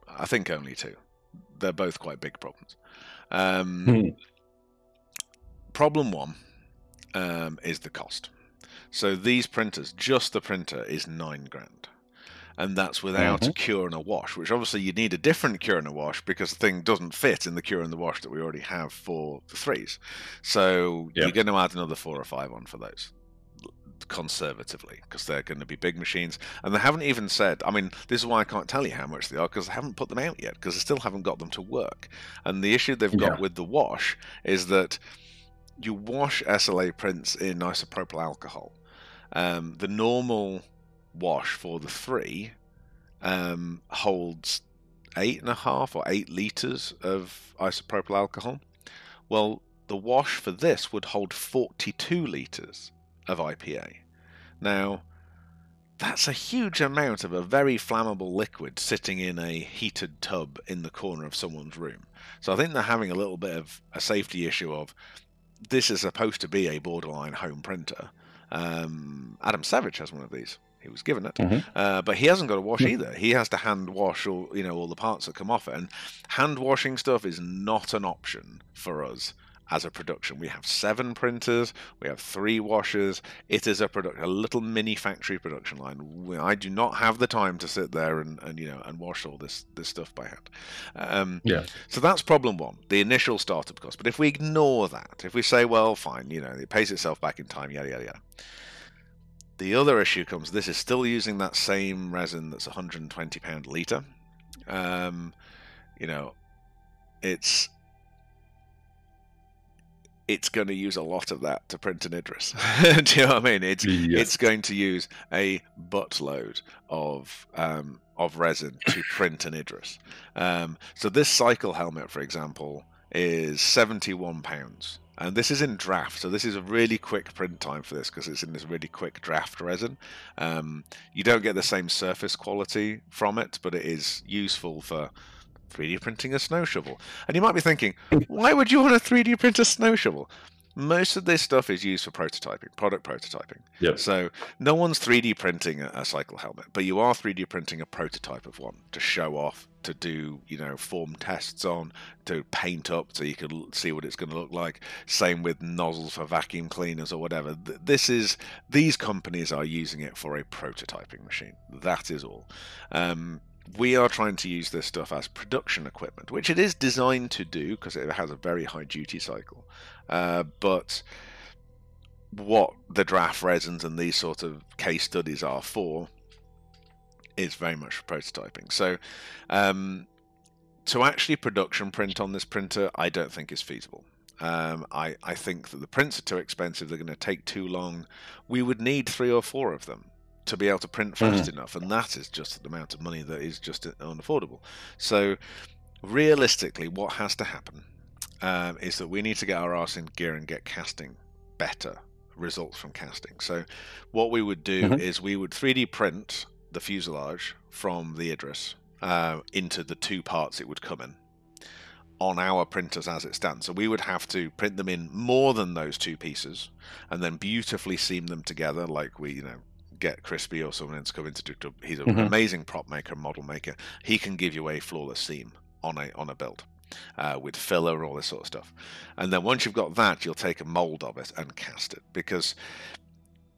I think only 2. They're both quite big problems. Problem 1 is the cost. So these printers, just the printer, is $9,000. And that's without a cure and a wash, which obviously you need a different cure and a wash because the thing doesn't fit in the cure and the wash that we already have for the 3s. So you're going to add another 4 or 5 on for those, conservatively, because they're going to be big machines. And they haven't even said, I mean, this is why I can't tell you how much they are, because they haven't put them out yet, because they still haven't got them to work. And the issue they've got with the wash is that you wash SLA prints in isopropyl alcohol. The normal wash for the 3 holds 8.5 or 8 liters of isopropyl alcohol. Well, the wash for this would hold 42 liters of IPA. Now, that's a huge amount of a very flammable liquid sitting in a heated tub in the corner of someone's room. So I think they're having a little bit of a safety issue of, this is supposed to be a borderline home printer. Adam Savage has one of these. He was given it, but he hasn't got a wash either. He has to hand wash all the parts that come off it, and hand washing stuff is not an option for us as a production. We have 7 printers, we have 3 washers. It is a little mini factory production line. I do not have the time to sit there and wash all this stuff by hand. So that's problem 1, the initial startup cost. But if we ignore that, if we say, well, fine, it pays itself back in time, yada yada yada. The other issue comes, this is still using that same resin that's £120 a litre. It's going to use a lot of that to print an Idris. Do you know what I mean? It's going to use a buttload of resin to print an Idris. So this cycle helmet, for example, is £71. And this is in draft, so this is a really quick print time for this because it's in this really quick draft resin. You don't get the same surface quality from it, but it is useful for 3D printing a snow shovel. And you might be thinking, why would you want to 3D print a snow shovel? Most of this stuff is used for prototyping, product prototyping. Yep. So no one's 3D printing a cycle helmet, but you are 3D printing a prototype of one to show off, to do, form tests on, to paint up so you can see what it's going to look like. Same with nozzles for vacuum cleaners or whatever. These companies are using it for a prototyping machine. That is all. We are trying to use this stuff as production equipment, which it is designed to do because it has a very high duty cycle. But what the draft resins and these sort of case studies are for is very much for prototyping. So to actually production print on this printer, I don't think is feasible. I think that the prints are too expensive. They're going to take too long. We would need 3 or 4 of them to be able to print fast enough, and that is just the amount of money that is just unaffordable. So realistically, what has to happen is that we need to get our arse in gear and get casting better results from casting. So what we would do is we would 3D print the fuselage from the Idris into the 2 parts it would come in on our printers as it stands. So we would have to print them in more than those 2 pieces and then beautifully seam them together, like we get Crispy or someone to come in to do. He's an amazing prop maker, model maker. He can give you a flawless seam on a build with filler and all this sort of stuff. And then once you've got that, you'll take a mold of it and cast it, because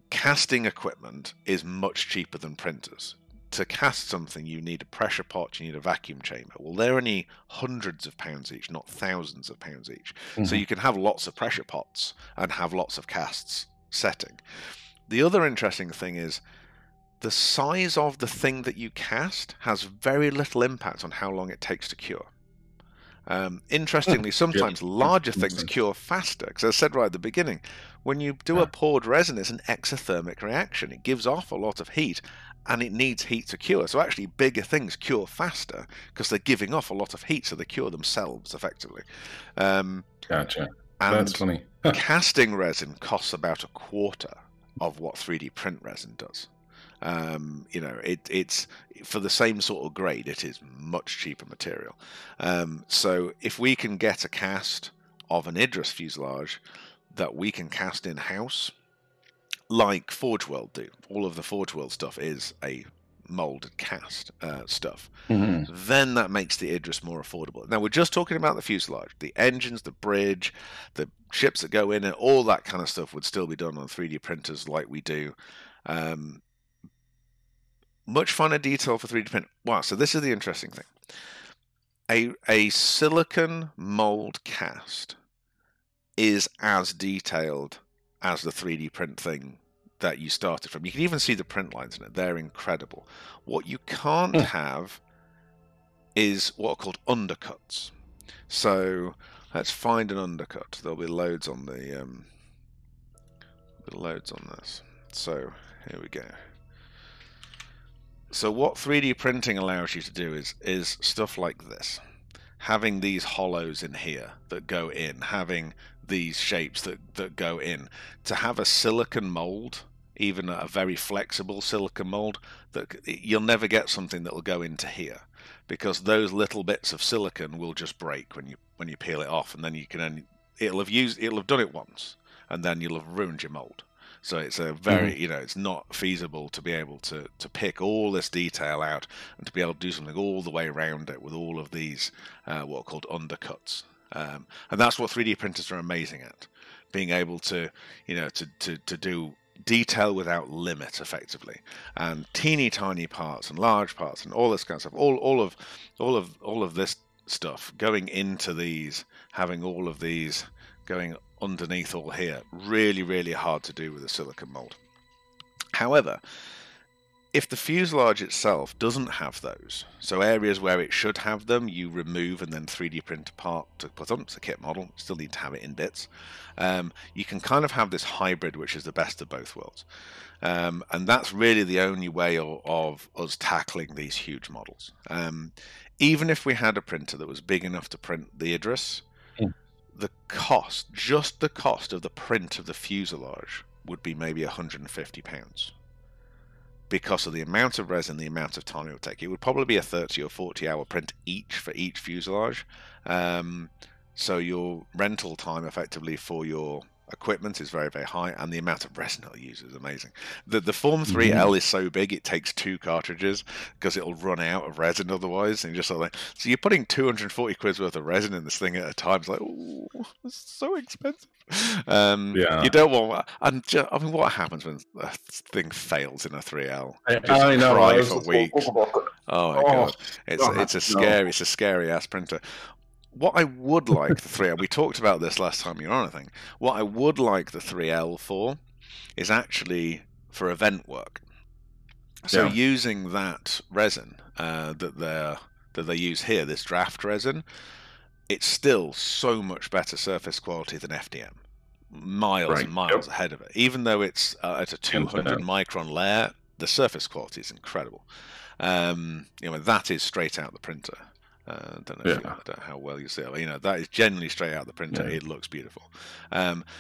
casting equipment is much cheaper than printers. To cast something, you need a pressure pot, you need a vacuum chamber. Well, they're only hundreds of pounds each, not thousands of pounds each. So you can have lots of pressure pots and have lots of casts setting. The other interesting thing is the size of the thing that you cast has very little impact on how long it takes to cure. Interestingly, sometimes larger things cure faster, because as I said right at the beginning, when you do a poured resin, it's an exothermic reaction. It gives off a lot of heat, and it needs heat to cure. So actually bigger things cure faster because they're giving off a lot of heat, so they cure themselves effectively. Gotcha. And that's funny. Casting resin costs about a quarter of what 3D print resin does. It's for the same sort of grade, it is much cheaper material. So if we can get a cast of an Idris fuselage that we can cast in-house, like Forge World do, all of the Forge World stuff is a molded cast stuff, then that makes the Idris more affordable. Now we're just talking about the fuselage. The engines, the bridge, the ships that go in, and all that kind of stuff would still be done on 3D printers like we do. Much finer detail for 3D print. Wow, so this is the interesting thing. A silicon mold cast is as detailed as the 3D print thing that you started from. You can even see the print lines in it. They're incredible. What you can't have is what are called undercuts. So let's find an undercut. There'll be loads on the loads on this. So here we go. So what 3D printing allows you to do is stuff like this. Having these hollows in here that go in, having these shapes that go in. To have a silicon mold, even a very flexible silicon mold, that you'll never get something that will go into here, because those little bits of silicon will just break when you peel it off, and then you can only, it'll have done it once, and then you'll have ruined your mold. So it's a very, it's not feasible to be able to pick all this detail out and to be able to do something all the way around it with all of these what are called undercuts. And that's what 3D printers are amazing at, being able to, to do detail without limit, effectively, and teeny tiny parts and large parts and all this kind of stuff. All of this stuff going into these, having all of these going underneath all here, really, really hard to do with a silicon mold. However, if the fuselage itself doesn't have those, so areas where it should have them, you remove and then 3D print a part to put on. It's a kit model, you still need to have it in bits. You can kind of have this hybrid, which is the best of both worlds. And that's really the only way of us tackling these huge models. Even if we had a printer that was big enough to print the Idris, the cost, just the cost of the print of the fuselage, would be maybe £150. Because of the amount of resin, the amount of time it would take. It would probably be a 30 or 40 hour print each for each fuselage. So your rental time effectively for your equipment is very, very high, and the amount of resin it'll use is amazing. The Form 3L is so big it takes 2 cartridges because it'll run out of resin otherwise. And you're just sort of like, so you're putting 240 quid worth of resin in this thing at a time. It's like, oh, it's so expensive. You don't want. And I mean, what happens when a thing fails in a 3L? I know. Cry for weeks. Oh my god, it's a scary ass printer. What I would like the 3L, we talked about this last time you were on, I think. What I would like the 3L for is actually for event work. So using that resin that they use here, this draft resin, it's still so much better surface quality than FDM. Miles and miles ahead of it. Even though it's at a 200 micron layer, the surface quality is incredible. That is straight out the printer. I don't know how well you see it. That is generally straight out the printer. It looks beautiful.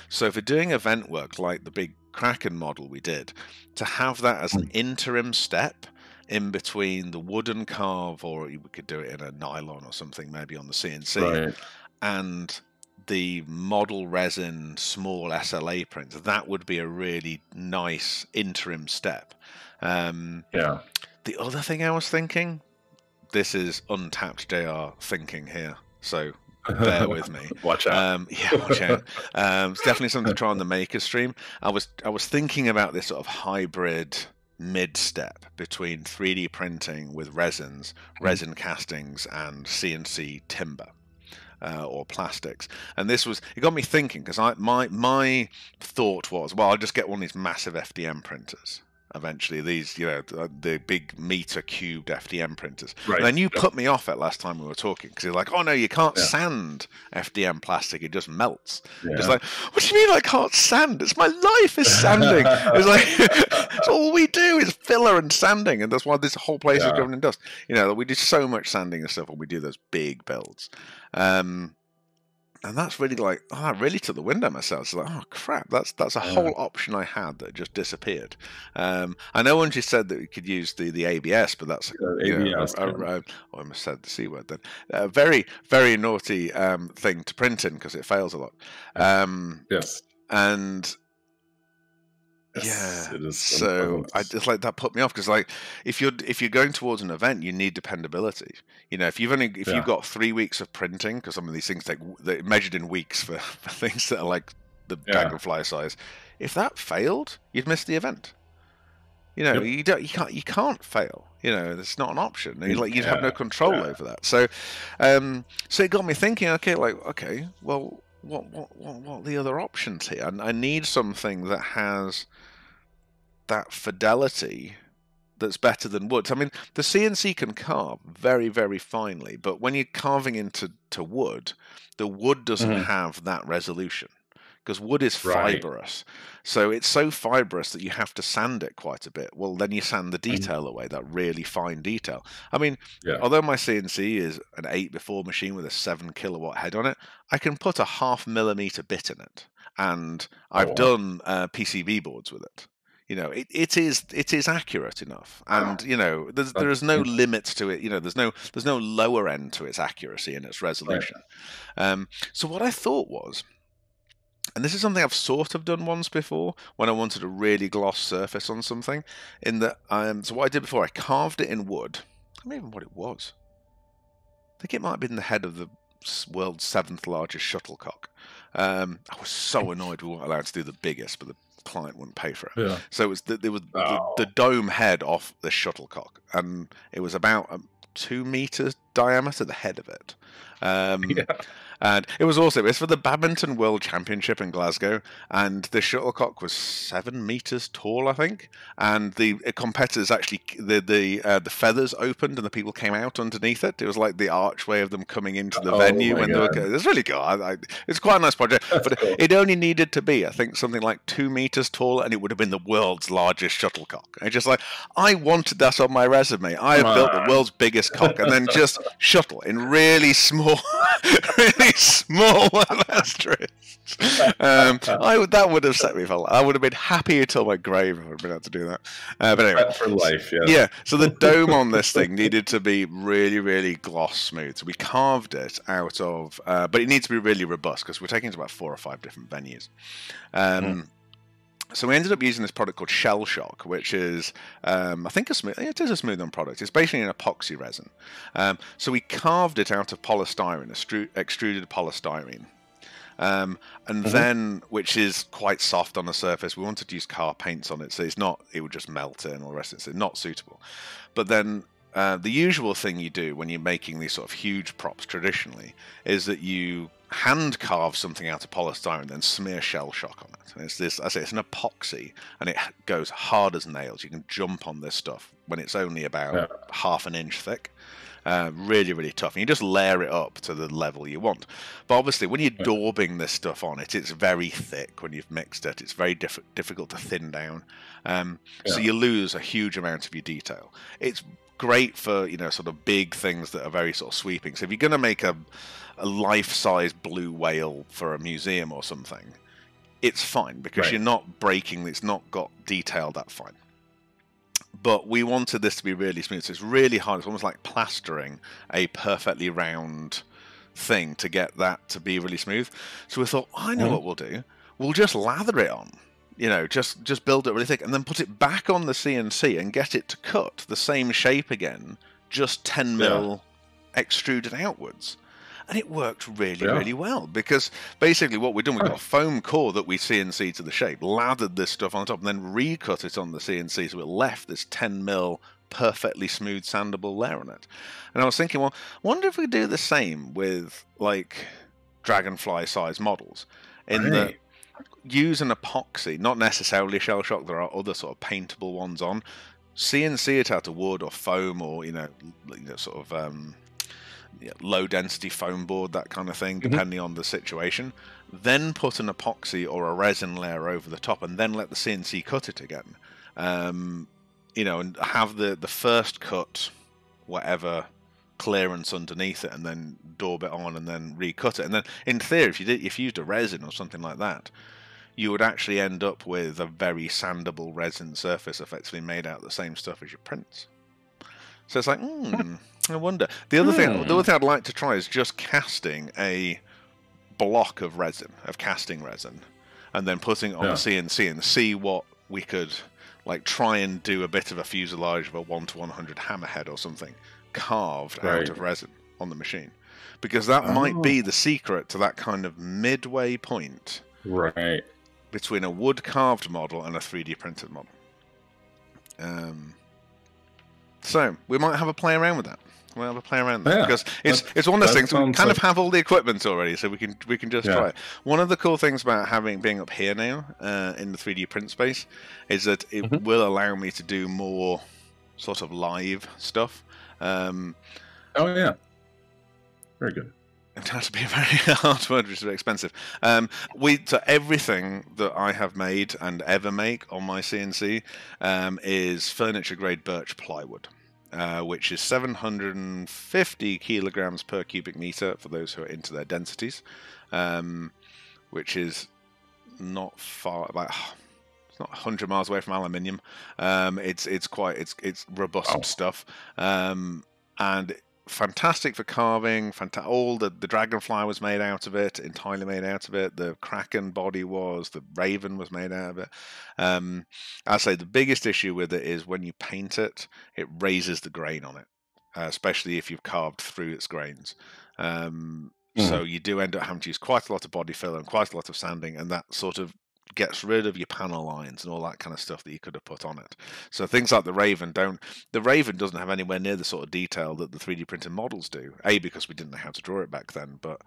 So for doing event work like the big Kraken model we did, to have that as an interim step in between the wooden carve, or we could do it in a nylon or something, maybe on the CNC, and the model resin small SLA print, that would be a really nice interim step. The other thing I was thinking, this is untapped JR thinking here, so bear with me. Watch out. Watch out. It's definitely something to try on the Maker stream. I was thinking about this sort of hybrid mid-step between 3D printing with resins, resin castings, and CNC timber. Or plastics, and it got me thinking, because my thought was, well, I'll just get one of these massive FDM printers eventually, these the big meter cubed FDM printers. And then you put me off it last time we were talking, because you're like, oh no, you can't sand FDM plastic, it just melts. It's like, what do you mean I can't sand? It's my life is sanding. It's like it's all we do is filler and sanding, and that's why this whole place is covered in dust. We do so much sanding and stuff when we do those big builds. And that's really like, I really took the wind out of myself. It's like, oh crap, that's a whole option I had that just disappeared. I know one just said that we could use the ABS, but that's ABS. I almost said the C word then. A very, very naughty thing to print in, because it fails a lot. And it is. So I just like that put me off, because like if you're going towards an event, you need dependability. If you've got 3 weeks of printing, because some of these things they're measured in weeks for things that are like the dragonfly size. If that failed, you'd miss the event. You can't fail. It's not an option. You'd have no control over that. So it got me thinking. Okay, well, what are the other options here? I need something that has that fidelity that's better than wood. I mean, the CNC can carve very, very finely, but when you're carving into wood, the wood doesn't have that resolution, because wood is fibrous. So it's so fibrous that you have to sand it quite a bit. Well, then you sand the detail away, that really fine detail. I mean, although my CNC is an 8x4 machine with a 7 kilowatt head on it, I can put a 0.5 millimeter bit in it, and I've done PCB boards with it. You know, it is accurate enough, and you know, there is no limit to it. You know, there's no lower end to its accuracy and its resolution. So what I thought was, and this is something I've sort of done once before when I wanted a really gloss surface on something, in that so what I did before, I carved it in wood. I don't even what it was. I think it might have been the head of the world's 7th largest shuttlecock. I was so annoyed we weren't allowed to do the biggest, but the client wouldn't pay for it. So it was the dome head off the shuttlecock, and it was about 2 meters diameter, the head of it. And it was for the Badminton World Championship in Glasgow, and the shuttlecock was 7 meters tall, I think. And the competitors actually, the feathers opened and the people came out underneath it. It was like the archway of them coming into the venue when they were. It was really cool. It's quite a nice project, but cool. It only needed to be, I think, something like 2 meters tall, and it would have been the world's largest shuttlecock. And just like, I wanted that on my resume. I have built the world's biggest cock, and then just shuttle in really small, really small asterisks. That would have set me for life. I would have been happy until my grave if I'd been able to do that. But anyway, for life, yeah. So the dome on this thing needed to be really, really gloss smooth. So we carved it out of, but it needs to be really robust because we're taking it to about 4 or 5 different venues. So we ended up using this product called Shell Shock, which is, I think, it is a smooth-on product. It's basically an epoxy resin. So we carved it out of polystyrene, extruded polystyrene. And then, which is quite soft on the surface, we wanted to use car paints on it, so it would just melt in and all the rest of it, so not suitable. But then the usual thing you do when you're making these sort of huge props traditionally is that you hand carve something out of polystyrene, then smear Shell Shock on it. And it's an epoxy, and it goes hard as nails. You can jump on this stuff when it's only about half an inch thick. Really, really tough. And you just layer it up to the level you want. But obviously, when you're daubing this stuff on it, it's very thick when you've mixed it. It's very difficult to thin down. So you lose a huge amount of your detail. It's great for, sort of big things that are very sort of sweeping. So if you're going to make a life-size blue whale for a museum or something, it's fine because you're not breaking, it's not got detail that fine. But we wanted this to be really smooth, so it's really hard. It's almost like plastering a perfectly round thing to get that to be really smooth. So we thought, I know what we'll do. We'll just lather it on, just build it really thick, and then put it back on the CNC and get it to cut the same shape again, just 10 mil extruded outwards. And it worked really, really well, because basically what we've done, we've got a foam core that we CNC to the shape, lathered this stuff on top, and then recut it on the CNC, so it left this 10 mil perfectly smooth sandable layer on it. And I was thinking, well, I wonder if we do the same with, like, Dragonfly size models, in that use an epoxy, not necessarily Shell Shock, there are other sort of paintable ones on, CNC it out of wood or foam or, sort of low density foam board, that kind of thing, depending on the situation, then put an epoxy or a resin layer over the top, and then let the CNC cut it again, and have the first cut whatever clearance underneath it, and then daub it on and then recut it. And then in theory, if you used a resin or something like that, you would actually end up with a very sandable resin surface effectively made out of the same stuff as your prints. So it's like, I wonder. The other thing I'd like to try is just casting a block of resin, of casting resin, and then putting it on the CNC and see what we could, like, try and do a bit of a fuselage of a 1:100 hammerhead or something carved out of resin on the machine, because that might be the secret to that kind of midway point between a wood carved model and a 3D printed model. So we might have a play around with that. We'll have a play around with that, because it's one of those things. We kind of have all the equipment already, so we can just try it. One of the cool things about being up here now in the 3D print space is that it will allow me to do more sort of live stuff. Very good. It has to be very hard word, which is very expensive. So everything that I have made and ever make on my CNC is furniture grade birch plywood, which is 750 kilograms per cubic meter for those who are into their densities, which is not far, like it's not 100 miles away from aluminium. It's robust stuff, and fantastic for carving. All the dragonfly was made out of it, entirely made out of it. The kraken body was, the raven was made out of it. I say the biggest issue with it is when you paint it, it raises the grain on it, especially if you've carved through its grains. So you do end up having to use quite a lot of body fill and quite a lot of sanding, and that sort of gets rid of your panel lines and all that kind of stuff that you could have put on it. So things like the Raven doesn't have anywhere near the sort of detail that the 3D printed models do. A, because we didn't know how to draw it back then, but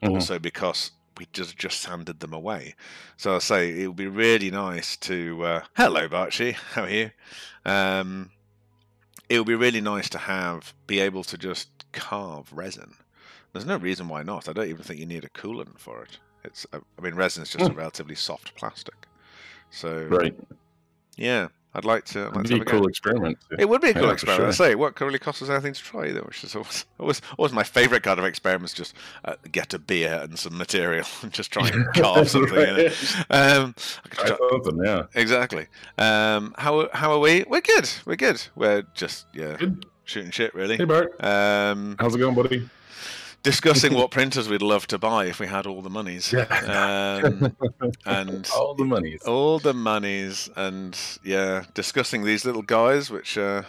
also because we just sanded them away. So I say it would be really nice to hello Barchi, how are you? It would be really nice to be able to just carve resin. There's no reason why not. I don't even think you need a coolant for it. Resin is just a relatively soft plastic. So, right. Yeah, I'd like to. It'd be a cool experiment. It would be a cool experiment. Sure. I say, what could really cost us anything to try, though, which is always my favourite kind of experiments. Just get a beer and some material and just try and carve something in it. Yeah. Exactly. How are we? We're good. We're just good. Shooting shit, really. Hey Bart. How's it going, buddy? Discussing what printers we'd love to buy if we had all the monies. And all the monies. And discussing these little guys which are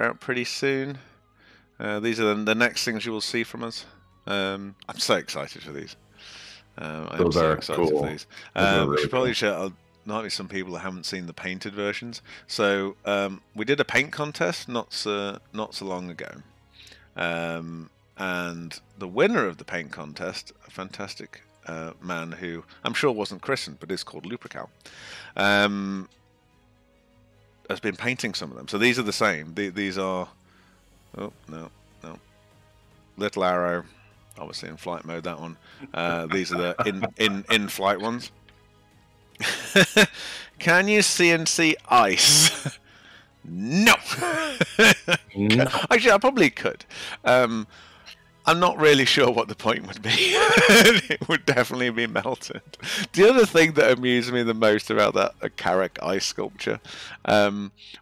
out pretty soon. These are the next things you will see from us. I'm so excited for these. Those are excited cool. For these. We should probably share. Might be some people that haven't seen the painted versions. So we did a paint contest not so long ago. And the winner of the paint contest, a fantastic man who I'm sure wasn't christened, but is called Lupercal, has been painting some of them. So these are the same. These are... Oh, no. Little Arrow, obviously in flight mode, that one. These are the in-flight ones. Can you CNC ice? No! Actually, I probably could. I'm not really sure what the point would be. It would definitely be melted. The other thing that amused me the most about that Carrack ice sculpture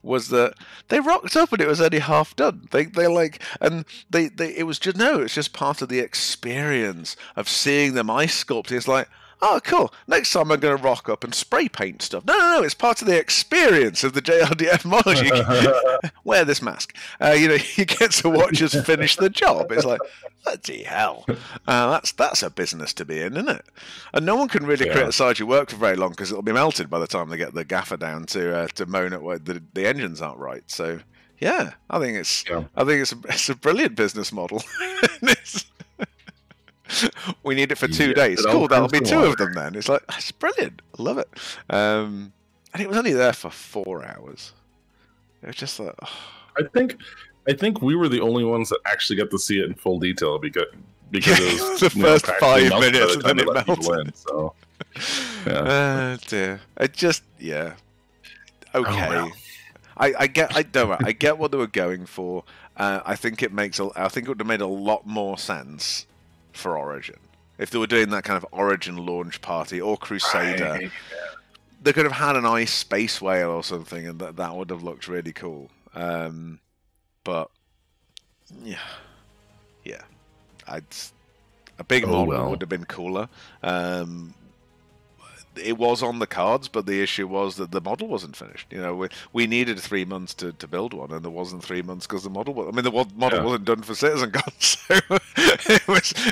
was that they rocked up and it was only half done. It was just part of the experience of seeing them ice sculpt. It's like, oh, cool. Next time I'm going to rock up and spray paint stuff. No. It's part of the experience of the JRDF model. You can wear this mask. You get to watch us finish the job. It's like, bloody hell. That's a business to be in, isn't it? And no one can really criticise your work for very long because it'll be melted by the time they get the gaffer down to moan at what the engines aren't right. So, yeah, I think it's a brilliant business model. We need it for 2 days. Cool, that'll be 2 of them then. It's like, that's brilliant. I love it. And it was only there for 4 hours. It was just like, oh. I think we were the only ones that actually got to see it in full detail because it was the first 5 minutes and then it melted. So, dear. It just, okay. Oh, well. I get what they were going for. I think it would have made a lot more sense for Origin. If they were doing that kind of Origin launch party or Crusader, they could have had an ice space whale or something, and that would have looked really cool. But a big model would have been cooler. It was on the cards, but the issue was that the model wasn't finished. We needed 3 months to build one, and there wasn't 3 months because the model wasn't done for CitizenCon, so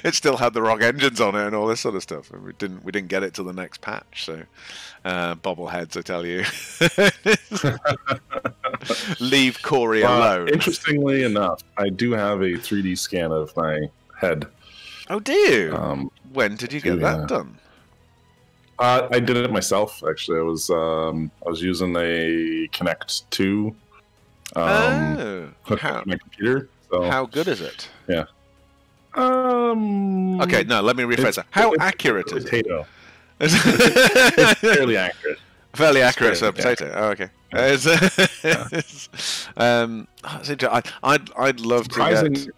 it still had the wrong engines on it and all this sort of stuff. And we didn't get it till the nenext patch. So bobbleheads, I tell you, leave Corey alone. Interestingly enough, I do have a 3D scan of my head. Oh, do you? When did you get that done? I did it myself. Actually, I was using a Kinect 2 hooked up to my computer. So, how good is it? Yeah, Okay, no, let me rephrase that. How accurate is it? Potato. It's fairly accurate. Fairly accurate, so fairly potato. Oh, okay. I'd love to Surprising. get.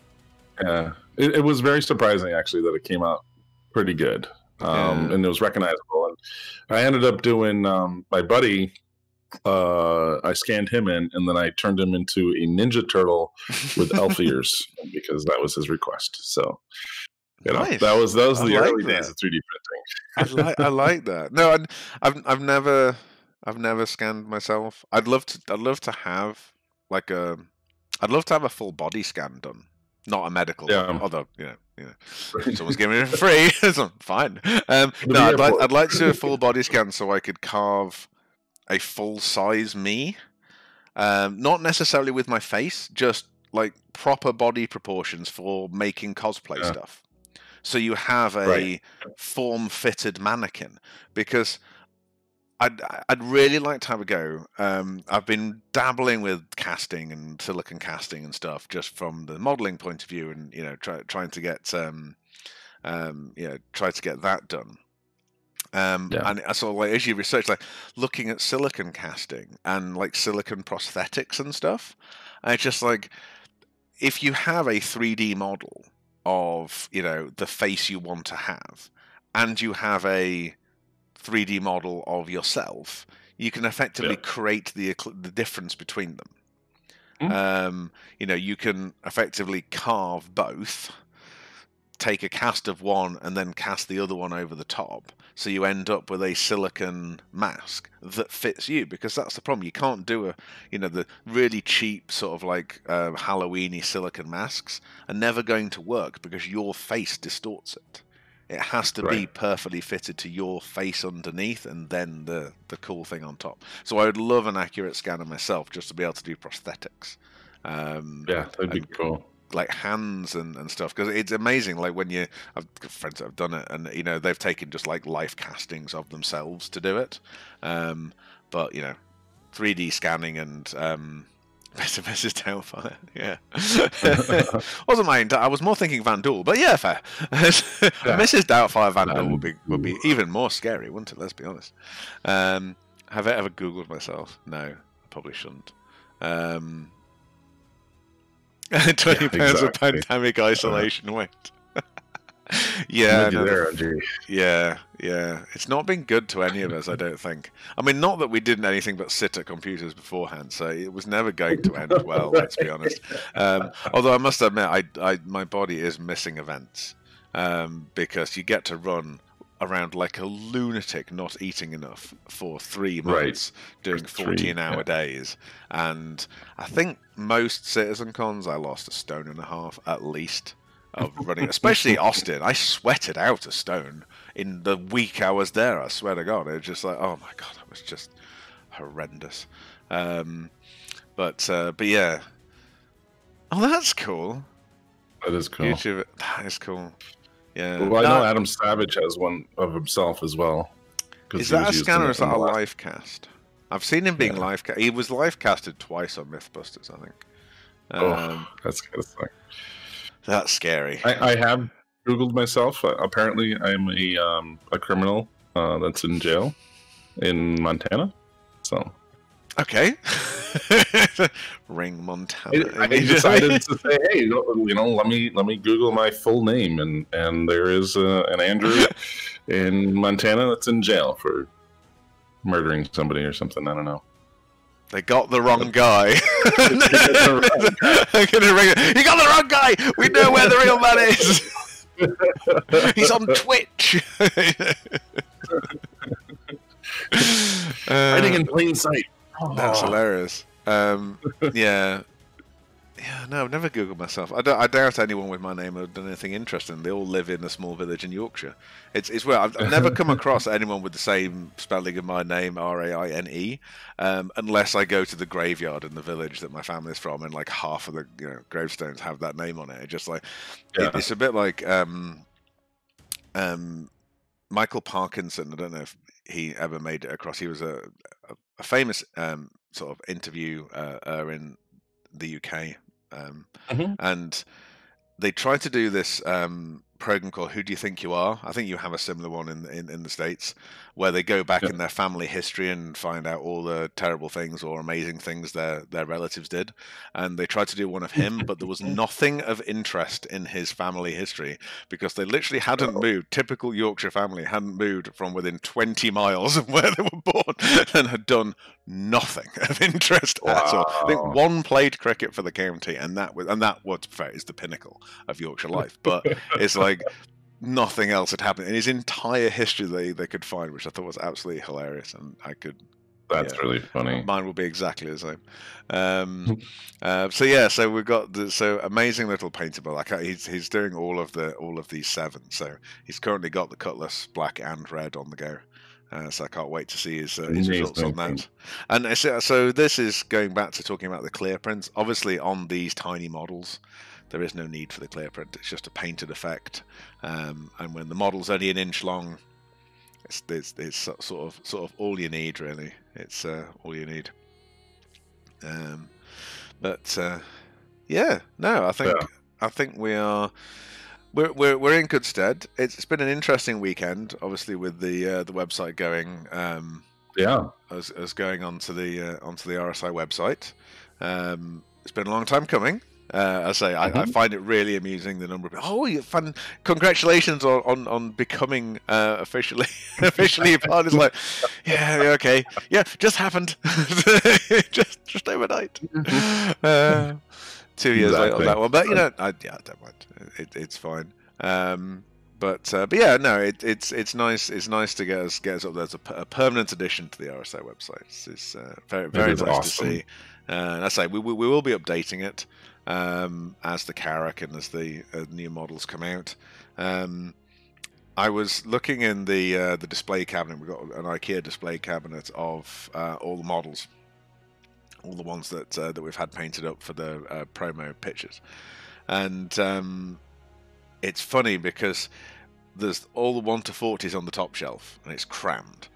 Yeah, it was very surprising actually that it came out pretty good, and it was recognizable. And I ended up doing my buddy. I scanned him in, and then I turned him into a Ninja Turtle with elf ears because that was his request. So, you know, Nice. that was the I like early that. days of 3D printing. I like that. No, I've never scanned myself. I'd love to have like I'd love to have a full body scan done, not a medical. Yeah. One, although if someone's giving it for free, so fine. No, airport. I'd like to do a full body scan so I could carve a full size me, not necessarily with my face, just like proper body proportions for making cosplay stuff. So you have a form-fitted mannequin, because I'd really like to have a go. I've been dabbling with casting and silicon casting and stuff, just from the modeling point of view, and trying to get try to get that done. And I sort of like, as you research, like looking at silicon casting and like silicon prosthetics and stuff, and it's just like, if you have a 3D model of the face you want to have, and you have a 3D model of yourself, you can effectively create the difference between them. You can effectively carve both, take a cast of one and then cast the other one over the top, so you end up with a silicon mask that fits you, because that's the problem. You can't do the really cheap sort of like Halloween-y silicon masks are never going to work, because your face distorts it. It has to be perfectly fitted to your face underneath, and then the cool thing on top. So I would love an accurate scanner myself, just to be able to do prosthetics. That'd be cool. Like hands and stuff, because it's amazing. Like when I've got friends that have done it, and they've taken just like life castings of themselves to do it. But 3D scanning and Mrs. Doubtfire, wasn't my. I was more thinking Van Duel, but yeah, fair. Mrs. Doubtfire Van Duel would be even more scary, wouldn't it? Let's be honest. Have I ever Googled myself? No, I probably shouldn't. 20 pounds of pandemic isolation weight. Yeah, it's not been good to any of us, I don't think. I mean, not that we did anything but sit at computers beforehand, so it was never going to end well, let's be honest. Although I must admit, my body is missing events, because you get to run around like a lunatic, not eating enough for 3 months, doing 14-hour days. And I think most Citizen Cons, I lost 1.5 stone at least of running, especially Austin. I sweated out a stone in the week I was there, I swear to God. It was just like, oh my God, it was just horrendous. But yeah. Oh, that's cool. That is cool. YouTube, that is cool. Yeah. Well, I know Adam Savage has one of himself as well. Is that a scanner or is that a live cast? I've seen him being live cast. He was live casted twice on Mythbusters, I think. That's kind of funny. That's scary. I have Googled myself. Apparently, I'm a criminal that's in jail in Montana. So. Okay. Ring Montana. I decided to say, hey, let me Google my full name, and there is an Andrew in Montana that's in jail for murdering somebody or something. I don't know. They got the wrong guy. You got the wrong guy. We know where the real man is. He's on Twitch. Hiding in plain sight. That's hilarious. Yeah, no, I've never Googled myself. I doubt anyone with my name have done anything interesting. They all live in a small village in Yorkshire. It's where I've never come across anyone with the same spelling of my name, Raine, unless I go to the graveyard in the village that my family's from, and like half of the gravestones have that name on it. It's just like it's a bit like Michael Parkinson. I don't know if he ever made it across. He was a famous sort of interviewer in the UK, and they tried to do this program called "Who Do You Think You Are?" I think you have a similar one in the States, where they go back in their family history and find out all the terrible things or amazing things their relatives did. And they tried to do one of him, but there was nothing of interest in his family history because they literally hadn't moved. Typical Yorkshire family hadn't moved from within 20 miles of where they were born and had done nothing of interest at all. I think one played cricket for the county, and that was fair, is the pinnacle of Yorkshire life. But it's like nothing else had happened in his entire history they could find, which I thought was absolutely hilarious. And I could. That's really funny. Mine will be exactly the same. So we've got amazing little paintable. Like he's doing all of these 7. So he's currently got the Cutlass Black and Red on the go. So I can't wait to see his results on that. And so this is going back to talking about the clear prints. Obviously, on these tiny models, there is no need for the clear print. It's just a painted effect. And when the model's only an inch long, it's sort of all you need, really. It's all you need. I think we are. We're in good stead. It's been an interesting weekend, obviously, with the website going. As going onto the RSI website. It's been a long time coming. I find it really amusing the number of fun! Congratulations on becoming officially a part. It's like, okay, just happened, just overnight. 2 years later on that one, but I don't mind. It's fine. It's nice. It's nice to get us up there as a permanent addition to the RSI website. It's very nice awesome to see. I say we will be updating it as the Carrack and as the new models come out. I was looking in the display cabinet. We've got an IKEA display cabinet of all the models, all the ones that we've had painted up for the promo pictures, and it's funny because there's all the 1 to 40s on the top shelf, and it's crammed.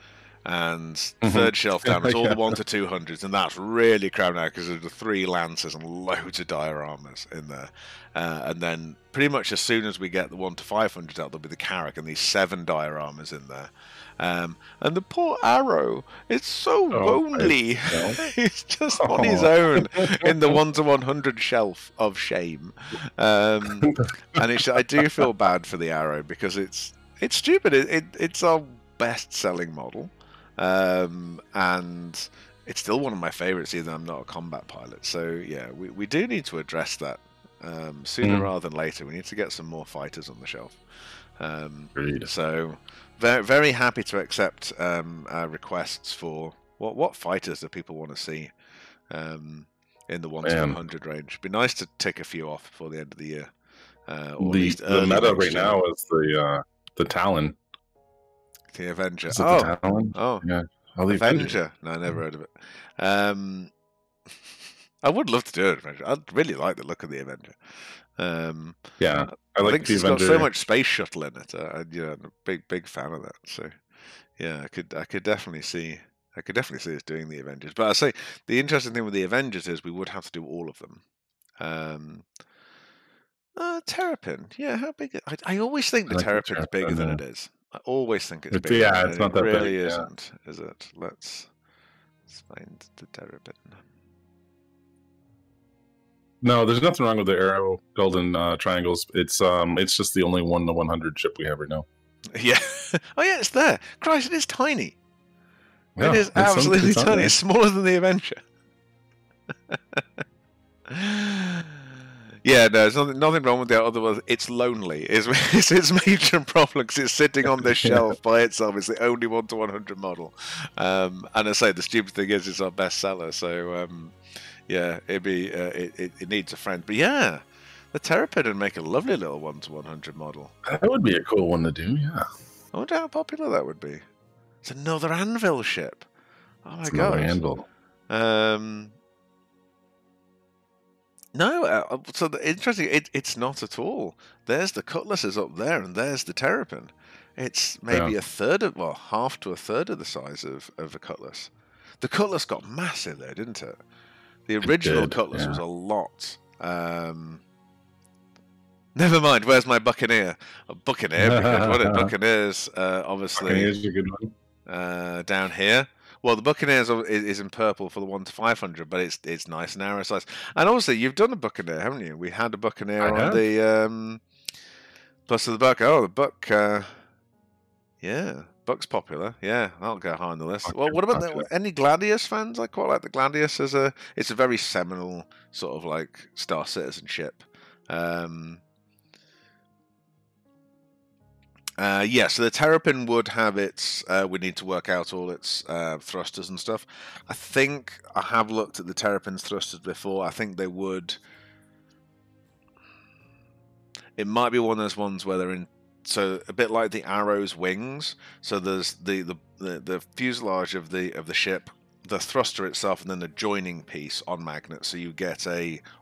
And third shelf down is all the 1 to 200s, and that's really crammed out because there's the 3 Lancers and loads of dioramas in there. And then pretty much as soon as we get the 1 to 500s out, there'll be the Carrack and these 7 dioramas in there. And the poor Arrow, it's so lonely. He's just on his own in the 1 to 100 shelf of shame. And I do feel bad for the Arrow because it's stupid. It's our best-selling model. And it's still one of my favorites, even though I'm not a combat pilot. So yeah, we do need to address that sooner rather than later. We need to get some more fighters on the shelf. So very, very happy to accept requests for what fighters do people want to see in the 1 to 100 range. It'd be nice to tick a few off before the end of the year. The meta right now is the Talon. The Avenger. Yeah. Avenger. No, I never heard of it. I would love to do it. Avenger. I'd really like the look of the Avenger. I think it's got so much space shuttle in it. I'm a big fan of that. So yeah, I could definitely see us doing the Avengers. But I say the interesting thing with the Avengers is we would have to do all of them. Terrapin. Yeah, how big? I always think the Terrapin's bigger than it is. I always think it's bigger. Yeah, it's not that big. It really isn't, is it? Let's find the Terrapin. No, there's nothing wrong with the Arrow Golden Triangles. It's just the only 1 to 100 ship we have right now. Yeah. Oh yeah, it's there. Christ, it is tiny. Yeah, it is absolutely tiny. It's smaller than the Avenger. Yeah, no, there's nothing wrong with that. Otherwise, it's lonely. It's its major problem because it's sitting on this shelf by itself. It's the only 1 to 100 model. And I say the stupid thing is, it's our bestseller. So yeah, it needs a friend. But yeah, the Terrapin would make a lovely little 1 to 100 model. That would be a cool one to do. Yeah. I wonder how popular that would be. It's another Anvil ship. Oh my god. Anvil. No, so interesting. It's not at all. There's the Cutlasses up there, and there's the Terrapin. It's maybe half to a third of the size of a Cutlass. The Cutlass got massive there, didn't it? The original Cutlass was a lot. Never mind. Where's my Buccaneer? A Buccaneer, because what it Buccaneers, obviously, Buccaneers are a good one. down here. Well, the Buccaneers is in purple for the 1 to 500, but it's nice and arrow size. And also, you've done a Buccaneer, haven't you? We had a Buccaneer on the Plus of the Buck. Oh, the Buck. Yeah, Buck's popular. Yeah, that'll go high on the list. Well, what about any Gladius fans? I quite like the Gladius as it's a very seminal sort of like Star Citizen ship. Yeah, so the Terrapin would have its. We need to work out all its thrusters and stuff. I think I have looked at the Terrapin's thrusters before. I think they would. It might be one of those ones where they're in. So a bit like the Arrow's wings. So there's the fuselage of the ship, the thruster itself, and then the joining piece on magnets. So you get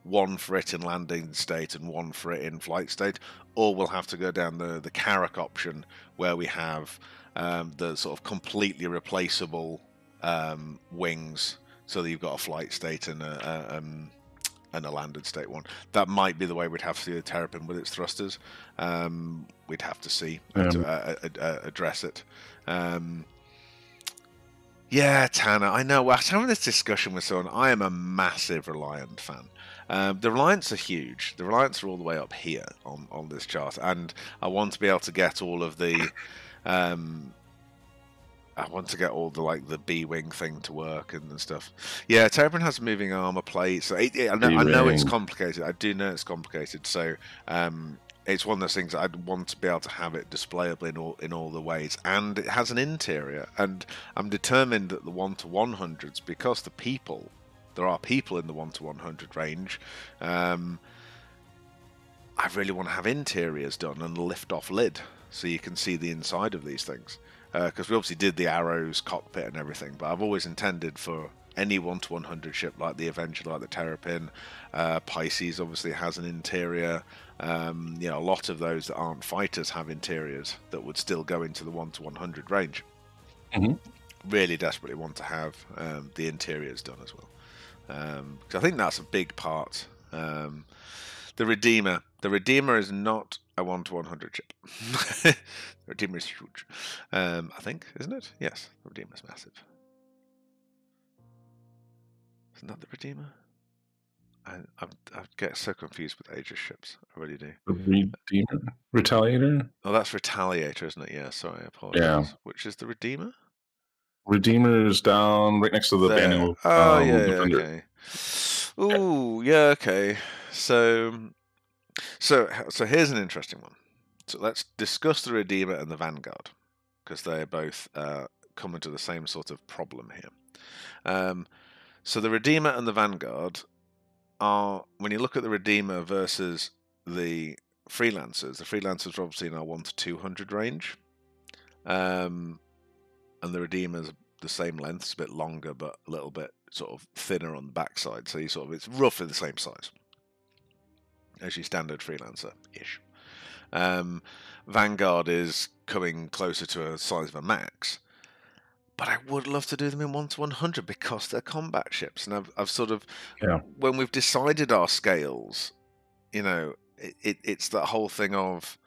one for it in landing state and one for it in flight state. Or we'll have to go down the Carrack option where we have the sort of completely replaceable wings, so that you've got a flight state and a landed state one. That might be the way we'd have to do the Terrapin with its thrusters. We'd have to see to address it. Yeah, Tanner, I know. I was having this discussion with someone. I am a massive Reliant fan. The Reliants are huge. The Reliants are all the way up here on this chart, and I want to be able to get all of the. I want to get all the the B-wing thing to work and stuff. Yeah, Terrapin has moving armor plates. So I know it's complicated. I do know it's complicated. So it's one of those things that I'd want to be able to have it displayable in all the ways, and it has an interior. And I'm determined that the 1 to 100s, because there are people in the 1 to 100 range. I really want to have interiors done and a lift-off lid, so you can see the inside of these things. Because we obviously did the Arrows cockpit and everything, but I've always intended for any 1 to 100 ship like the Avenger, like the Terrapin, Pisces obviously has an interior. A lot of those that aren't fighters have interiors that would still go into the 1 to 100 range. Mm-hmm. Really desperately want to have the interiors done as well. Because I think that's a big part. The Redeemer is not a 1 to 100 ship. The Redeemer is huge. I think, isn't it? Yes, the Redeemer is massive. Isn't that the Redeemer? I get so confused with Aegis ships. I really do. The Redeemer? Retaliator? Oh, that's Retaliator, isn't it? Yeah, sorry, I apologize. Yeah. Which is the Redeemer? Redeemer is down right next to the banner. Oh, yeah, okay. Ooh, yeah, okay. So here's an interesting one. So let's discuss the Redeemer and the Vanguard, because they both come into the same sort of problem here. So the Redeemer and the Vanguard are, when you look at the Redeemer versus the Freelancers are obviously in our 1 to 200 range. And the Redeemer's the same length, it's a bit longer, but a little bit sort of thinner on the backside. So it's roughly the same size as your standard Freelancer-ish. Vanguard is coming closer to a size of a Max, but I would love to do them in 1 to 100 because they're combat ships. And I've sort of, when we've decided our scales, it's that whole thing of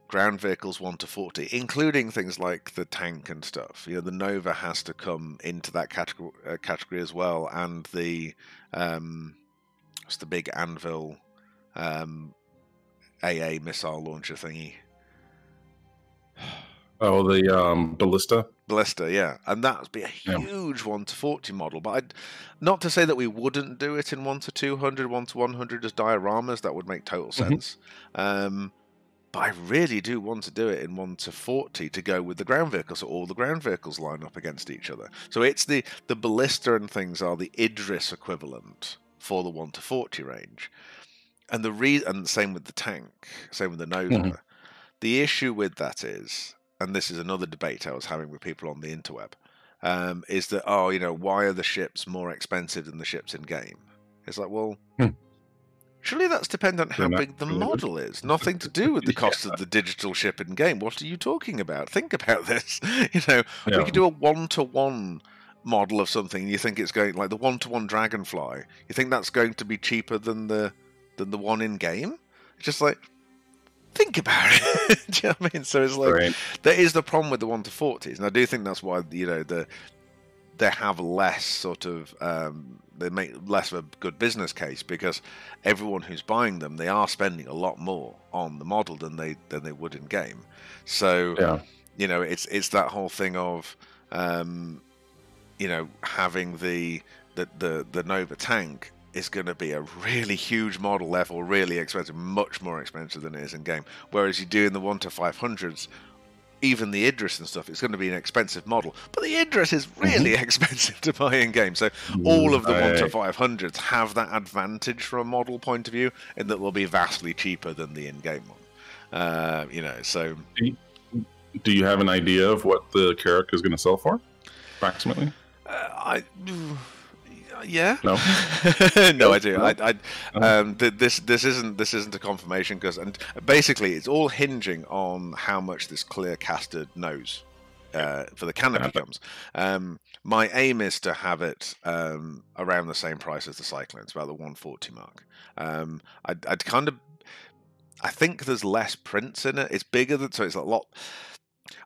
ground vehicles 1 to 40, including things like the tank and stuff. The Nova has to come into that category as well, and the what's the big Anvil AA missile launcher thingy. Oh, the Ballista? Ballista, yeah. And that would be a huge 1 to 40 model. But not to say that we wouldn't do it in 1 to 200, 1 to 100 as dioramas. That would make total sense. But I really do want to do it in 1 to 40 to go with the ground vehicles, so all the ground vehicles line up against each other. So it's the Ballista and things are the Idris equivalent for the 1 to 40 range. And and same with the tank, same with the Nova. The issue with that is, and this is another debate I was having with people on the interweb, is that, why are the ships more expensive than the ships in game? It's like, well, surely that's dependent on how big the model is. Nothing to do with the cost of the digital ship in game. What are you talking about? Think about this. We could do a 1-to-1 model of something, and you think it's going like the 1-to-1 Dragonfly. You think that's going to be cheaper than the one in game? Just like, think about it. Do you know what I mean? So it's like, Right. there is the problem with the 1 to 40s, and I do think that's why, you know, they have less sort of they make less of a good business case, because everyone who's buying them, they are spending a lot more on the model than they would in game. So Yeah. you know, it's that whole thing of you know, having the Nova tank is going to be a really huge model, therefore really expensive, much more expensive than it is in game. Whereas you do in the 1 to 500s, even the Idris and stuff, it's going to be an expensive model. But the Idris is really expensive to buy in game. So all of the 1 to 500s have that advantage from a model point of view, in that will be vastly cheaper than the in-game one. You know, so... Do you have an idea of what the Carrack is going to sell for, approximately? Yeah. No. No, I do. This isn't a confirmation, because, and basically it's all hinging on how much this clear casted knows for the canopy comes. My aim is to have it around the same price as the Cyclones, about the 140 mark. I'd kind of, I think there's less prints in it. It's bigger than, so it's a lot.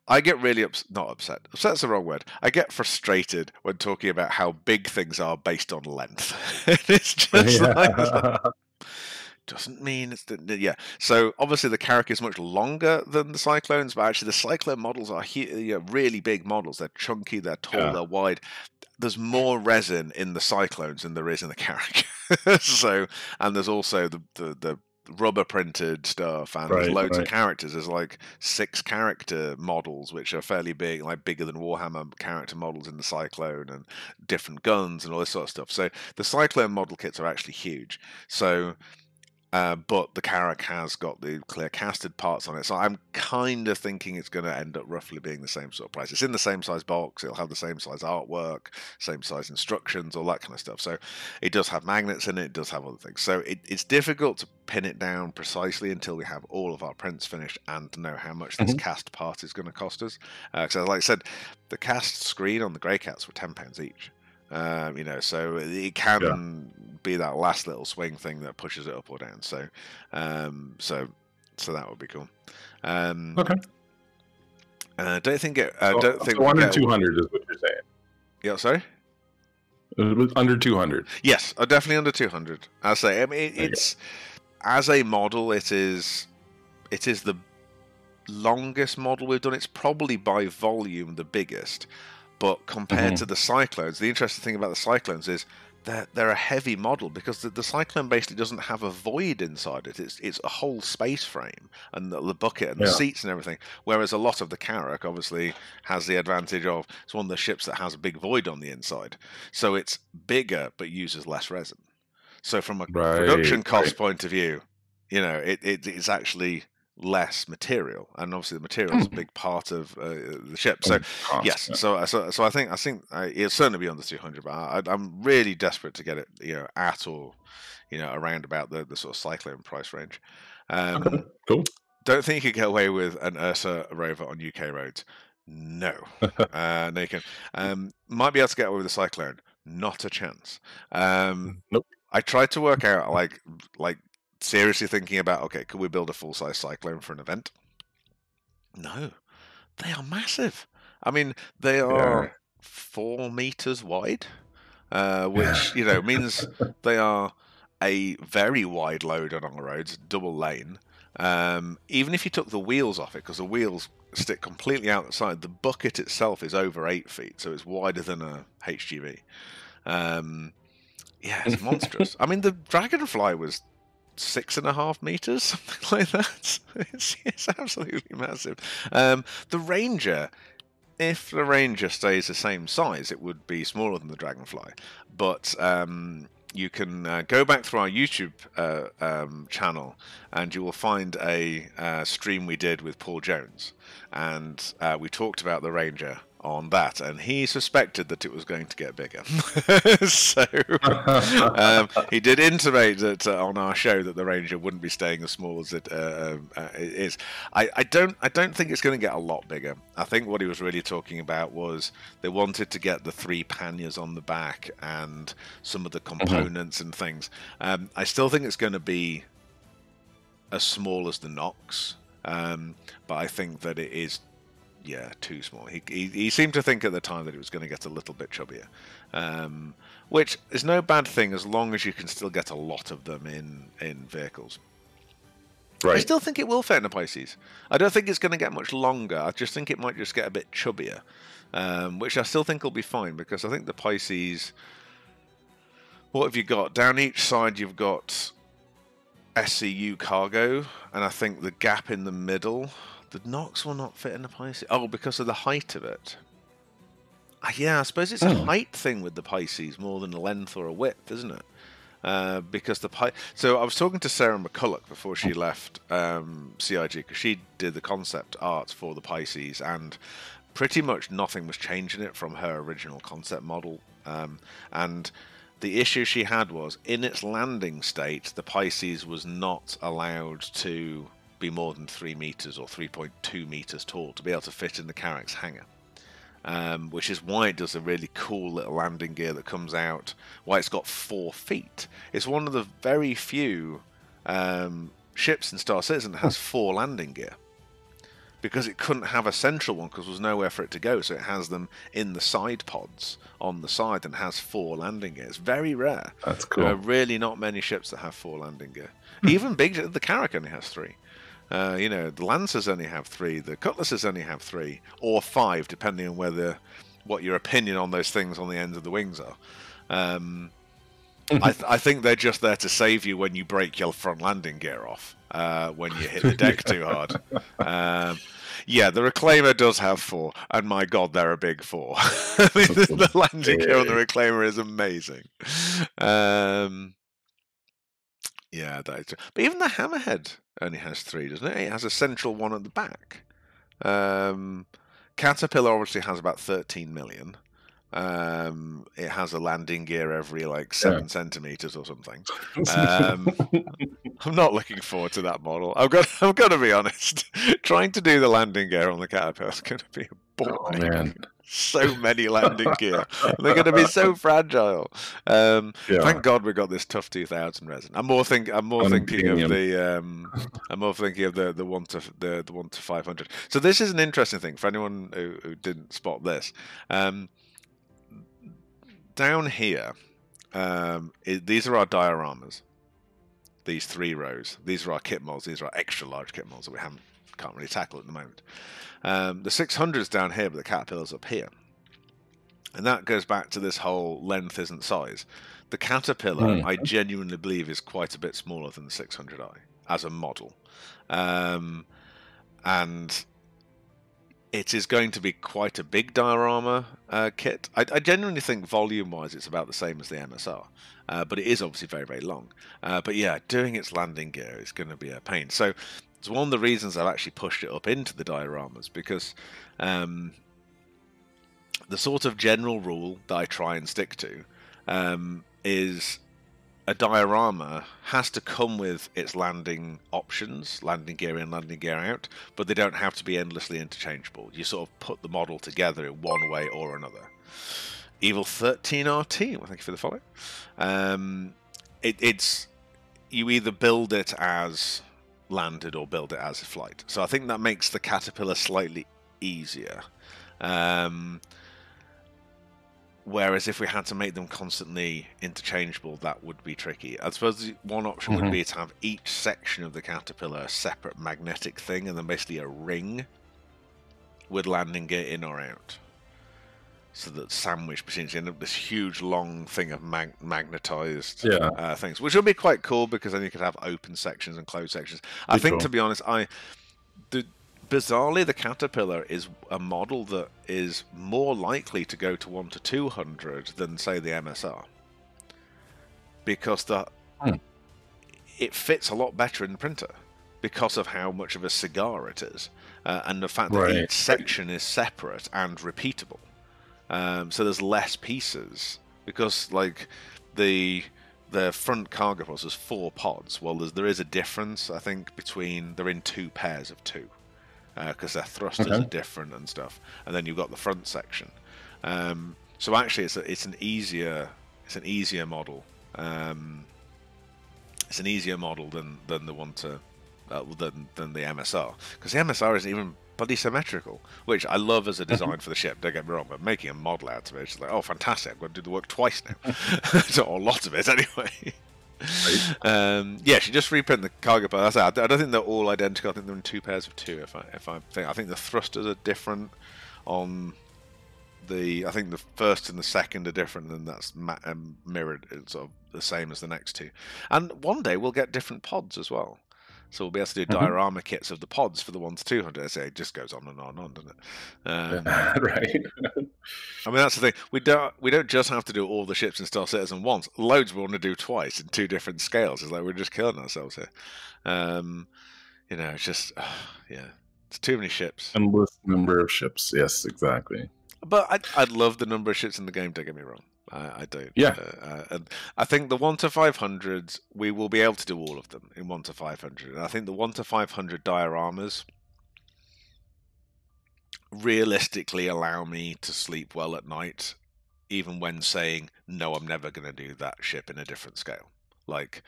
I get really not upset. Upset's the wrong word. I get frustrated when talking about how big things are based on length. It's just like, doesn't mean it's yeah. So obviously the Carrack is much longer than the Cyclones, but actually the Cyclone models are really big models. They're chunky, they're tall, they're wide. There's more resin in the Cyclones than there is in the Carrack. So, and there's also the rubber printed stuff, and there's loads of characters. There's like 6 character models which are fairly big, like bigger than Warhammer character models in the Cyclone, and different guns and all this sort of stuff. So the Cyclone model kits are actually huge. So but the Carrack has got the clear casted parts on it, so I'm kind of thinking it's going to end up roughly being the same sort of price. It's in the same size box, it'll have the same size artwork, same size instructions, all that kind of stuff. So it does have magnets in it, it does have other things. So it's difficult to pin it down precisely until we have all of our prints finished and know how much this cast part is going to cost us. So like I said, the cast screen on the Grey Cats were £10 each. You know, so it can be that last little swing thing that pushes it up or down. So, so that would be cool. Okay. Don't think it. Don't think so under 200 is what you're saying. Yeah, sorry. Under 200. Yes, definitely under 200. I say. I mean, it's as a model, it is the longest model we've done. It's probably by volume the biggest. But compared to the Cyclones, the interesting thing about the Cyclones is they're a heavy model, because the Cyclone basically doesn't have a void inside it. It's a whole space frame and the bucket and the seats and everything. Whereas a lot of the Carrack obviously has the advantage of it's one of the ships that has a big void on the inside. So it's bigger but uses less resin. So from a production cost point of view, you know, it's actually less material, and obviously the material is a big part of the ship. So yes, so I think it'll certainly be under 200, but I'm really desperate to get it, you know, at or, you know, around about the sort of Cyclone price range. Cool. Don't think you can get away with an Ursa rover on UK roads. No, no, you can. Might be able to get away with a Cyclone. Not a chance. Nope. I tried to work out like seriously thinking about, okay, could we build a full-size Cyclone for an event? No, they are massive. I mean, they are 4 meters wide, which you know means they are a very wide load on our roads, double lane. Even if you took the wheels off it, because the wheels stick completely out the side, the bucket itself is over 8 feet, so it's wider than a HGV. Yeah, it's monstrous. I mean, the Dragonfly was 6.5 meters, something like that. It's absolutely massive. The Ranger, if the Ranger stays the same size, it would be smaller than the Dragonfly. But you can go back through our YouTube channel, and you will find a stream we did with Paul Jones, and we talked about the Ranger on that, and he suspected that it was going to get bigger. So he did intimate that on our show that the Ranger wouldn't be staying as small as it is. I don't think it's going to get a lot bigger. I think what he was really talking about was they wanted to get the 3 panniers on the back and some of the components and things. I still think it's going to be as small as the Nox, but I think that it is, yeah, too small. He seemed to think at the time that it was going to get a little bit chubbier, which is no bad thing as long as you can still get a lot of them in vehicles. Right. I still think it will fit in a Pisces. I don't think it's going to get much longer. I just think it might just get a bit chubbier, which I still think will be fine, because I think the Pisces... What have you got? Down each side you've got SCU cargo, and I think the gap in the middle... The Nox will not fit in a Pisces. Oh, because of the height of it. Yeah, I suppose it's a height thing with the Pisces more than a length or a width, isn't it? Because so I was talking to Sarah McCulloch before she left CIG, because she did the concept art for the Pisces, and pretty much nothing was changing it from her original concept model. And the issue she had was, in its landing state, the Pisces was not allowed to be more than 3 meters or 3.2 meters tall to be able to fit in the Carrack's hangar. Which is why it does a really cool little landing gear that comes out, why it's got 4 feet. It's one of the very few ships in Star Citizen that has 4 landing gear, because it couldn't have a central one because there was nowhere for it to go, so it has them in the side pods on the side and has 4 landing gear. It's very rare. That's cool. There are really not many ships that have 4 landing gear. Even the Carrack only has 3. You know, the Lancers only have 3, the Cutlasses only have 3, or 5, depending on what your opinion on those things on the ends of the wings are. I think they're just there to save you when you break your front landing gear off, when you hit the deck too hard. Yeah, the Reclaimer does have 4, and my god, they're a big 4. The landing gear on the Reclaimer is amazing. Yeah, that is true. But even the Hammerhead only has 3, doesn't it? It has a central one at the back. Caterpillar obviously has about 13 million. It has a landing gear every 7 centimeters or something. I'm not looking forward to that model. I've got to be honest. Trying to do the landing gear on the Caterpillar is going to be a ball. Oh, man. So many landing gear. They're going to be so fragile. Thank God we got this Tough 2000 resin. I'm more thinking of the 1 to 500. So this is an interesting thing for anyone who didn't spot this. Down here, these are our dioramas. These 3 rows. These are our kit molds. These are our extra large kit molds that we can't really tackle at the moment. The 600's down here, but the Caterpillar's up here. And that goes back to this whole length isn't size. The Caterpillar, I genuinely believe, is quite a bit smaller than the 600i as a model. And it is going to be quite a big diorama kit. I genuinely think volume-wise it's about the same as the MSR. But it is obviously very, very long. But yeah, doing its landing gear is going to be a pain. So it's one of the reasons I've actually pushed it up into the dioramas, because the sort of general rule that I try and stick to is a diorama has to come with its landing options, landing gear in, landing gear out, but they don't have to be endlessly interchangeable. You sort of put the model together in one way or another. Evil 13RT, well, thank you for the follow. It's you either build it as landed or build it as a flight. So I think that makes the Caterpillar slightly easier. Whereas if we had to make them constantly interchangeable, that would be tricky. I suppose one option would be to have each section of the Caterpillar a separate magnetic thing, and then basically a ring with landing gear in or out. So that sandwich between you end up this huge long thing of magnetized things, which would be quite cool, because then you could have open sections and closed sections. I think, to be honest, bizarrely, the Caterpillar is a model that is more likely to go to 1 to 200 than, say, the MSR, because it fits a lot better in the printer because of how much of a cigar it is, and the fact that each section is separate and repeatable. So there's less pieces, because the front cargo pods, there's 4 pods. Well, there is a difference, I think, between they're in 2 pairs of 2. Because their thrusters are different and stuff, and then you've got the front section. So actually, it's an easier model. It's an easier model than the 1 to than the MSR, because the MSR isn't even bloody symmetrical, which I love as a design for the ship. Don't get me wrong, but making a model out of it, it's like, oh, fantastic! I'm going to do the work twice now, or a lot of it anyway. Right. Yeah, she just reprinted the cargo part. I don't think they're all identical. I think they're in 2 pairs of 2. I think the thrusters are different on the. I think the first and the second are different, and that's mirrored. It's sort of the same as the next 2. And one day we'll get different pods as well. So we'll be able to do diorama kits of the pods for the 1 to 200. I say it just goes on and on and on, doesn't it? Right. I mean, that's the thing. We don't just have to do all the ships in Star Citizen once. Loads we want to do twice in 2 different scales. It's like we're just killing ourselves here. It's just yeah, it's too many ships. Endless number of ships. Yes, exactly. But I love the number of ships in the game. Don't get me wrong. I do. Yeah. And I think the 1 to 500s, we will be able to do all of them in 1 to 500. And I think the 1 to 500 dioramas realistically allow me to sleep well at night, even when saying, no, I'm never going to do that ship in a different scale. Like,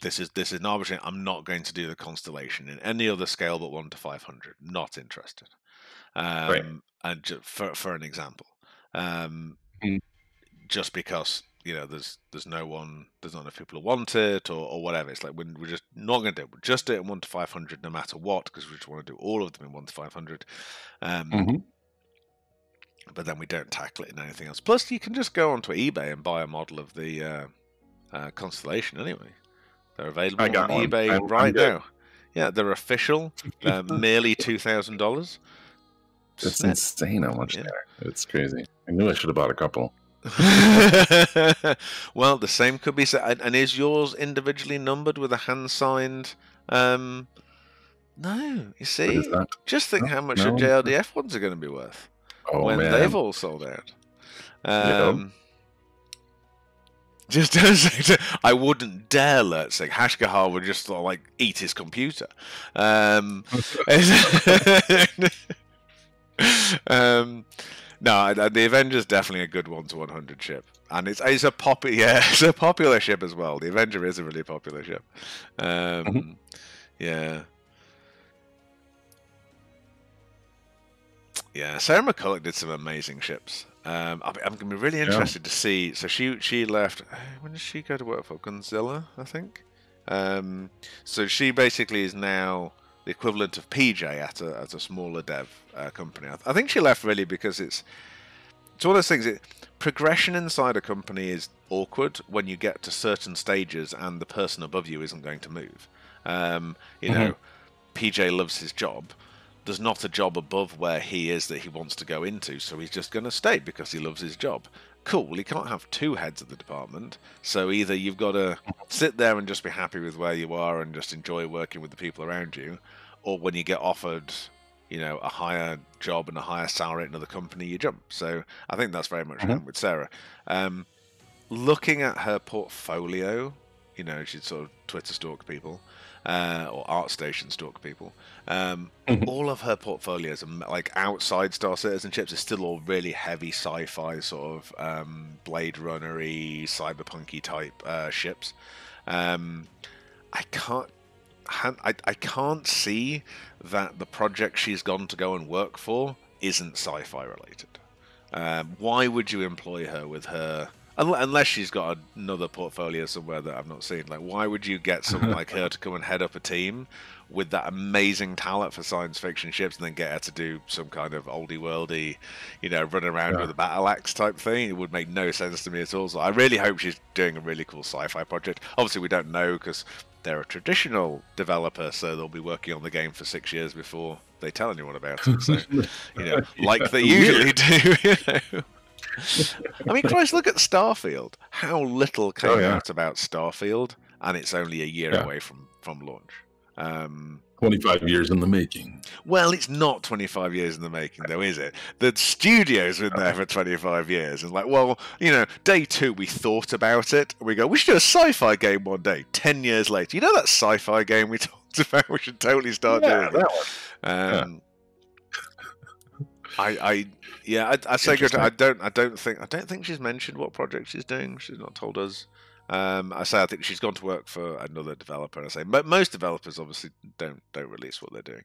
this is an arbitrary. I'm not going to do the Constellation in any other scale but 1 to 500. Not interested. Right. And just for an example. Just because there's not enough people who want it or whatever. It's like we're just not going to do it. We'll just do it in 1 to 500 no matter what, because we just want to do all of them in 1 to 500. But then we don't tackle it in anything else. Plus, you can just go onto eBay and buy a model of the Constellation anyway. They're available on eBay right now. Yeah, they're official. They're merely $2,000. That's insane how much they're. It's crazy. I knew I should have bought a couple. Well, the same could be said. And is yours individually numbered with a hand-signed? No, you see. Just think how much the JLDF ones are going to be worth when they've all sold out. Just don't say. I wouldn't dare let say Hashkahar would just like eat his computer. No, the Avenger's definitely a good 1 to 100 ship, and it's a popular ship as well. The Avenger is a really popular ship. Yeah. Sarah McCulloch did some amazing ships. I'm going to be really interested to see. So she left. When did she go to work for? Gunzilla, I think. So she basically is now the equivalent of PJ at a smaller dev company. I think she left really because it's one of those things. Progression inside a company is awkward when you get to certain stages and the person above you isn't going to move. PJ loves his job. There's not a job above where he is that he wants to go into, so he's just going to stay because he loves his job. Cool, well, he can't have 2 heads of the department, so either you've got to sit there and just be happy with where you are and just enjoy working with the people around you, or when you get offered, a higher job and a higher salary at another company, you jump. So I think that's very much happened with Sarah. Looking at her portfolio, she'd sort of Twitter stalk people, or ArtStation stalk people. All of her portfolios, like outside Star Citizen ships, is still all really heavy sci-fi sort of Blade Runner-y, cyberpunk-y type ships. I can't see that the project she's gone to go and work for isn't sci-fi related. Why would you employ her with her? Unless she's got another portfolio somewhere that I've not seen. Like, why would you get someone like her to come and head up a team with that amazing talent for science fiction ships and then get her to do some kind of oldie-worldy, run around with a battle axe type thing? It would make no sense to me at all. So I really hope she's doing a really cool sci-fi project. Obviously, we don't know because they're a traditional developer, so they'll be working on the game for 6 years before they tell anyone about it. So, like they usually do, I mean, Christ, look at Starfield. How little came out about Starfield, and it's only a year away from launch. 25 years in the making. Well, it's not 25 years in the making, though, is it? The studio's been there for 25 years. And like, well, day 2, we thought about it. And we go, we should do a sci-fi game one day. 10 years later. That sci-fi game we talked about? We should totally start doing it. I say good. I don't think she's mentioned what project she's doing. She's not told us. I say I think she's gone to work for another developer. And I say most developers obviously don't release what they're doing.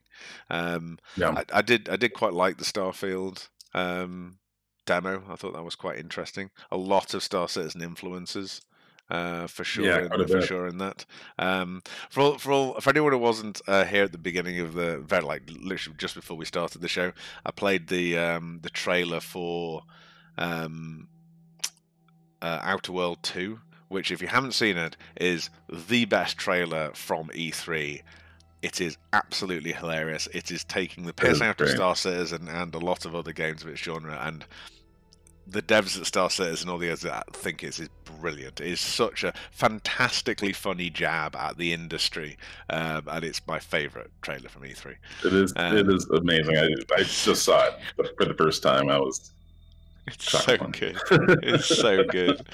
I did quite like the Starfield demo. I thought that was quite interesting. A lot of Star Citizen influences. For sure, for sure in that. For anyone who wasn't here at the beginning of the literally just before we started the show, I played the trailer for Outer World 2, which, if you haven't seen it, is the best trailer from E3. It is absolutely hilarious. It is taking the piss out of Star Citizen and a lot of other games of its genre, and the devs at Star Citizen and all the others that think it is brilliant. It is such a fantastically funny jab at the industry, and it's my favourite trailer from E3. It is amazing. I just saw it for the first time. It's so good. It's so good.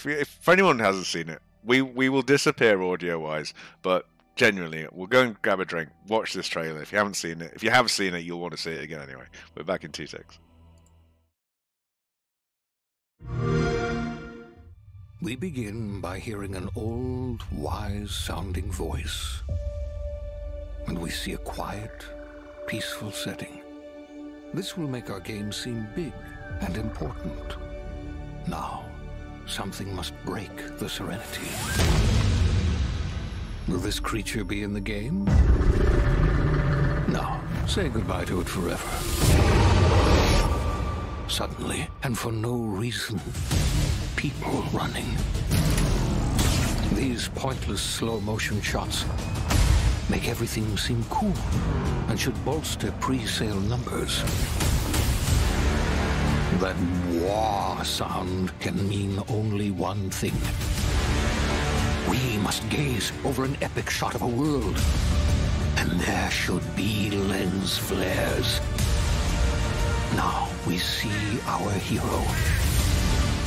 If anyone hasn't seen it, we will disappear audio-wise, but genuinely, we'll go and grab a drink, watch this trailer. If you haven't seen it, if you have seen it, you'll want to see it again anyway. We're back in 2 seconds. We begin by hearing an old, wise-sounding voice. And we see a quiet, peaceful setting. This will make our game seem big and important. Now, something must break the serenity. Will this creature be in the game? No. Say goodbye to it forever. Suddenly, and for no reason, people running. These pointless slow-motion shots make everything seem cool and should bolster pre-sale numbers. That wah sound can mean only one thing. We must gaze over an epic shot of a world, and there should be lens flares. Now we see our hero,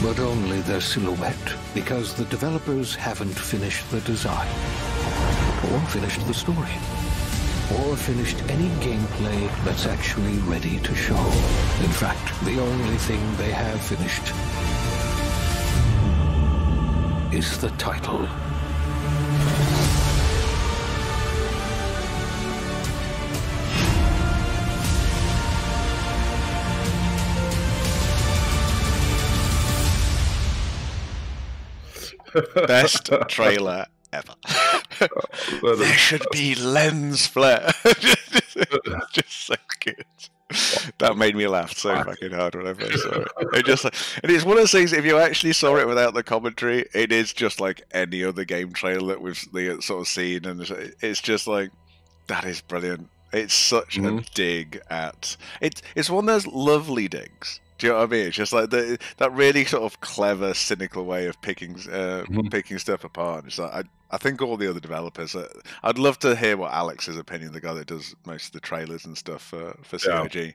but only their silhouette, because the developers haven't finished the design, or finished the story, or finished any gameplay that's actually ready to show. In fact, the only thing they have finished is the title. Best trailer ever. There should be lens flare. just so good. That made me laugh so fucking hard when I first saw it. And it's one of those things, if you actually saw it without the commentary, it is just like any other game trailer that we've sort of seen, and it's just like, that is brilliant. It's such a dig at... It's one of those lovely digs. Do you know what I mean? It's just like that really sort of clever, cynical way of picking stuff apart. It's like, I think all the other developers... I'd love to hear what Alex's opinion, the guy that does most of the trailers and stuff for CIG.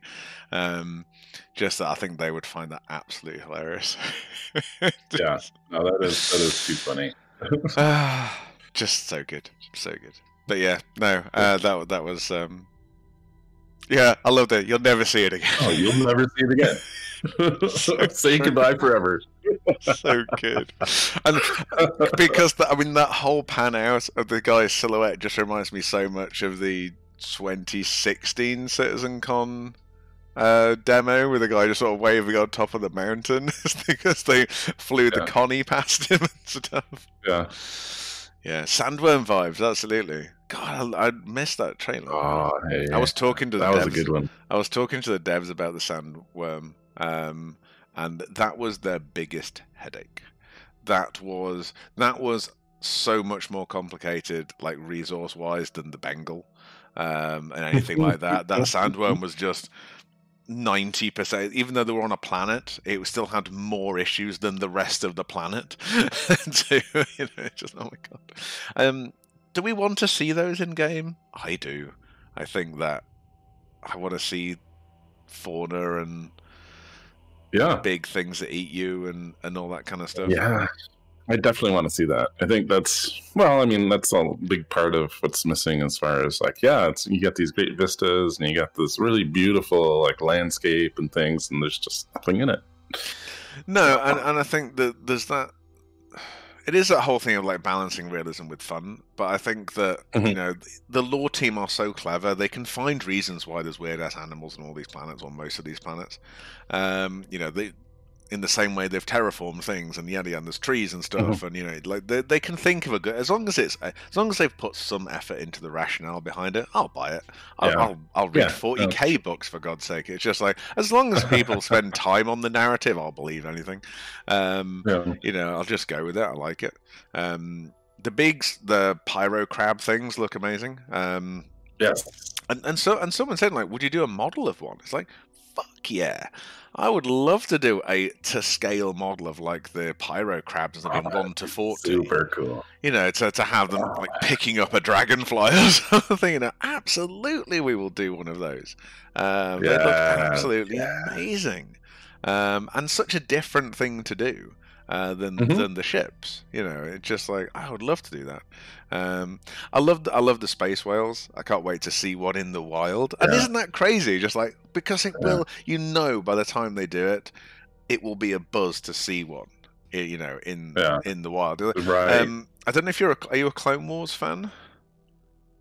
Just that I think they would find that absolutely hilarious. Yeah, no, that is too funny. Just so good, so good. But yeah, no, that was... yeah, I loved it. You'll never see it again. Oh, you'll never see it again. Say goodbye forever. So good. And because that whole pan out of the guy's silhouette just reminds me so much of the 2016 CitizenCon demo with the guy just sort of waving on top of the mountain because they flew the Connie past him and stuff. Yeah, Sandworm vibes, absolutely. God, I missed that trailer. Oh, hey, I was talking to the devs. That was a good one. I was talking to the devs about the Sandworm, and that was their biggest headache. That was so much more complicated, like resource-wise, than the Bengal and anything like that. That Sandworm was just 90%, even though they were on a planet, it still had more issues than the rest of the planet. So, just oh my god. Do we want to see those in game? I do. I think that I want to see fauna and big things that eat you and all that kind of stuff. Yeah, I definitely want to see that. I think that's a big part of what's missing as far as you get these great vistas and you got this really beautiful landscape and things, and there's just nothing in it. No, and I think that there's that it is that whole thing of like balancing realism with fun. But I think that you know the lore team are so clever; they can find reasons why there's weird ass animals on all these planets, or most of these planets. You know, in the same way they've terraformed things and yada yada, there's trees and stuff, and you know, like they can think of a good, as long as they've put some effort into the rationale behind it, I'll buy it. I'll read 40k books, for God's sake. It's just like, as long as people spend time on the narrative, I'll believe anything. You know, I'll just go with it. I like it. The pyro crab things look amazing. Yes. And someone said, like, would you do a model of one? It's like, fuck yeah. I would love to do a to-scale model of, like, the pyro crabs that in 1 to 40. Super cool. You know, to have them, like, picking up a dragonfly or something. You know, absolutely we will do one of those. They look absolutely amazing. And such a different thing to do. Than the ships, you know. It's just like, I would love to do that. I love the space whales. I can't wait to see one in the wild. And isn't that crazy? Just like, because it will, you know, by the time they do it, it will be a buzz to see one, you know, in the wild. Right. I don't know if are you a Clone Wars fan?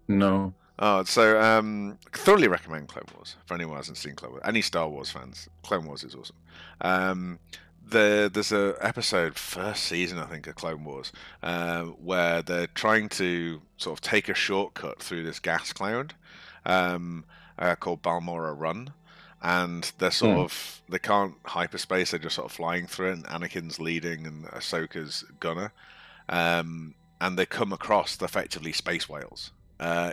No. Oh, so thoroughly recommend Clone Wars for anyone who hasn't seen Clone Wars. Any Star Wars fans, Clone Wars is awesome. There's a episode, first season I think, of Clone Wars, where they're trying to sort of take a shortcut through this gas cloud called Balmorra Run, and they're sort of, they can't hyperspace, they're just sort of flying through it, and Anakin's leading and Ahsoka's gunner, and they come across effectively space whales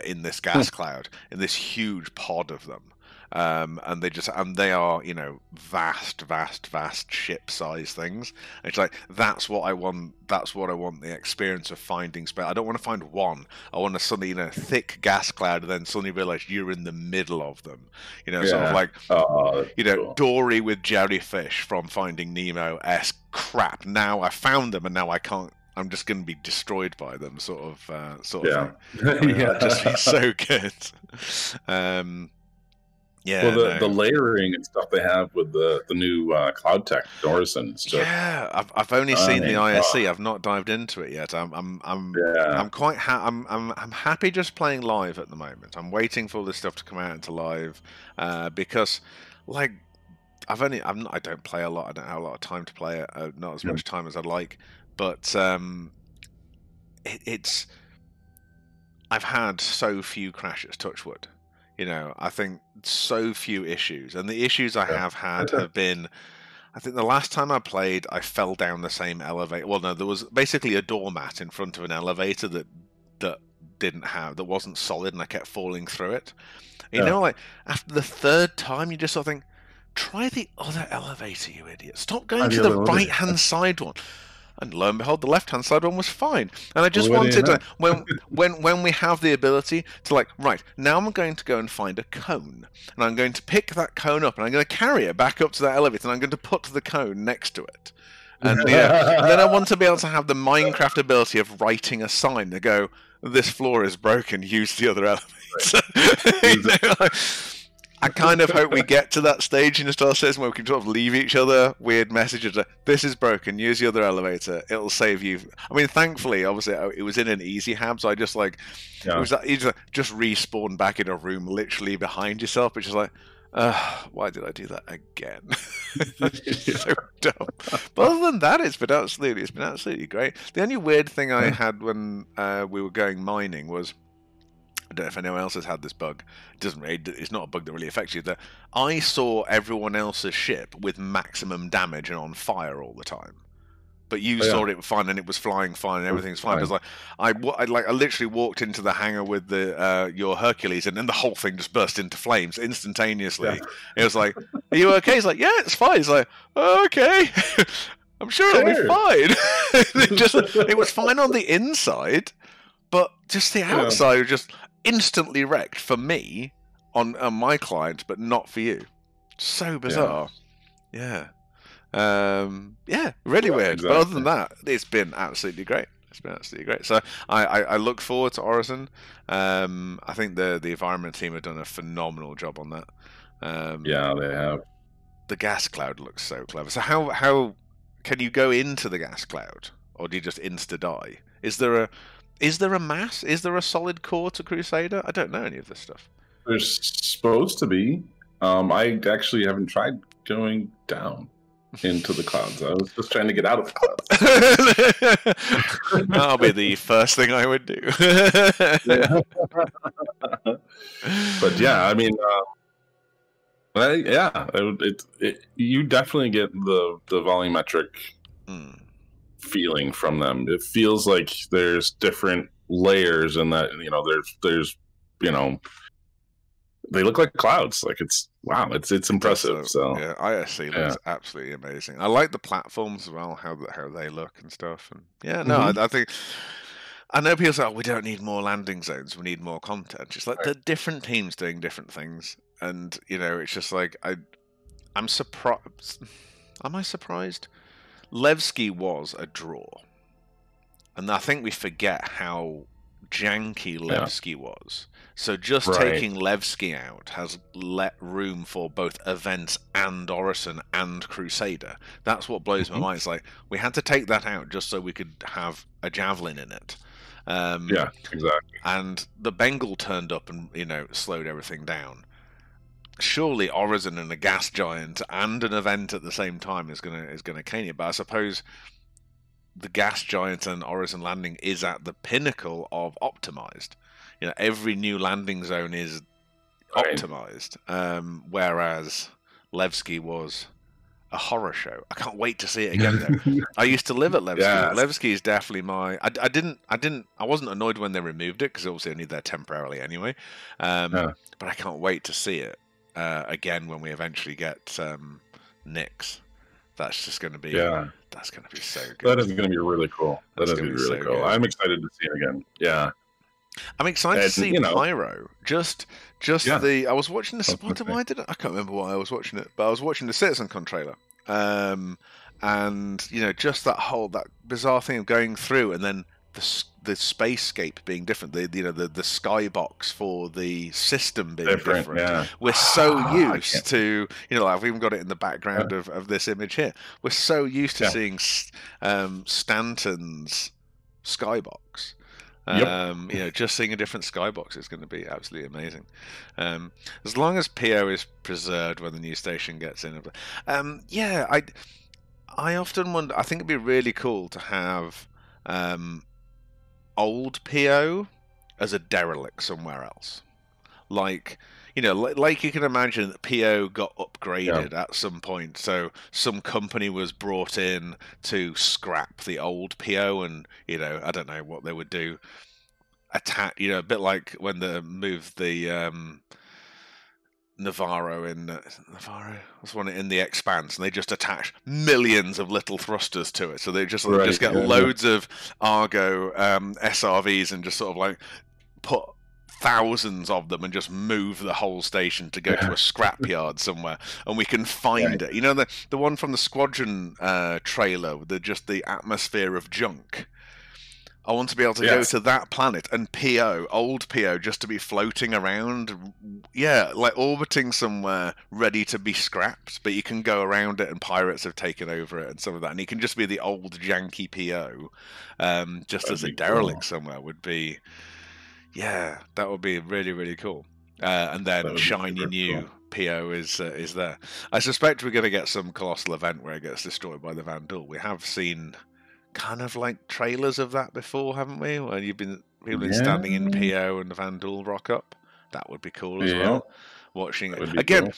in this gas cloud, in this huge pod of them. And they are, you know, vast ship-sized things. And it's like, that's what I want. That's what I want. The experience of finding space. I don't want to find one. I want to suddenly, you know, thick gas cloud, and then suddenly realize you're in the middle of them. You know, sort of like, you know, cool. Dory with jellyfish from Finding Nemo-esque crap. Now I found them, and now I can't. I'm just going to be destroyed by them. Sort of thing. I mean, just be so good. Yeah, well, the layering and stuff they have with the new cloud tech Dorison stuff. Yeah, I've only seen the ISC. I've not dived into it yet. I'm quite I'm happy just playing live at the moment. I'm waiting for all this stuff to come out into live because, like, I don't play a lot. I don't have a lot of time to play it. Not as much time as I'd like, but it's I've had so few crashes. Touch wood. You know, I think so few issues. And the issues I have had have been, I think the last time I played, I fell down the same elevator. Well, no, there was basically a doormat in front of an elevator that wasn't solid, and I kept falling through it. You know, like, after the third time, you just sort of think, try the other elevator, you idiot. Stop going to the right-hand side one. And lo and behold, the left-hand side one was fine. And I just wanted to, when we have the ability to, like, right, now I'm going to go and find a cone. And I'm going to pick that cone up, and I'm going to carry it back up to that elevator, and I'm going to put the cone next to it. And, and then I want to be able to have the Minecraft ability of writing a sign to go, this floor is broken, use the other elevator. You know, like, I kind of hope we get to that stage in Star Citizen where we can sort of leave each other weird messages like, this is broken, use the other elevator, it'll save you. I mean, thankfully, obviously, it was in an easy hab, so I just, like, it was just respawn back in a room literally behind yourself, which is like, why did I do that again? So dumb. But other than that, it's been absolutely great. The only weird thing I had when we were going mining was, I don't know if anyone else has had this bug. It's not a bug that really affects you. That I saw everyone else's ship with maximum damage and on fire all the time, but you saw it fine and it was flying fine and everything's fine. Because I literally walked into the hangar with your Hercules, and then the whole thing just burst into flames instantaneously. Yeah. It was like, "Are you okay?" He's like, "Yeah, it's fine." He's like, oh, "Okay." I'm sure it'll be fine. It was fine on the inside, but just the outside was just instantly wrecked for me on my client, but not for you. So bizarre. Yeah. Really weird. Exactly. But other than that, it's been absolutely great. So I look forward to Orison. I think the environment team have done a phenomenal job on that. Yeah, they have. The gas cloud looks so clever. So how can you go into the gas cloud? or do you just insta die? Is there a mass? Is there a solid core to Crusader? I don't know any of this stuff. There's supposed to be. I actually haven't tried going down into the clouds. I was just trying to get out of the clouds. That'll be the first thing I would do. But yeah, I mean, you definitely get the volumetric feeling from them. It feels like there's different layers, and that there's they look like clouds. Like it's impressive. So yeah, ISC looks absolutely amazing. I like the platforms as well, how they look and stuff. And yeah, no, I think. I know people say, "Oh, we don't need more landing zones. We need more content." It's like they're different teams doing different things, and it's just like I'm surprised. Am I surprised? Levski was a draw, and I think we forget how janky Levski was. So just taking Levski out has let room for both Events and Orison and Crusader. That's what blows my mind. It's like we had to take that out just so we could have a Javelin in it. Yeah, exactly. And the Bengal turned up and slowed everything down. Surely Orison and a gas giant and an event at the same time is gonna cane you. But I suppose the gas giant and Orison landing is at the pinnacle of optimized. Every new landing zone is optimized, whereas Levski was a horror show. I can't wait to see it again. Though. I used to live at Levski. Yes. Levski is definitely my. I wasn't annoyed when they removed it because obviously only there temporarily anyway. But I can't wait to see it again when we eventually get Nyx. That's just going to be. Yeah. That's going to be so good. That is going to be really cool. That is going to be really cool. Good. I'm excited to see it again. Yeah. I'm excited to see Pyro. Just the. I was watching this. I can't remember why I was watching it, but I was watching the Citizen-Con trailer, and just that bizarre thing of going through, and then the spacescape being different. The skybox for the system being different. Yeah. We're so used to I've even got it in the background of this image here. We're so used to seeing Stanton's skybox. Just seeing a different skybox is going to be absolutely amazing. As long as PO is preserved when the new station gets in. I often wonder. I think it'd be really cool to have old PO as a derelict somewhere else. Like you can imagine that PO got upgraded at some point. So some company was brought in to scrap the old PO, and I don't know what they would do. Attack, a bit like when they moved the Navarro in Navarro was one in the Expanse, and they just attach millions of little thrusters to it. So they just get loads of Argo SRVs and just sort of like put thousands of them and just move the whole station to go to a scrapyard somewhere, and we can find it. The one from the Squadron trailer with the atmosphere of junk. I want to be able to go to that planet and old PO, just to be floating around, like orbiting somewhere, ready to be scrapped. But you can go around it, and pirates have taken over it and some of that. And you can just be the old janky PO, as a derelict somewhere would be. Yeah, that would be really, really cool. And then shiny new PO is there. I suspect we're going to get some colossal event where it gets destroyed by the Vanduul. We have seen kind of like trailers of that before, haven't we? Where people been standing in PO and the Vanduul rock up. That would be cool as well. Watching it again,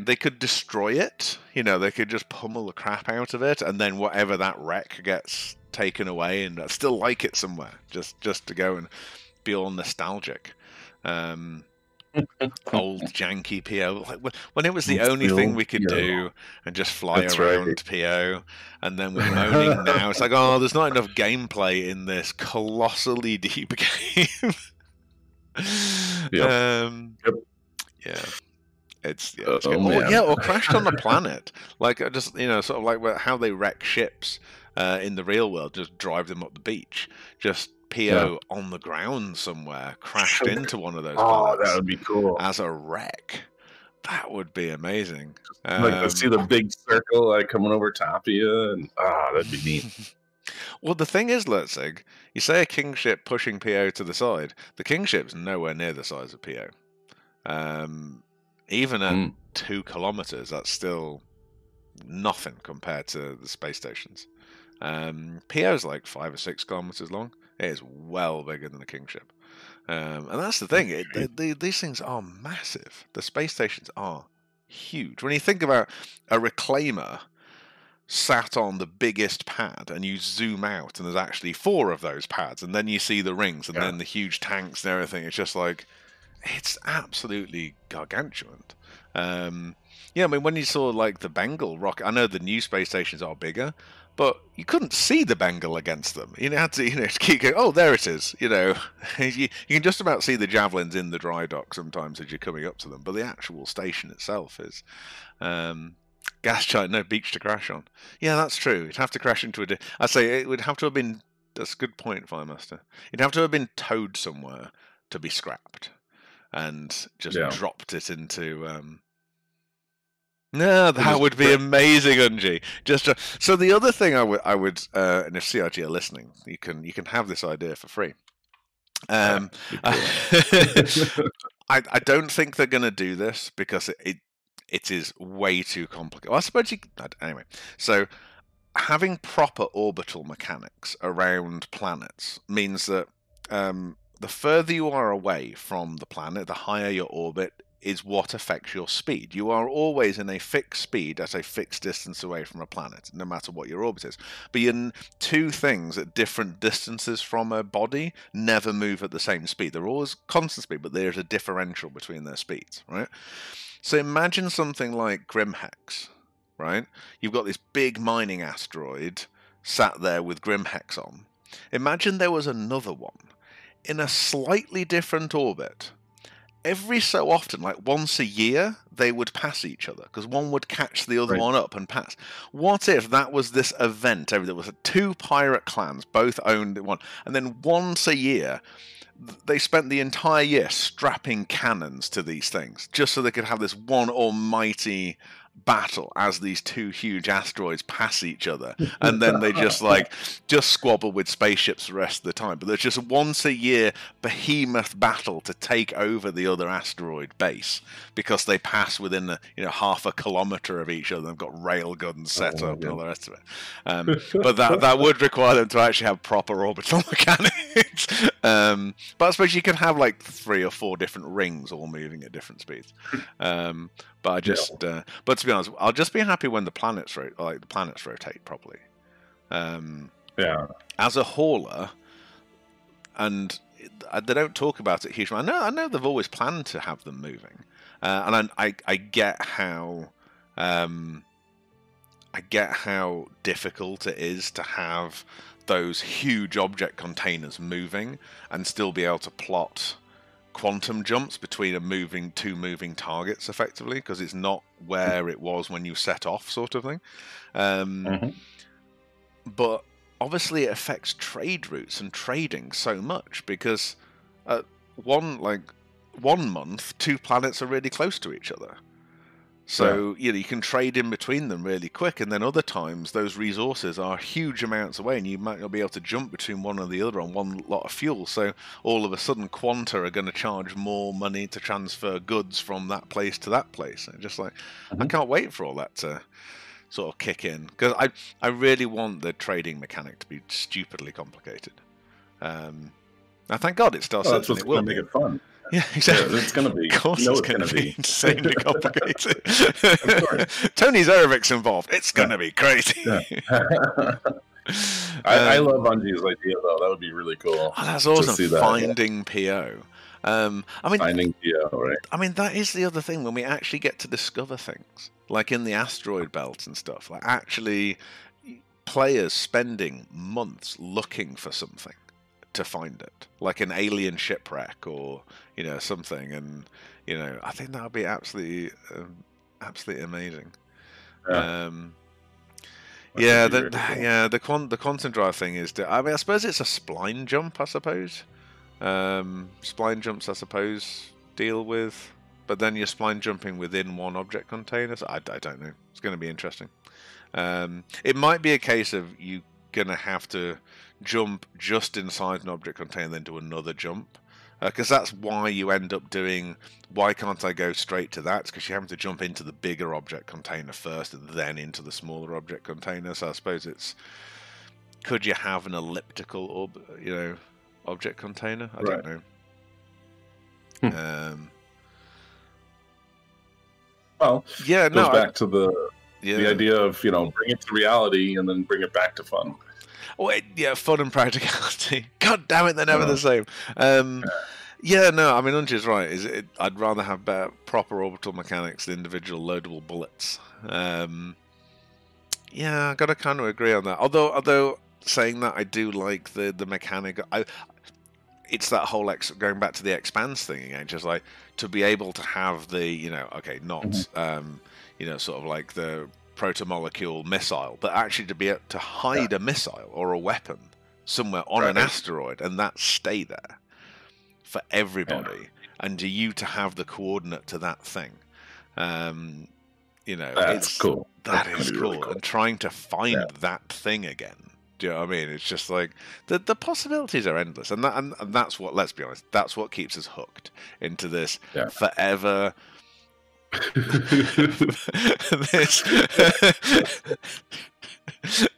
they could destroy it. They could just pummel the crap out of it, and then whatever that wreck gets taken away, and I'd still like it somewhere, just to go and be all nostalgic. Old janky PO, like when it was the only thing we could do, and just fly around PO, and then we're moaning now. It's like, there's not enough gameplay in this colossally deep game. It's or crashed on the planet, like just sort of like how they wreck ships in the real world, just drive them up the beach, just. PO on the ground somewhere crashed into one of those planets. That would be cool. As a wreck. That would be amazing. To see the big circle coming over top of you, and that'd be neat. Well, the thing is, Lurzig, you say a kingship pushing PO to the side. The kingship's nowhere near the size of PO. Even at 2 kilometers, that's still nothing compared to the space stations. PO's like 5 or 6 kilometers long. It is well bigger than a kingship. And that's the thing. These things are massive. The space stations are huge. When you think about a reclaimer sat on the biggest pad, and you zoom out, and there's actually 4 of those pads, and then you see the rings, and then the huge tanks and everything. It's just like, it's absolutely gargantuan. Yeah, I mean, when you saw like the Bengal rocket, I know the new space stations are bigger, but you couldn't see the Bengal against them. You had to, keep going, oh, there it is. You can just about see the javelins in the dry dock sometimes as you're coming up to them, but the actual station itself is gas giant, no beach to crash on. Yeah, that's true. It'd have to crash into I'd say it would have to have been. That's a good point, Firemaster. It'd have to have been towed somewhere to be scrapped, and just dropped it into. No, that would be amazing, Unji. So the other thing I would, and if CRG are listening, you can have this idea for free. I don't think they're going to do this because it is way too complicated. Well, I suppose anyway. So having proper orbital mechanics around planets means that the further you are away from the planet, the higher your orbit is what affects your speed. You are always in a fixed speed at a fixed distance away from a planet, no matter what your orbit is. But you're 2 things at different distances from a body never move at the same speed. They're always constant speed, but there's a differential between their speeds, right? So imagine something like Grimhex, right? You've got this big mining asteroid sat there with Grimhex on. Imagine there was another one in a slightly different orbit. Every so often, like once a year, they would pass each other because one would catch the other one up and pass. What if that was this event? There was 2 pirate clans, both owned one, and then once a year, they spent the entire year strapping cannons to these things just so they could have this one almighty battle as these 2 huge asteroids pass each other, and then they just squabble with spaceships the rest of the time. But there's just once a year behemoth battle to take over the other asteroid base because they pass within half a kilometer of each other. They've got rail guns set up and all the rest of it. But that would require them to actually have proper orbital mechanics. But I suppose you could have like 3 or 4 different rings all moving at different speeds. But but to be honest, I'll just be happy when the planets rotate properly. As a hauler, and they don't talk about it hugely. I know they've always planned to have them moving, and I get how difficult it is to have those huge object containers moving and still be able to plot quantum jumps between 2 moving targets effectively, because it's not where it was when you set off, sort of thing. But obviously it affects trade routes and trading so much because one month 2 planets are really close to each other. So you can trade in between them really quick, and then other times those resources are huge amounts away, and you might not be able to jump between one or the other on one lot of fuel. So all of a sudden, Quanta are going to charge more money to transfer goods from that place to that place. And just like I can't wait for all that to sort of kick in, because I really want the trading mechanic to be stupidly complicated. Now, thank God it still says it will make it fun. Yeah, exactly. Yeah, it's going to be. Of course, it's going to be insanely complicated. Tony Zarevic's involved. It's going to be crazy. I love Bungi's idea, though. That would be really cool. Oh, that's awesome. Finding PO. Finding PO, right? I mean, that is the other thing when we actually get to discover things, like in the asteroid belt and stuff. Like actually, players spending months looking for something to find it, like an alien shipwreck or something, and I think that would be absolutely amazing. The quantum drive thing is. I suppose it's a spline jump. I suppose spline jumps. I suppose deal with, but then you're spline jumping within one object container. So I don't know. It's going to be interesting. It might be a case of you gonna have to jump just inside an object container, then do another jump. Because that's why you end up doing, why can't I go straight to that? Because you're having to jump into the bigger object container first and then into the smaller object container. So I suppose it's, could you have an elliptical, object container? I don't know. Well, yeah, it goes back to the idea of, bring it to reality and then bring it back to fun. Fun and practicality. God damn it, they're never the same. Unji's right. I'd rather have better, proper orbital mechanics than individual loadable bullets. I gotta kind of agree on that. Although saying that, I do like the mechanic. It's that whole going back to the expanse thing again, just like to be able to have the sort of like the protomolecule missile, but actually to be able to hide a missile or a weapon somewhere on an asteroid and that stay there for everybody, and you to have the coordinate to that thing. That's cool. That is cool. Really cool. And trying to find that thing again. Do you know what I mean? It's just like the possibilities are endless, and that's what. Let's be honest. That's what keeps us hooked into this forever.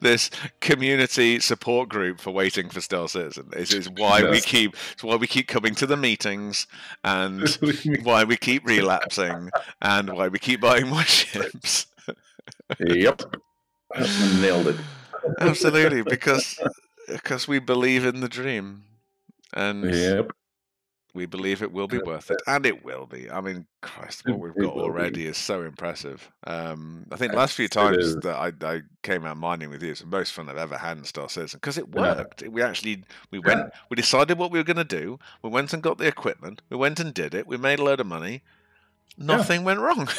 this community support group for waiting for Star Citizen. Is why we keep. It's why we keep coming to the meetings, and why we keep relapsing, and why we keep buying more ships. Yep, nailed it. Absolutely, because we believe in the dream, and we believe it will be worth it, and it will be. I mean, Christ, what we've got already is so impressive. I think the last few times that I came out mining with you, it's the most fun I've ever had in Star Citizen, because it worked. We went, we decided what we were going to do. We went and got the equipment. We went and did it. We made a load of money. Nothing went wrong.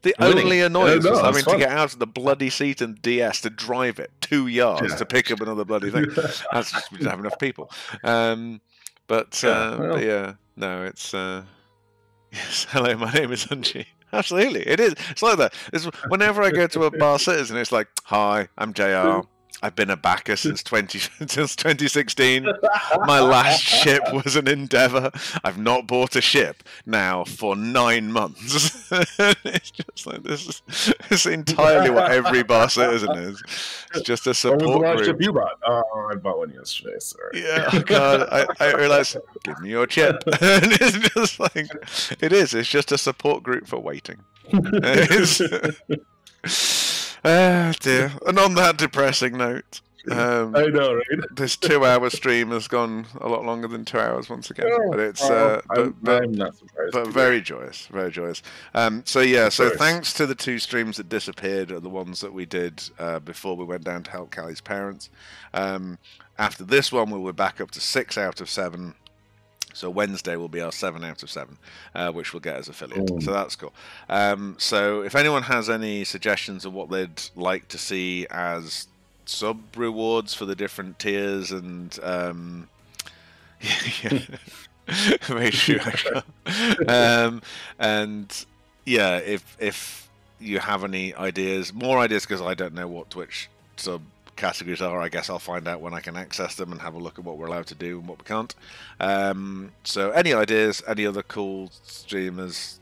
The only annoyance was having to get out of the bloody seat and DS to drive it 2 yards to pick up another bloody thing. That's just, we didn't have enough people. It's yes. Hello, my name is Unji. Absolutely, it is. It's like that. Whenever I go to a Bar Citizen, it's like, "Hi, I'm JR. I've been a backer since 2016. My last ship was an Endeavour. I've not bought a ship now for 9 months." It's just like this is entirely what every Bar Citizen is. It's just a support group. What was the last ship you bought? Oh, I bought one yesterday. Sorry. Yeah, oh God, I realised. Give me your chip. And it's just like it is. It's just a support group for waiting. Ah, dear. And on that depressing note, I know, right? This 2-hour stream has gone a lot longer than 2 hours once again. But it's I'm not surprised. But very joyous, very joyous. So thanks to the 2 streams that disappeared, are the ones that we did before we went down to help Callie's parents. After this one, we'll be back up to 6 out of 7. So Wednesday will be our 7 out of 7, which we'll get as affiliate. So that's cool. So if anyone has any suggestions of what they'd like to see as sub rewards for the different tiers, and very true. If you have any ideas, more ideas, because I don't know what Twitch sub categories are, I guess I'll find out when I can access them and have a look at what we're allowed to do and what we can't. So any ideas, any other cool streamers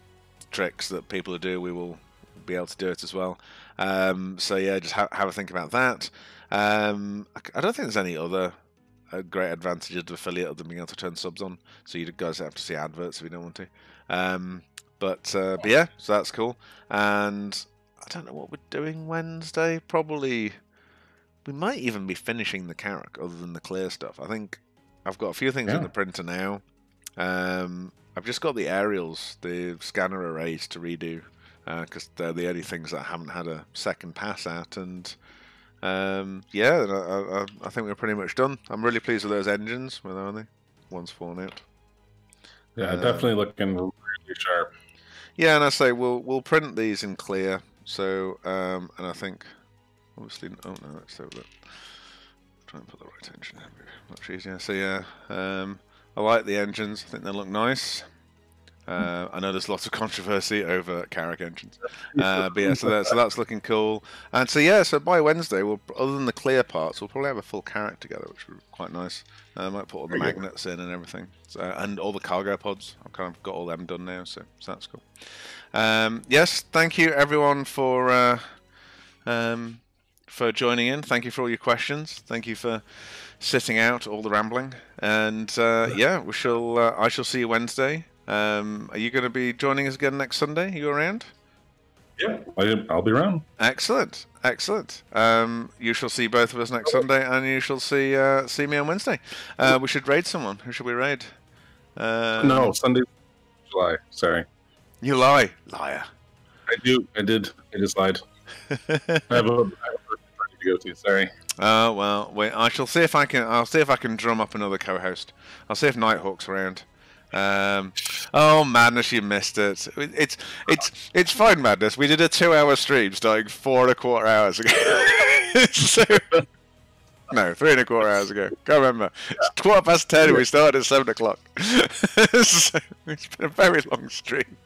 tricks that people do, we will be able to do it as well. Just have a think about that. I don't think there's any other great advantages of affiliate other than being able to turn subs on, so you guys have to see adverts if you don't want to. But yeah, so that's cool. And I don't know what we're doing Wednesday. Probably we might even be finishing the Carrack other than the clear stuff. I think I've got a few things in the printer now. I've just got the aerials, the scanner arrays to redo, because they're the only things that I haven't had a second pass at. And I think we're pretty much done. I'm really pleased with those engines. Where are they? One's fallen out. Yeah, definitely looking really sharp. Yeah, and I say we'll print these in clear. So and I think obviously, oh no, that's over there. Try and put the right engine in, much easier. So yeah, I like the engines. I think they look nice. I know there's lots of controversy over Carrack engines, but yeah, so that's looking cool. And so by Wednesday, other than the clear parts, we'll probably have a full Carrack together, which would be quite nice. I might put all the magnets in and everything, and all the cargo pods. I've kind of got all them done now, so that's cool. Yes, thank you everyone for joining in. Thank you for all your questions. Thank you for sitting out all the rambling. And we shall. I shall see you Wednesday. Are you going to be joining us again next Sunday? Are you around? Yeah, I'll be around. Excellent. You shall see both of us next Sunday, and you shall see me on Wednesday. We should raid someone. Who should we raid? No, Sunday, July. Sorry. You liar. I did. I just lied. I have a party to go to. Sorry. Oh well. Wait. I shall see if I can. I'll see if I can drum up another co-host. I'll see if Nighthawk's around. Oh madness, you missed it. It's fine, madness. We did a 2-hour stream starting 4.25 hours ago. No, 3.25 hours ago. Can't remember. It's 10:15 and we started at 7 o'clock. So it's been a very long stream.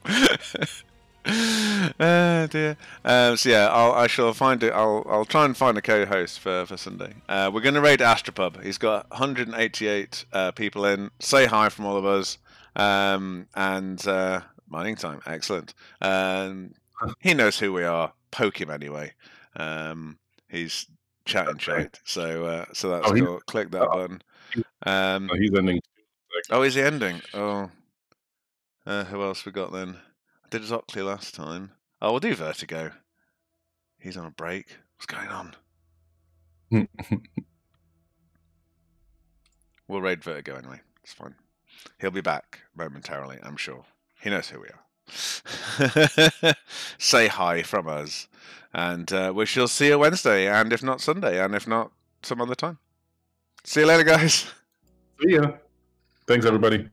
Oh dear. I shall find it. I'll try and find a co-host for Sunday. We're going to raid Astropub. He's got 188 people in. Say hi from all of us. And mining time, excellent. He knows who we are. Poke him anyway. He's chatting shite. So that's cool. Click that button. He's ending. Oh, is he ending? Oh, who else we got then? I did Oakley last time. Oh, we'll do Vertigo. He's on a break. What's going on? We'll raid Vertigo anyway. It's fine. He'll be back momentarily, I'm sure. He knows who we are. Say hi from us. And we shall see you Wednesday, and if not Sunday, and if not some other time. See you later, guys. See ya. Thanks, everybody.